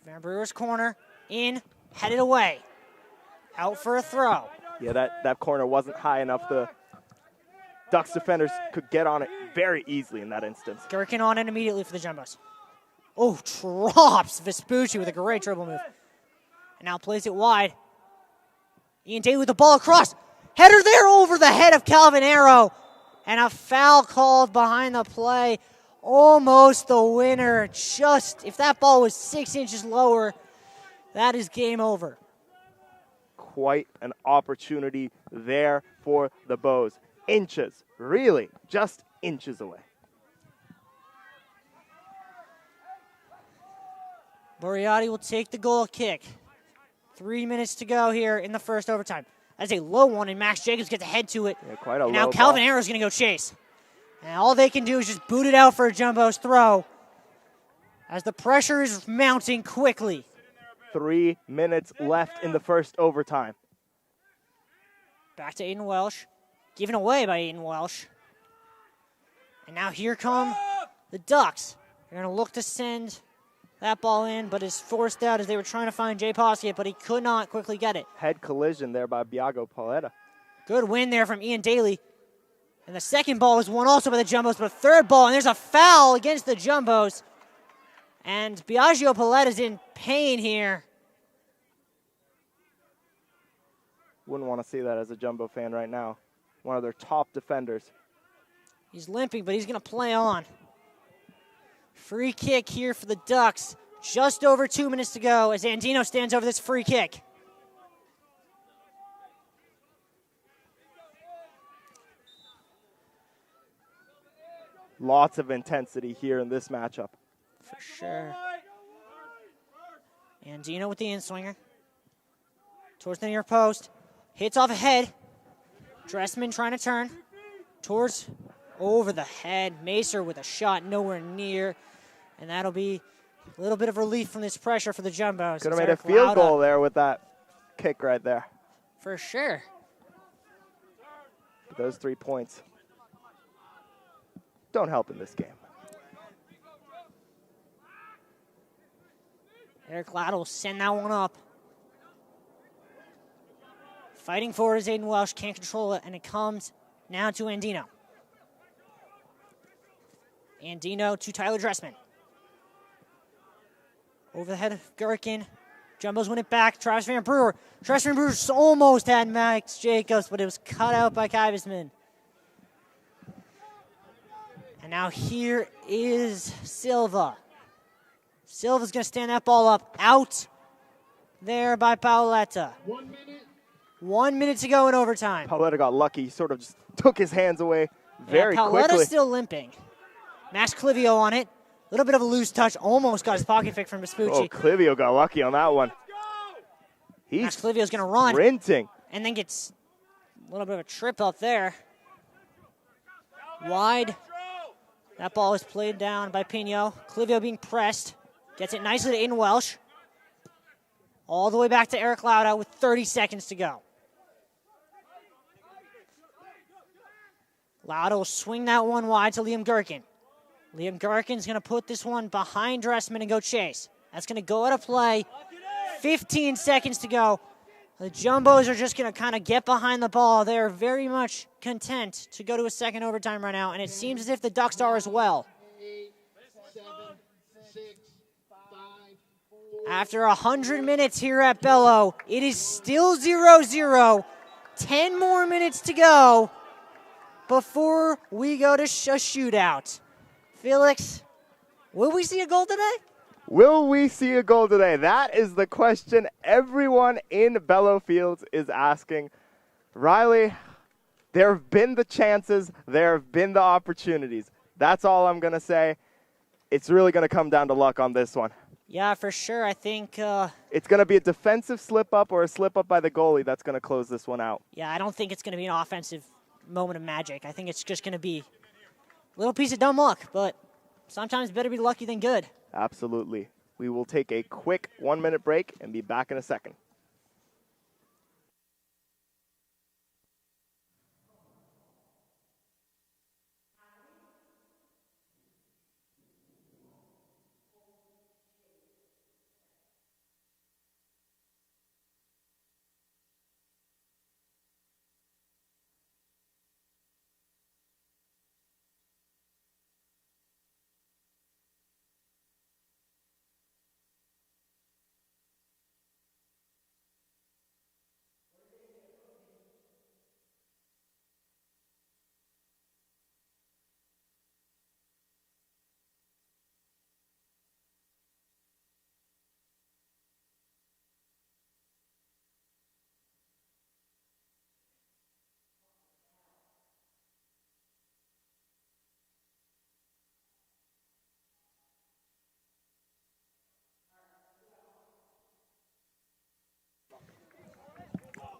Van Brewer's corner. In. Headed away. Out for a throw. Yeah, that corner wasn't high enough. The Ducks defenders could get on it very easily in that instance. Gherkin on it immediately for the Jumbos. Oh, drops Vespucci with a great dribble move. And now plays it wide. Ian Daly with the ball across. Header there over the head of Calvin Arrow. And a foul called behind the play. Almost the winner. Just, if that ball was 6 inches lower, that is game over. Quite an opportunity there for the Bows. Inches, really, just inches away. Moriarty will take the goal kick. 3 minutes to go here in the first overtime. That's a low one, and Max Jacobs gets ahead to it. Yeah, quite a and low now Calvin ball. Arrow's going to go chase. And all they can do is just boot it out for a Jumbo's throw as the pressure is mounting quickly. 3 minutes left in the first overtime. Back to Aiden Welsh. Given away by Aiden Welsh. And now here come the Ducks. They're going to look to send that ball in, but is forced out as they were trying to find Jay Poskiett, but he could not quickly get it. Head collision there by Biago Paletta. Good win there from Ian Daly. And the second ball was won also by the Jumbos, but a third ball, and there's a foul against the Jumbos. And Biagio Paletta's in pain here. Wouldn't want to see that as a Jumbo fan right now. One of their top defenders. He's limping, but he's going to play on. Free kick here for the Ducks. Just over 2 minutes to go as Andino stands over this free kick. Lots of intensity here in this matchup. For sure. Andino with the in-swinger. Towards the near post. Hits off ahead. Dressman trying to turn. Towards over the head. Macer with a shot nowhere near. And that'll be a little bit of relief from this pressure for the Jumbos. Could have made a field goal there with that kick right there. For sure. Those 3 points don't help in this game. Eric Latta will send that one up. Fighting forward is Aiden Welsh, can't control it, and it comes now to Andino. Andino to Tyler Dressman. Over the head of Gherkin. Jumbos win it back. Travis Van Brewer. Travis Van Brewer almost had Max Jacobs, but it was cut out by Kivesman. And now here is Silva. Silva's going to stand that ball up. Out there by Paoletta. 1 minute. 1 minute to go in overtime. Paoletta got lucky. He sort of just took his hands away very quickly. Pauletta's still limping. Max Clivio on it. A little bit of a loose touch. Almost got his pocket pick from Vespucci. Oh, Clivio got lucky on that one. Max Clivio's going to run. Sprinting. And then gets a little bit of a trip up there. Wide. That ball is played down by Pino. Clivio being pressed. Gets it nicely to Aiden Welsh. All the way back to Eric Lauda with 30 seconds to go. Lauda will swing that one wide to Liam Gherkin. Liam Gherkin's going to put this one behind Dressman and go chase. That's going to go out of play. 15 seconds to go. The Jumbos are just going to kind of get behind the ball. They're very much content to go to a second overtime right now, and it seems as if the Ducks are as well. 8, 7, 6, 5, 4. After 100 minutes here at Bello, it is still 0-0. 10 more minutes to go before we go to a shootout. Felix, will we see a goal today? Will we see a goal today? That is the question everyone in Bello Fields is asking. Riley, there have been the chances. There have been the opportunities. That's all I'm going to say. It's really going to come down to luck on this one. Yeah, for sure. I think it's going to be a defensive slip-up or a slip-up by the goalie that's going to close this one out. Yeah, I don't think it's going to be an offensive moment of magic. I think it's just going to be a little piece of dumb luck, but sometimes better be lucky than good. Absolutely. We will take a quick 1-minute break and be back in a second.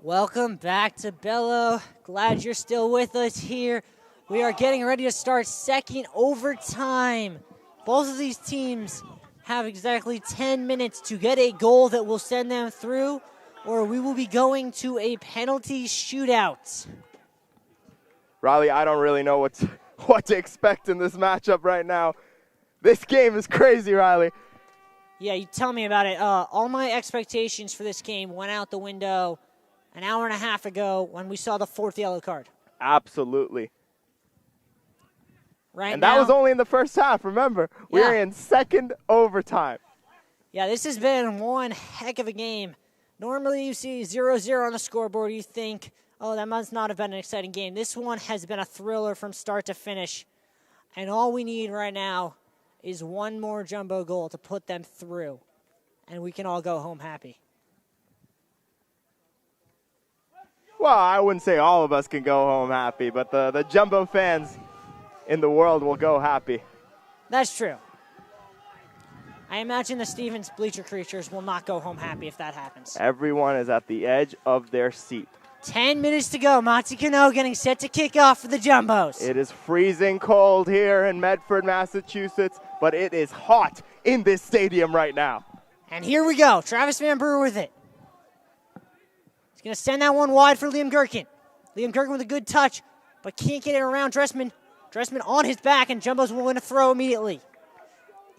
Welcome back to Bello. Glad you're still with us here. We are getting ready to start second overtime. Both of these teams have exactly 10 minutes to get a goal that will send them through, or we will be going to a penalty shootout. Riley, I don't really know what to expect in this matchup right now. This game is crazy, Riley. Yeah, you tell me about it. All my expectations for this game went out the window an hour and a half ago when we saw the fourth yellow card. Absolutely. Right that was only in the first half, remember. Yeah. We're in second overtime. Yeah, this has been one heck of a game. Normally you see 0-0 on the scoreboard, you think, oh, that must not have been an exciting game. This one has been a thriller from start to finish. And all we need right now is one more jumbo goal to put them through. And we can all go home happy. Well, I wouldn't say all of us can go home happy, but the Jumbo fans in the world will go happy. That's true. I imagine the Stevens bleacher creatures will not go home happy if that happens. Everyone is at the edge of their seat. 10 minutes to go. Monty Cano getting set to kick off for the Jumbos. It is freezing cold here in Medford, Massachusetts, but it is hot in this stadium right now. And here we go. Travis Van Brewer with it. He's going to send that one wide for Liam Gherkin. Liam Gherkin with a good touch, but can't get it around Dressman. Dressman on his back, and Jumbos will win a throw immediately.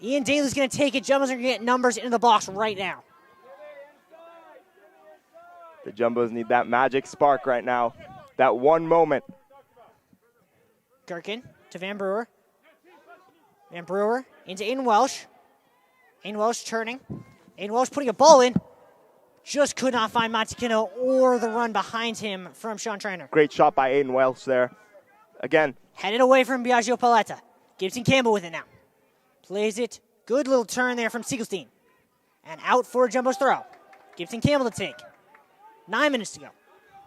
Ian Daly's going to take it. Jumbos are going to get numbers into the box right now. The Jumbos need that magic spark right now. That one moment. Gherkin to Van Brewer. Van Brewer into Aiden Welsh. Aiden Welsh turning. Aiden Welsh putting a ball in. Just could not find Montikino or the run behind him from Sean Trainer. Great shot by Aiden Welsh there. Again. Headed away from Biagio Paletta. Gibson Campbell with it now. Plays it. Good little turn there from Siegelstein. And out for Jumbo's throw. Gibson Campbell to take. 9 minutes to go.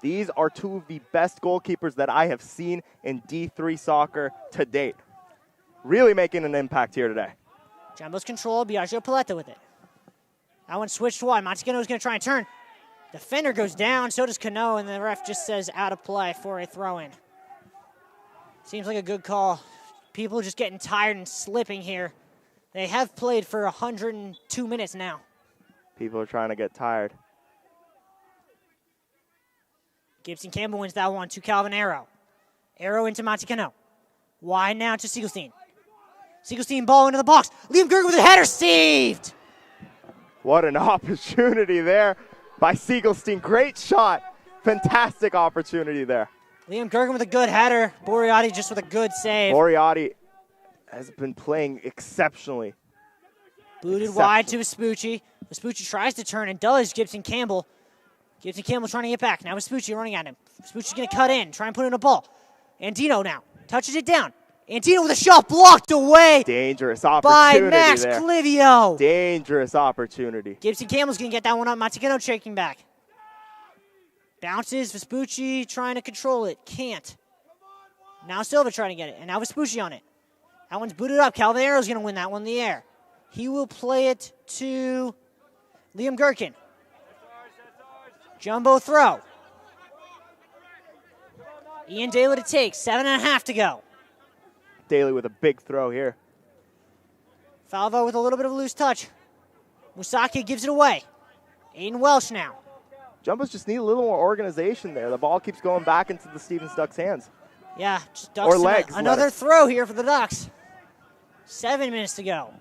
These are two of the best goalkeepers that I have seen in D3 soccer to date. Really making an impact here today. Jumbo's control, Biagio Paletta with it. That one switched wide. Montikino is going to try and turn. Defender goes down, so does Cano, and the ref just says out of play for a throw-in. Seems like a good call. People just getting tired and slipping here. They have played for 102 minutes now. People are trying to get tired. Gibson Campbell wins that one to Calvin Arrow. Arrow into Montikino. Wide now to Siegelstein. Siegelstein ball into the box. Liam Gergen with a header, saved! What an opportunity there by Siegelstein. Great shot. Fantastic opportunity there. Liam Gergen with a good header. Boreati just with a good save. Boreati has been playing exceptionally. Booted wide to Vespucci. Vespucci tries to turn and does. Gibson Campbell. Gibson Campbell trying to get back. Now Vespucci running at him. Vespucci's going to cut in, try and put in a ball. Andino now touches it down. Andino with a shot blocked away. Dangerous opportunity by Max there. Clivio. Dangerous opportunity. Gibson Campbell's going to get that one up. Montikino checking back. Bounces. Vespucci trying to control it. Can't. Now Silva trying to get it. And now Vespucci on it. That one's booted up. Calvin Arrow's going to win that one in the air. He will play it to Liam Gerken. Jumbo throw. Ian Daly to take. 7.5 to go. Daly with a big throw here. Falvo with a little bit of a loose touch. Musaki gives it away. Aiden Welsh now. Jumbos just need a little more organization there. The ball keeps going back into the Stevens Ducks' hands. Yeah, just Ducks. Or legs. Another throw here for the Ducks. 7 minutes to go.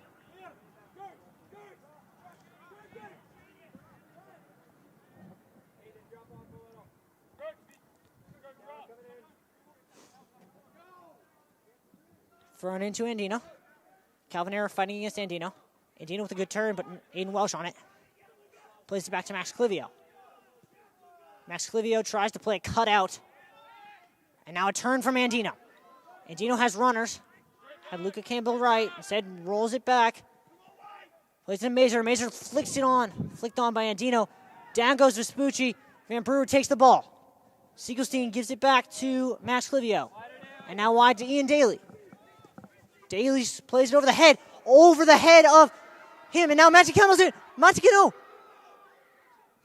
Thrown into Andino. Calvin Arrow fighting against Andino. Andino with a good turn, but Aiden Welsh on it. Plays it back to Max Clivio. Max Clivio tries to play a cutout. And now a turn from Andino. Andino has runners. Had Luca Campbell right. Instead, rolls it back. Plays it to Mazer. Mazer flicks it on. Flicked on by Andino. Down goes Vespucci. Van Brewer takes the ball. Siegelstein gives it back to Max Clivio. And now wide to Ian Daly. Daly plays it over the head of him. And now Montikino's in.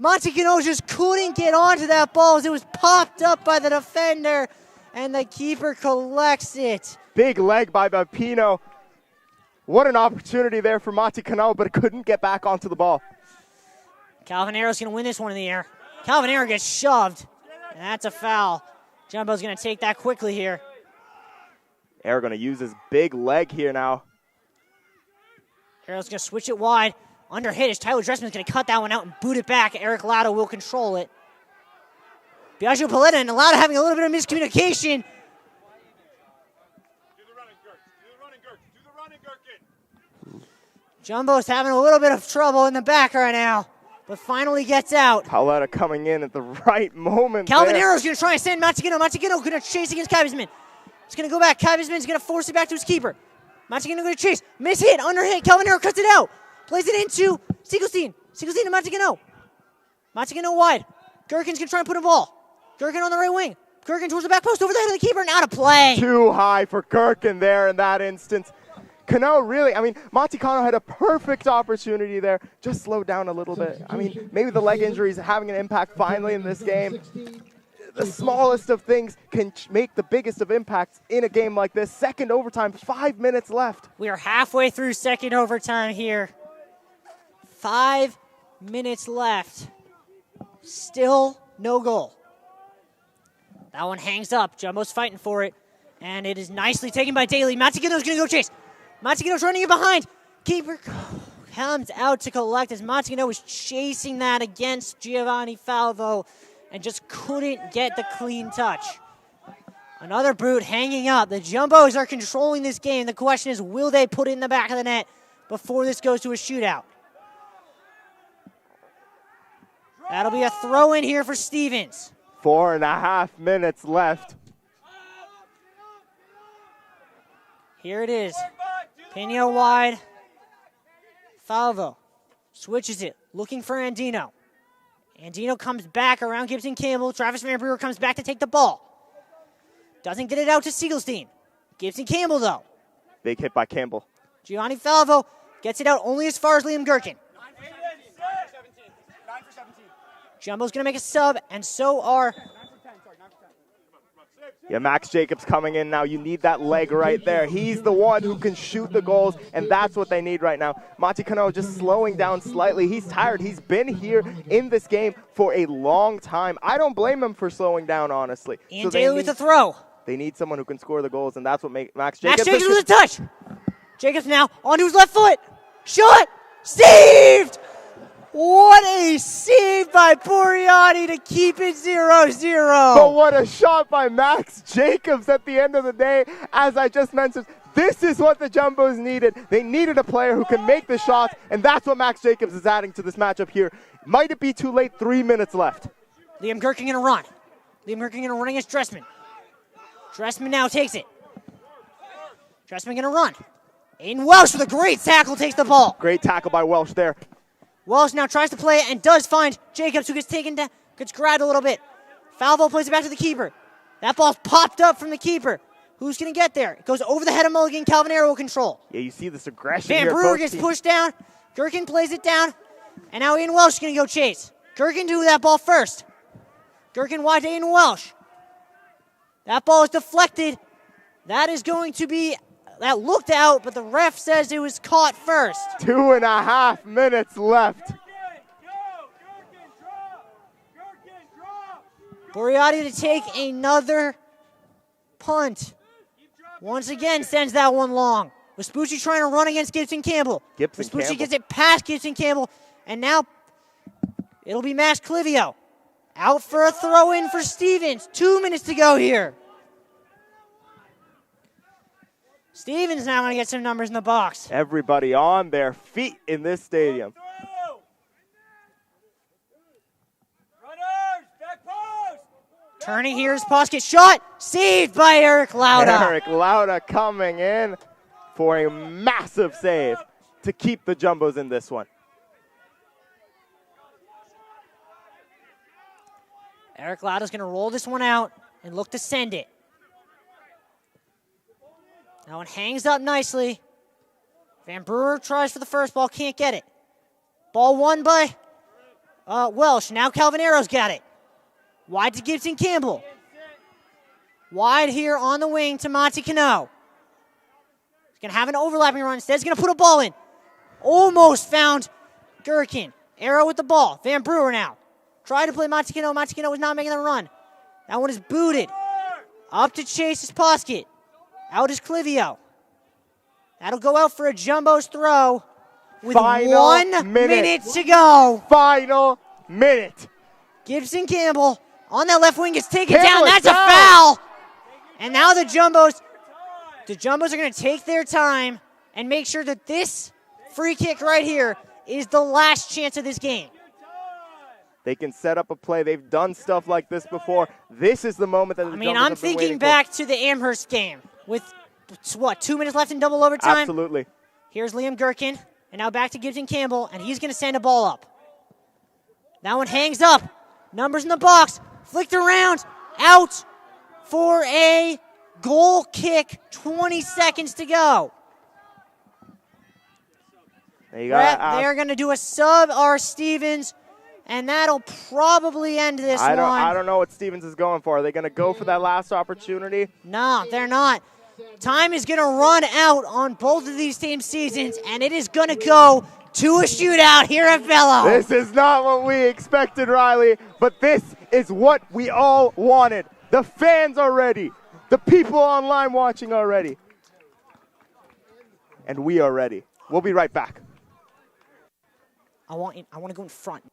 Montikino just couldn't get onto that ball as it was popped up by the defender. And the keeper collects it. Big leg by Pino. What an opportunity there for Montikino, but couldn't get back onto the ball. Calvin Arrow's going to win this one in the air. Calvin Arrow gets shoved. And that's a foul. Jumbo's going to take that quickly here. Arrow going to use his big leg here now. Arrow's going to switch it wide. Under hit is Tyler Dressman's going to cut that one out and boot it back. Eric Lauda will control it. Biagio Paletta and Lauda having a little bit of miscommunication. Jumbo's having a little bit of trouble in the back right now, but finally gets out. Paletta coming in at the right moment. Calvin Arrow's going to try and send Montikino. Montikino going to chase against Kybisman. It's going to go back. Kybisman's going to force it back to his keeper. Montikino going to chase. Miss hit, under hit. Calvin Arrow cuts it out. Plays it into Siegelstein. Siegelstein to Montikino. Montikino wide. Gerken's going to try and put a ball. Gerken on the right wing. Gerken towards the back post over the head of the keeper and out of play. Too high for Gerken there in that instance. Cano really, Montikino had a perfect opportunity there. Just slowed down a little bit. Maybe the leg injury is having an impact finally in this game. The smallest of things can make the biggest of impacts in a game like this. Second overtime, 5 minutes left. We are halfway through second overtime here. 5 minutes left. Still no goal. That one hangs up. Jumbo's fighting for it. And it is nicely taken by Daly. Montikino's going to go chase. Montikino's running it behind. Keeper comes out to collect as Monticano was chasing that against Giovanni Falvo and just couldn't get the clean touch. Another brute hanging up. The Jumbos are controlling this game. The question is, will they put it in the back of the net before this goes to a shootout? That'll be a throw in here for Stevens. 4.5 minutes left. Here it is. Pino wide. Falvo switches it, looking for Andino. Andino comes back around Gibson Campbell. Travis Van Brewer comes back to take the ball. Doesn't get it out to Siegelstein. Gibson Campbell, though. Big hit by Campbell. Giovanni Falvo gets it out only as far as Liam Gherkin. Jumbo's going to make a sub, and so are... Yeah, Max Jacobs coming in now. You need that leg right there. He's the one who can shoot the goals, and that's what they need right now. Monty Cano just slowing down slightly. He's tired. He's been here in this game for a long time. I don't blame him for slowing down, honestly. Ian Daly with the throw. They need someone who can score the goals, and that's what makes Max Jacobs Jacobs with a touch. Jacobs now onto his left foot. Shot! Saved! What a save by Boriani to keep it 0-0. But what a shot by Max Jacobs at the end of the day. As I just mentioned, this is what the Jumbos needed. They needed a player who can make the shots, and that's what Max Jacobs is adding to this matchup here. Might it be too late? 3 minutes left. Liam Gherkin gonna run. Liam Gherkin gonna run against Dressman. Dressman now takes it. Dressman gonna run. Aiden Welsh with a great tackle takes the ball. Great tackle by Welsh there. Welsh now tries to play it and does find Jacobs, who gets taken down, gets grabbed a little bit. Falvo plays it back to the keeper. That ball's popped up from the keeper. Who's going to get there? It goes over the head of Mulligan. Calvanero will control. Yeah, you see this aggression Van here. Brewer gets pushed down. Gherkin plays it down. And now Aiden Welsh is going to go chase. Gherkin do that ball first. Gherkin wide to Aiden Welsh. That ball is deflected. That is going to be... That looked out, but the ref says it was caught first. 2.5 minutes left. Boriati to take another punt. Once again, sends that one long. Vespucci trying to run against Gibson Campbell. Vespucci gets it past Gibson Campbell, and now it'll be Max Clivio. Out for a throw-in for Stevens. 2 minutes to go here. Stevens now going to get some numbers in the box. Everybody on their feet in this stadium. Turning here is Poskett. Shot. Saved by Eric Lauda. Eric Lauda coming in for a massive save to keep the Jumbos in this one. Eric Lauda's going to roll this one out and look to send it. That one hangs up nicely. Van Brewer tries for the first ball, can't get it. Ball won by Welsh. Now Calvanero's got it. Wide to Gibson Campbell. Wide here on the wing to Monty Cano. He's going to have an overlapping run. Instead, he's going to put a ball in. Almost found Gherkin. Arrow with the ball. Van Brewer now. Try to play Monty Cano. Monty Cano was not making the run. That one is booted. Up to chase is Poskett. Out is Clivio. That'll go out for a Jumbo's throw with Final 1 minute to go. Final minute. Gibson Campbell on that left wing gets taken down. That's a foul. And now the Jumbos are going to take their time and make sure that this free kick right here is the last chance of this game. They can set up a play. They've done stuff like this before. This is the moment that the Jumbos I'm have been thinking waiting back for. to the Amherst game with, 2 minutes left in double overtime? Absolutely. Here's Liam Gherkin, and now back to Gibson Campbell, and he's going to send a ball up. That one hangs up. Numbers in the box. Flicked around. Out for a goal kick. 20 seconds to go. They're going to do a sub or Stevens, and that'll probably end this one. I don't know what Stevens is going for. Are they going to go for that last opportunity? No, they're not. Time is going to run out on both of these team seasons, and it is going to go to a shootout here at Bello. This is not what we expected, Riley, but this is what we all wanted. The fans are ready. The people online watching are ready. And we are ready. We'll be right back. I want to go in front.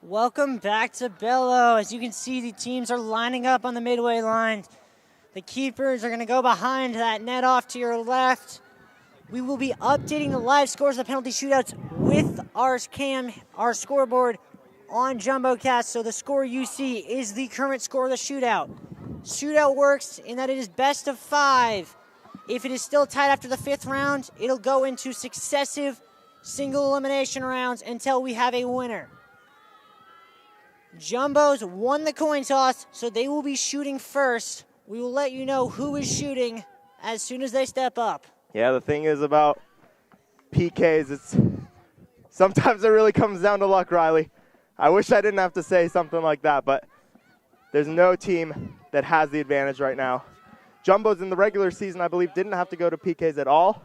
Welcome back to Bello. As you can see, the teams are lining up on the midway line. The keepers are going to go behind that net off to your left. We will be updating the live scores of the penalty shootouts with our scoreboard on JumboCast. So the score you see is the current score of the shootout. Shootout works in that it is best of 5. If it is still tied after the 5th round, it'll go into successive single elimination rounds until we have a winner. Jumbos won the coin toss, so they will be shooting first. We will let you know who is shooting as soon as they step up. Yeah, the thing is about PKs, sometimes it really comes down to luck, Riley. I wish I didn't have to say something like that, but there's no team that has the advantage right now. Jumbos in the regular season, I believe, didn't have to go to PKs at all.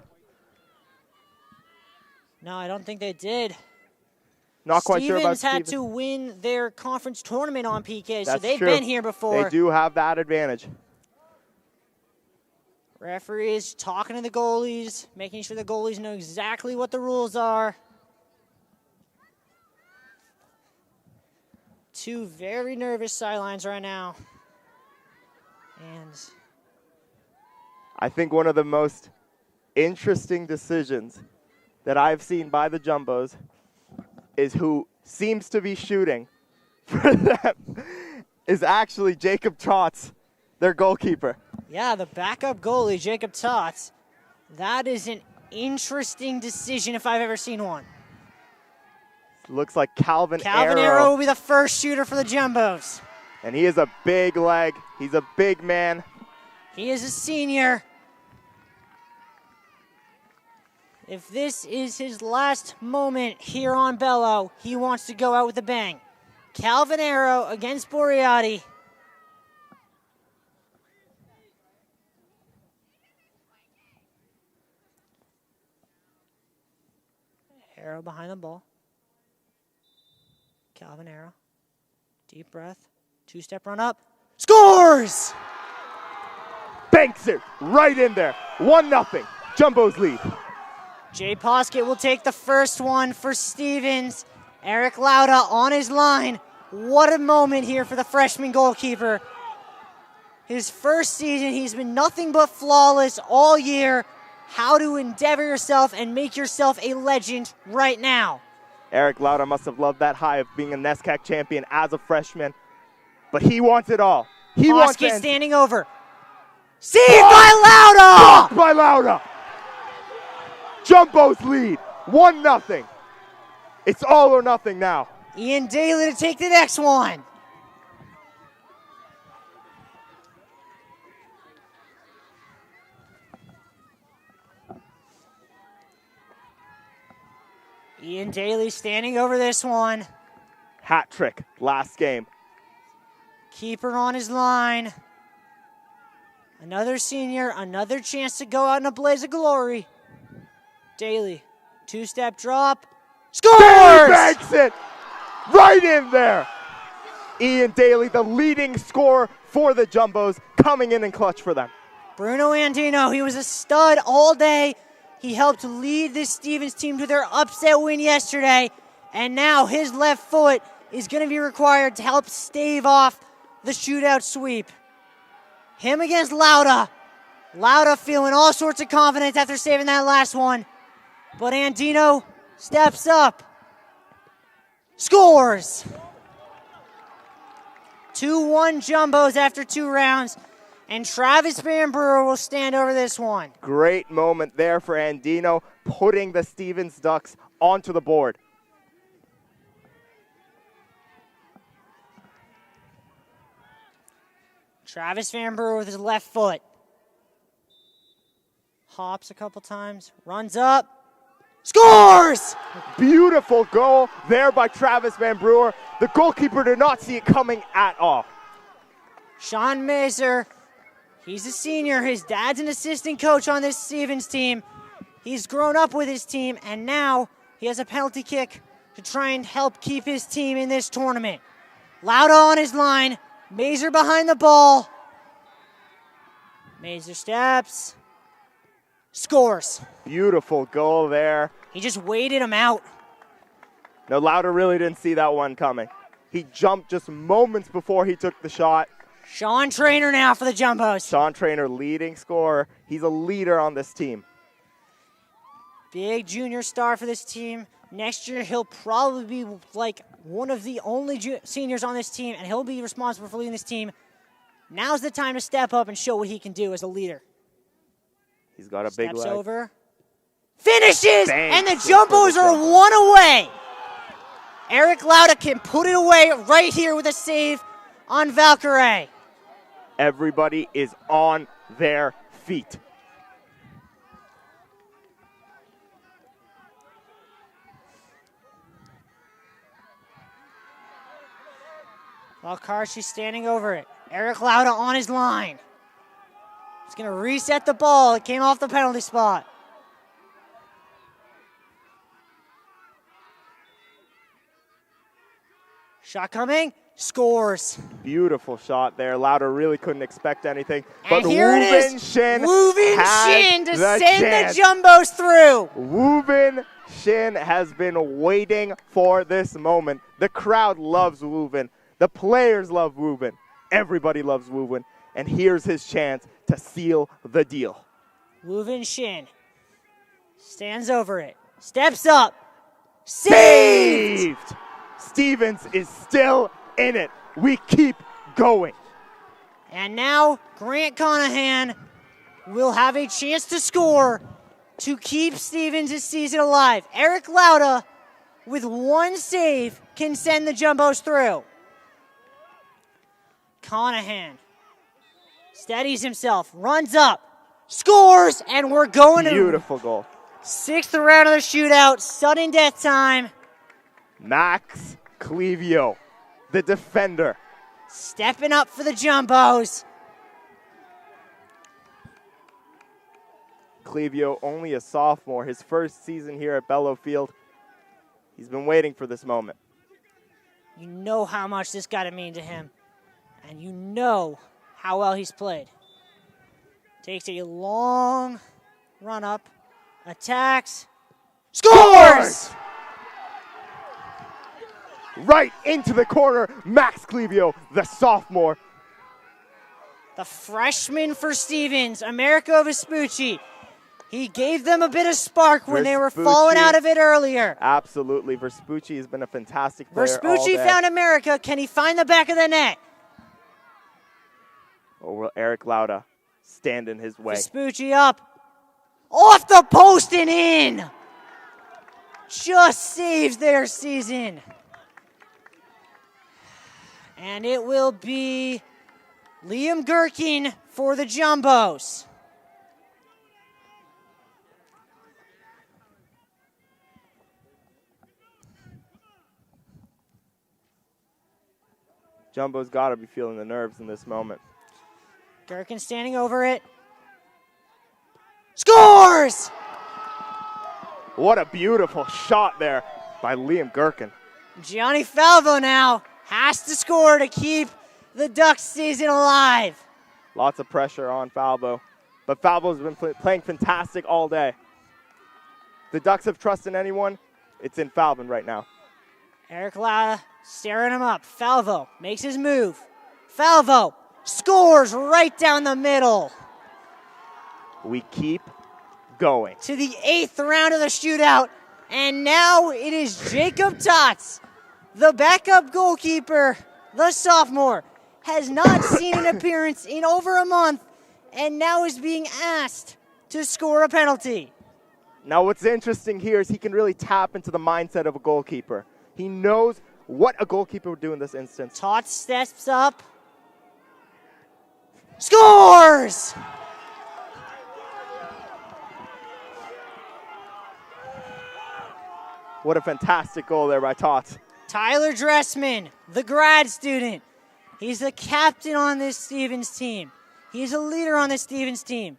No, I don't think they did. Not quite sure about Stevens had Stevens. to win their conference tournament on PK, so That's they've true. been here before. They do have that advantage. Referees talking to the goalies, making sure the goalies know exactly what the rules are. Two very nervous sidelines right now. And I think one of the most interesting decisions that I've seen by the Jumbos is who seems to be shooting for them is actually Jacob Trotz, their goalkeeper. yeah, the backup goalie, Jacob Tots. That is an interesting decision if I've ever seen one. Looks like Calvin Arrow Arrow. will be the first shooter for the Jumbos. And he is a big leg. He's a big man. He is a senior. If this is his last moment here on Bello, he wants to go out with a bang. Calvin Arrow against Boreati. Arrow behind the ball. Calvin Arrow. Deep breath. Two-step run up. Scores! Banks it right in there. 1-0. Jumbo's lead. Jay Poskett will take the first one for Stevens. Eric Lauda on his line. What a moment here for the freshman goalkeeper. His first season, he's been nothing but flawless all year. How to endeavor yourself and make yourself a legend right now. Eric Lauda must have loved that high of being a NESCAC champion as a freshman. But he wants it all. He wants Poskett it. standing over. Saved by Lauda! Blocked by Lauda. Jumbo's lead. 1-0. It's all or nothing now. Ian Daly to take the next one. Ian Daly standing over this one. Hat trick last game. Keeper on his line. Another senior, another chance to go out in a blaze of glory. Daly, two-step drop. Scores! Daly banks it right in there. Ian Daly, the leading scorer for the Jumbos, coming in and clutch for them. Bruno Andino, he was a stud all day. He helped lead this Stevens team to their upset win yesterday. And now his left foot is going to be required to help stave off the shootout sweep. Him against Lauda. Lauda feeling all sorts of confidence after saving that last one. But Andino steps up. Scores! 2-1 Jumbos after 2 rounds. And Travis Van Brewer will stand over this one. Great moment there for Andino, putting the Stevens Ducks onto the board. Travis Van Brewer with his left foot. Hops a couple times, runs up, scores! Beautiful goal there by Travis Van Brewer. The goalkeeper did not see it coming at all. Sean Mazer, he's a senior. His dad's an assistant coach on this Stevens team. He's grown up with his team, and now he has a penalty kick to try and help keep his team in this tournament. Lauda on his line. Mazer behind the ball. Mazer steps. Scores. Beautiful goal there. He just waited him out. No, Lauda really didn't see that one coming. He jumped just moments before he took the shot. Sean Trainer now for the Jumbos. Sean Trainer, leading scorer. He's a leader on this team. Big junior star for this team. Next year, he'll probably be like one of the only seniors on this team, and he'll be responsible for leading this team. Now's the time to step up and show what he can do as a leader. He's got a big leg. Steps over. Finishes! Banks And the Jumbos are 1 away. Eric Lauda can put it away right here with a save on Valkyrie. Everybody is on their feet. Valkarshi standing over it. Eric Lauda on his line. He's going to reset the ball. It came off the penalty spot. Shot coming. Scores. Beautiful shot there. Lauder really couldn't expect anything. And But here it is. Woo-Bin Shin Woo-Bin had Shin to the send chance. the Jumbos through. Woo-Bin Shin has been waiting for this moment. The crowd loves Woo-Bin. The players love Woo-Bin. Everybody loves Woo-Bin. And here's his chance to seal the deal. Woo-Bin Shin stands over it. Steps up. Saved! Stevens is still in it. We keep going. And now Grant Conahan will have a chance to score to keep Stevens' season alive. Eric Lauda, with one save, can send the Jumbos through. Conahan steadies himself, runs up, scores, and we're going Beautiful goal. Sixth round of the shootout, sudden death time. Max Clevio, the defender. Stepping up for the Jumbos. Clevio, only a sophomore, his first season here at Bellow Field. He's been waiting for this moment. You know how much this got to mean to him. And you know how well he's played. Takes a long run up, attacks, scores! Right into the corner, Max Clevio, the sophomore. The freshman for Stevens, Americo Vespucci. He gave them a bit of spark when they were falling out of it earlier. Absolutely. Vespucci has been a fantastic player Vespucci all day. found America. Can he find the back of the net? Or will Eric Lauda stand in his way? Vespucci up. Off the post and in. Just saves their season. And it will be Liam Gherkin for the Jumbos. Jumbo's got to be feeling the nerves in this moment. Gherkin standing over it. Scores! What a beautiful shot there by Liam Gherkin. Gianni Falvo now has to score to keep the Ducks season alive. Lots of pressure on Falvo. But Falvo's been playing fantastic all day. The Ducks have trust in anyone. It's in Falvin right now. Eric Lauda staring him up. Falvo makes his move. Falvo scores right down the middle. We keep going. To the 8th round of the shootout. And now it is Jacob Tots, the backup goalkeeper, the sophomore, has not seen an appearance in over a month and now is being asked to score a penalty. Now what's interesting here is he can really tap into the mindset of a goalkeeper. He knows what a goalkeeper would do in this instance. Tots steps up. Scores! What a fantastic goal there by Tots. Tyler Dressman, the grad student. He's the captain on this Stevens team. He's a leader on this Stevens team.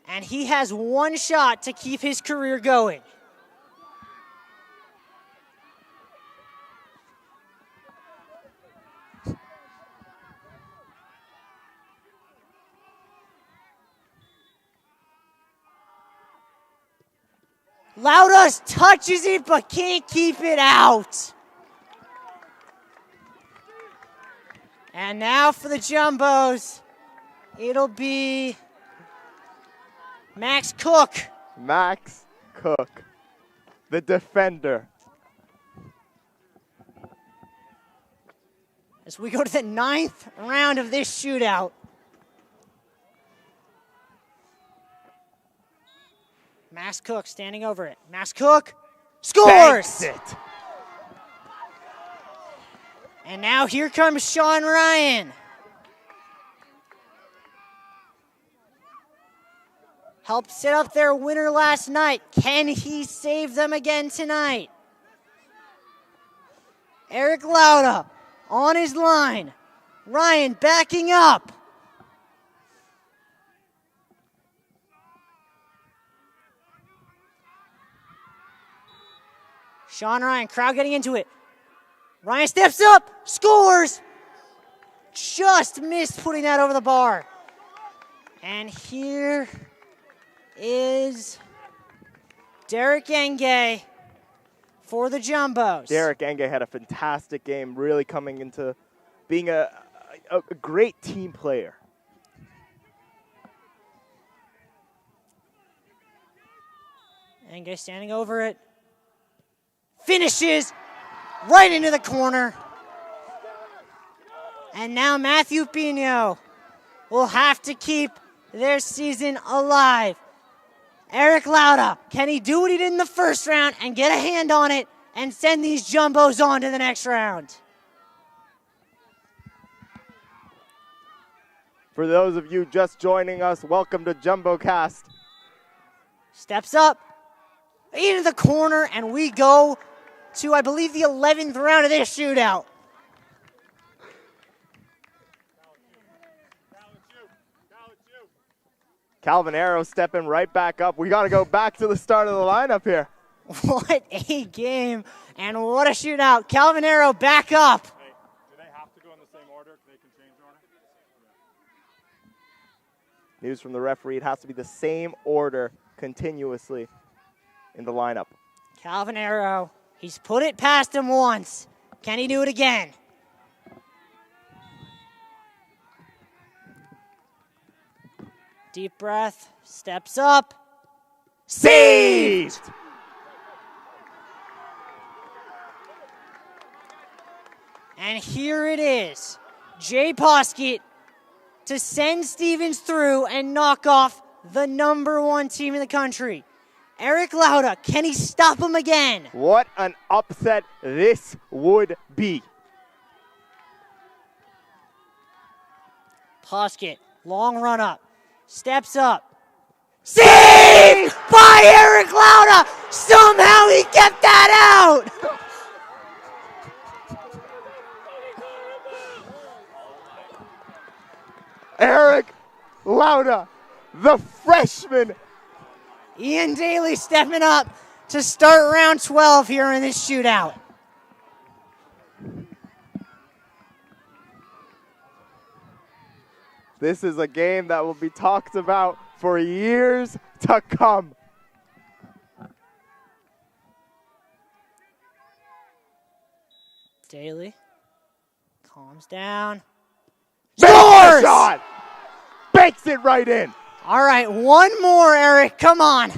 And he has one shot to keep his career going. Lauda touches it but can't keep it out. And now for the Jumbos, it'll be Max Cook. Max Cook, the defender. As we go to the 9th round of this shootout. Max Cook standing over it. Max Cook scores! Banks it. And now here comes Sean Ryan. Helped set up their winner last night. Can he save them again tonight? Eric Lauda on his line. Ryan backing up. Sean Ryan, crowd getting into it. Ryan steps up, scores. Just missed putting that over the bar. And here is Derek Enge for the Jumbos. Derek Enge had a fantastic game, really coming into being a great team player. Enge standing over it. Finishes right into the corner. And now Matthew Pino will have to keep their season alive. Eric Lauda, can he do what he did in the first round and get a hand on it and send these Jumbos on to the next round? For those of you just joining us, welcome to JumboCast. Steps up into the corner, and we go to, I believe, the 11th round of this shootout. Calvin Arrow stepping right back up. We got to go back to the start of the lineup here. What a game, and what a shootout. Calvin Arrow back up. Hey, do they have to go in the same order? They can change order? News from the referee, it has to be the same order continuously in the lineup. Calvin Arrow, he's put it past him once. Can he do it again? Deep breath, steps up. Saved! And here it is. Jay Poskett to send Stevens through and knock off the #1 team in the country. Eric Lauda, can he stop him again? What an upset this would be. Poskett, long run up, steps up. Saved by Eric Lauda! Somehow he kept that out! Eric Lauda, the freshman. Ian Daly stepping up to start round 12 here in this shootout. This is a game that will be talked about for years to come. Daly calms down. Scores! Shot! Banks it right in. All right, one more, Eric. Come on.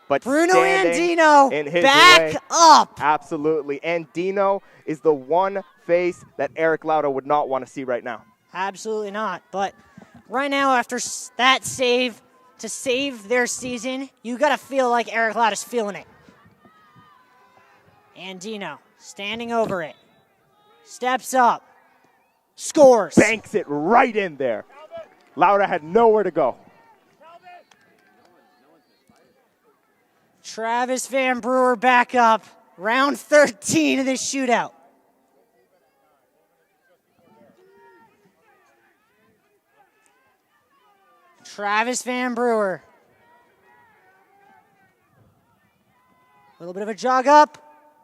But Bruno standing Andino in his back way, up. Absolutely. Andino is the one face that Eric Lauda would not want to see right now. Absolutely not. But right now, after that save to save their season, you got to feel like Eric Lauda's feeling it. Andino standing over it. Steps up. Scores. Banks it right in there. Lauda had nowhere to go. Travis Van Brewer back up. Round 13 of this shootout. Travis Van Brewer. A little bit of a jog up.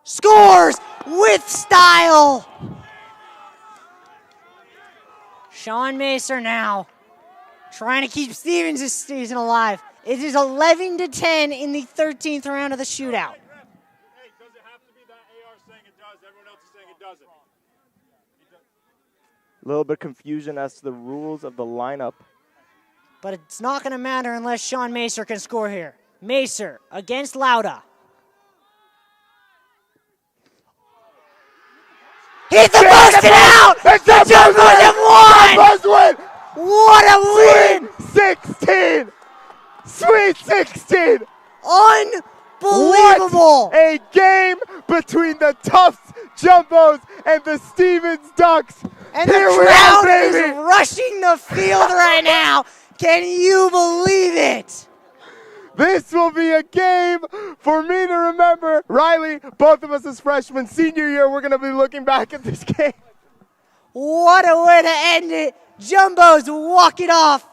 Scores with style. Sean Macer now trying to keep Stevens' season alive. It is 11-10 in the 13th round of the shootout. Hey, does it have to be that AR saying it does? Everyone else is saying it doesn't. A little bit of confusion as to the rules of the lineup. But it's not going to matter unless Sean Macer can score here. Macer against Lauda. Hit the busted out! The Jumbos have won! Win! What a win! 16! Sweet 16! Unbelievable! What a game between the Tufts Jumbos and the Stevens Ducks. And here the crowd is rushing the field right now. Can you believe it? This will be a game for me to remember. Riley, both of us as freshmen, senior year, we're going to be looking back at this game. What a way to end it. Jumbos walk it off.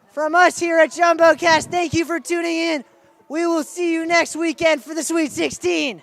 From us here at JumboCast, thank you for tuning in. We will see you next weekend for the Sweet 16.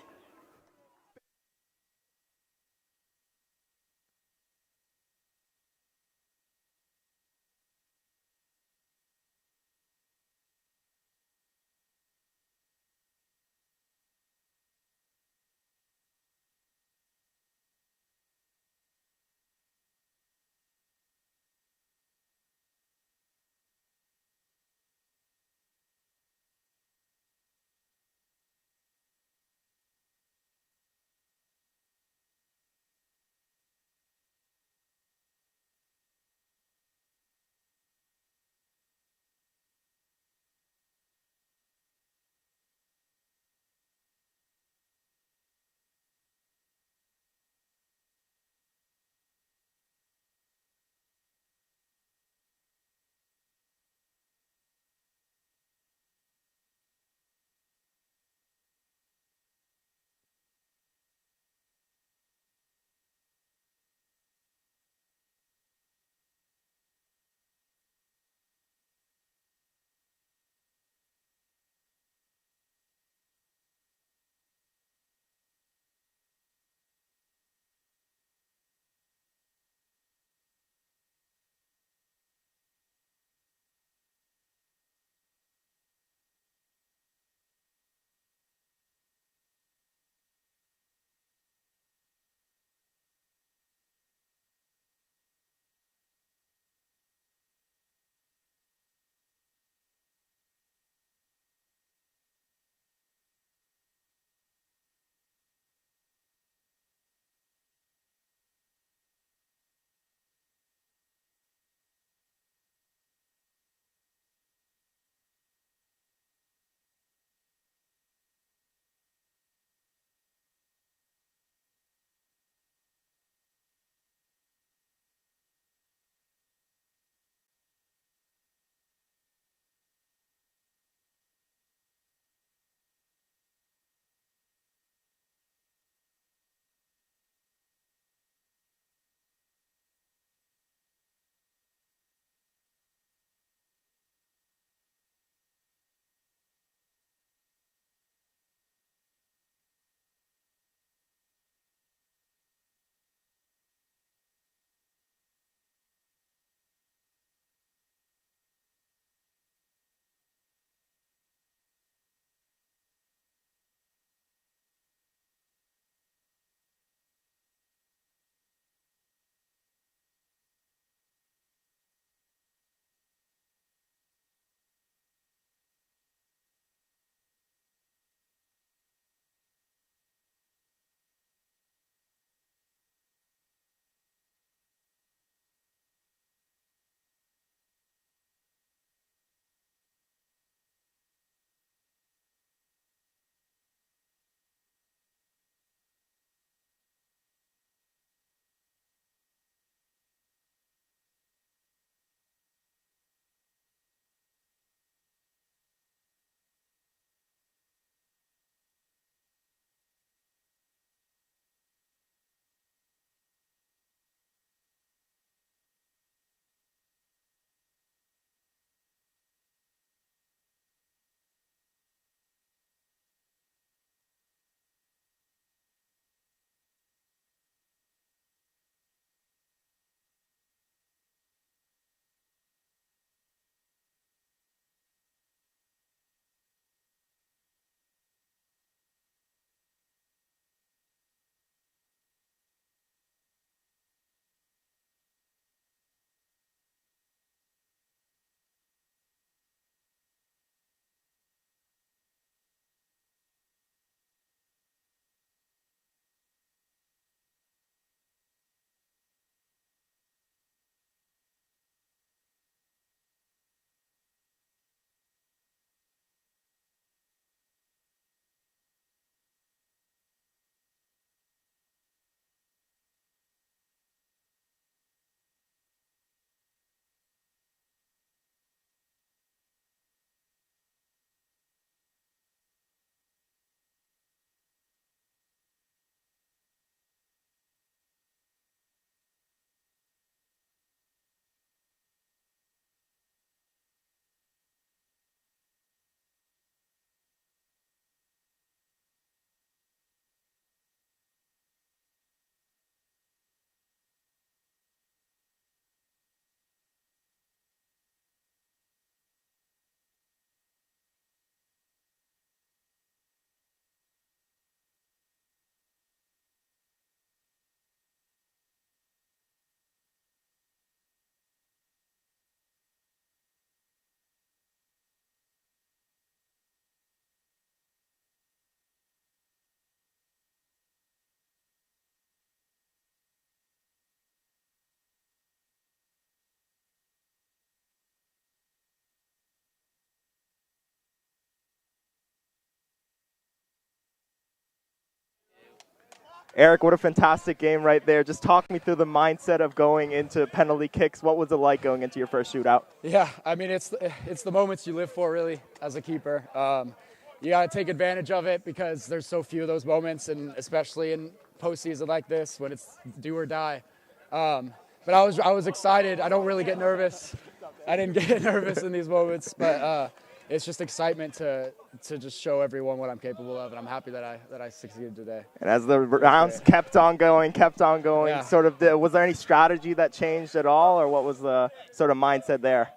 Eric, what a fantastic game right there. Just talk me through the mindset of going into penalty kicks. What was it like going into your first shootout? Yeah, I mean, it's the moments you live for, really, as a keeper. You got to take advantage of it because there's so few of those moments, and especially in postseason like this when it's do or die. But I was excited. I don't really get nervous. I didn't get nervous in these moments, but it's just excitement to just show everyone what I'm capable of, and I'm happy that I succeeded today. And as the rounds kept on going, Yeah. sort of, was there any strategy that changed at all, or what was the sort of mindset there?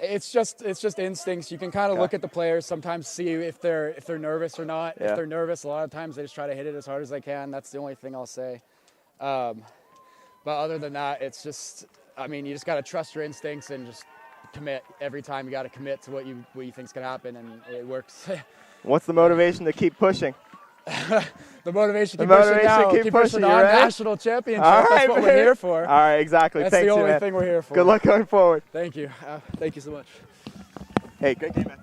It's just instincts. You can kind of look at the players, sometimes see if they're nervous or not. Yeah. If they're nervous, a lot of times they just try to hit it as hard as they can. That's the only thing I'll say. But other than that, it's just, I mean, you just got to trust your instincts and just commit every time. You got to commit to what you think's gonna happen, and it works. What's the motivation to keep pushing? The motivation to keep pushing on national championship. That's what we're here for. All right, exactly. That's Thanks, the only man. thing we're here for. Good luck going forward. Thank you. Thank you so much. Hey, great game, man.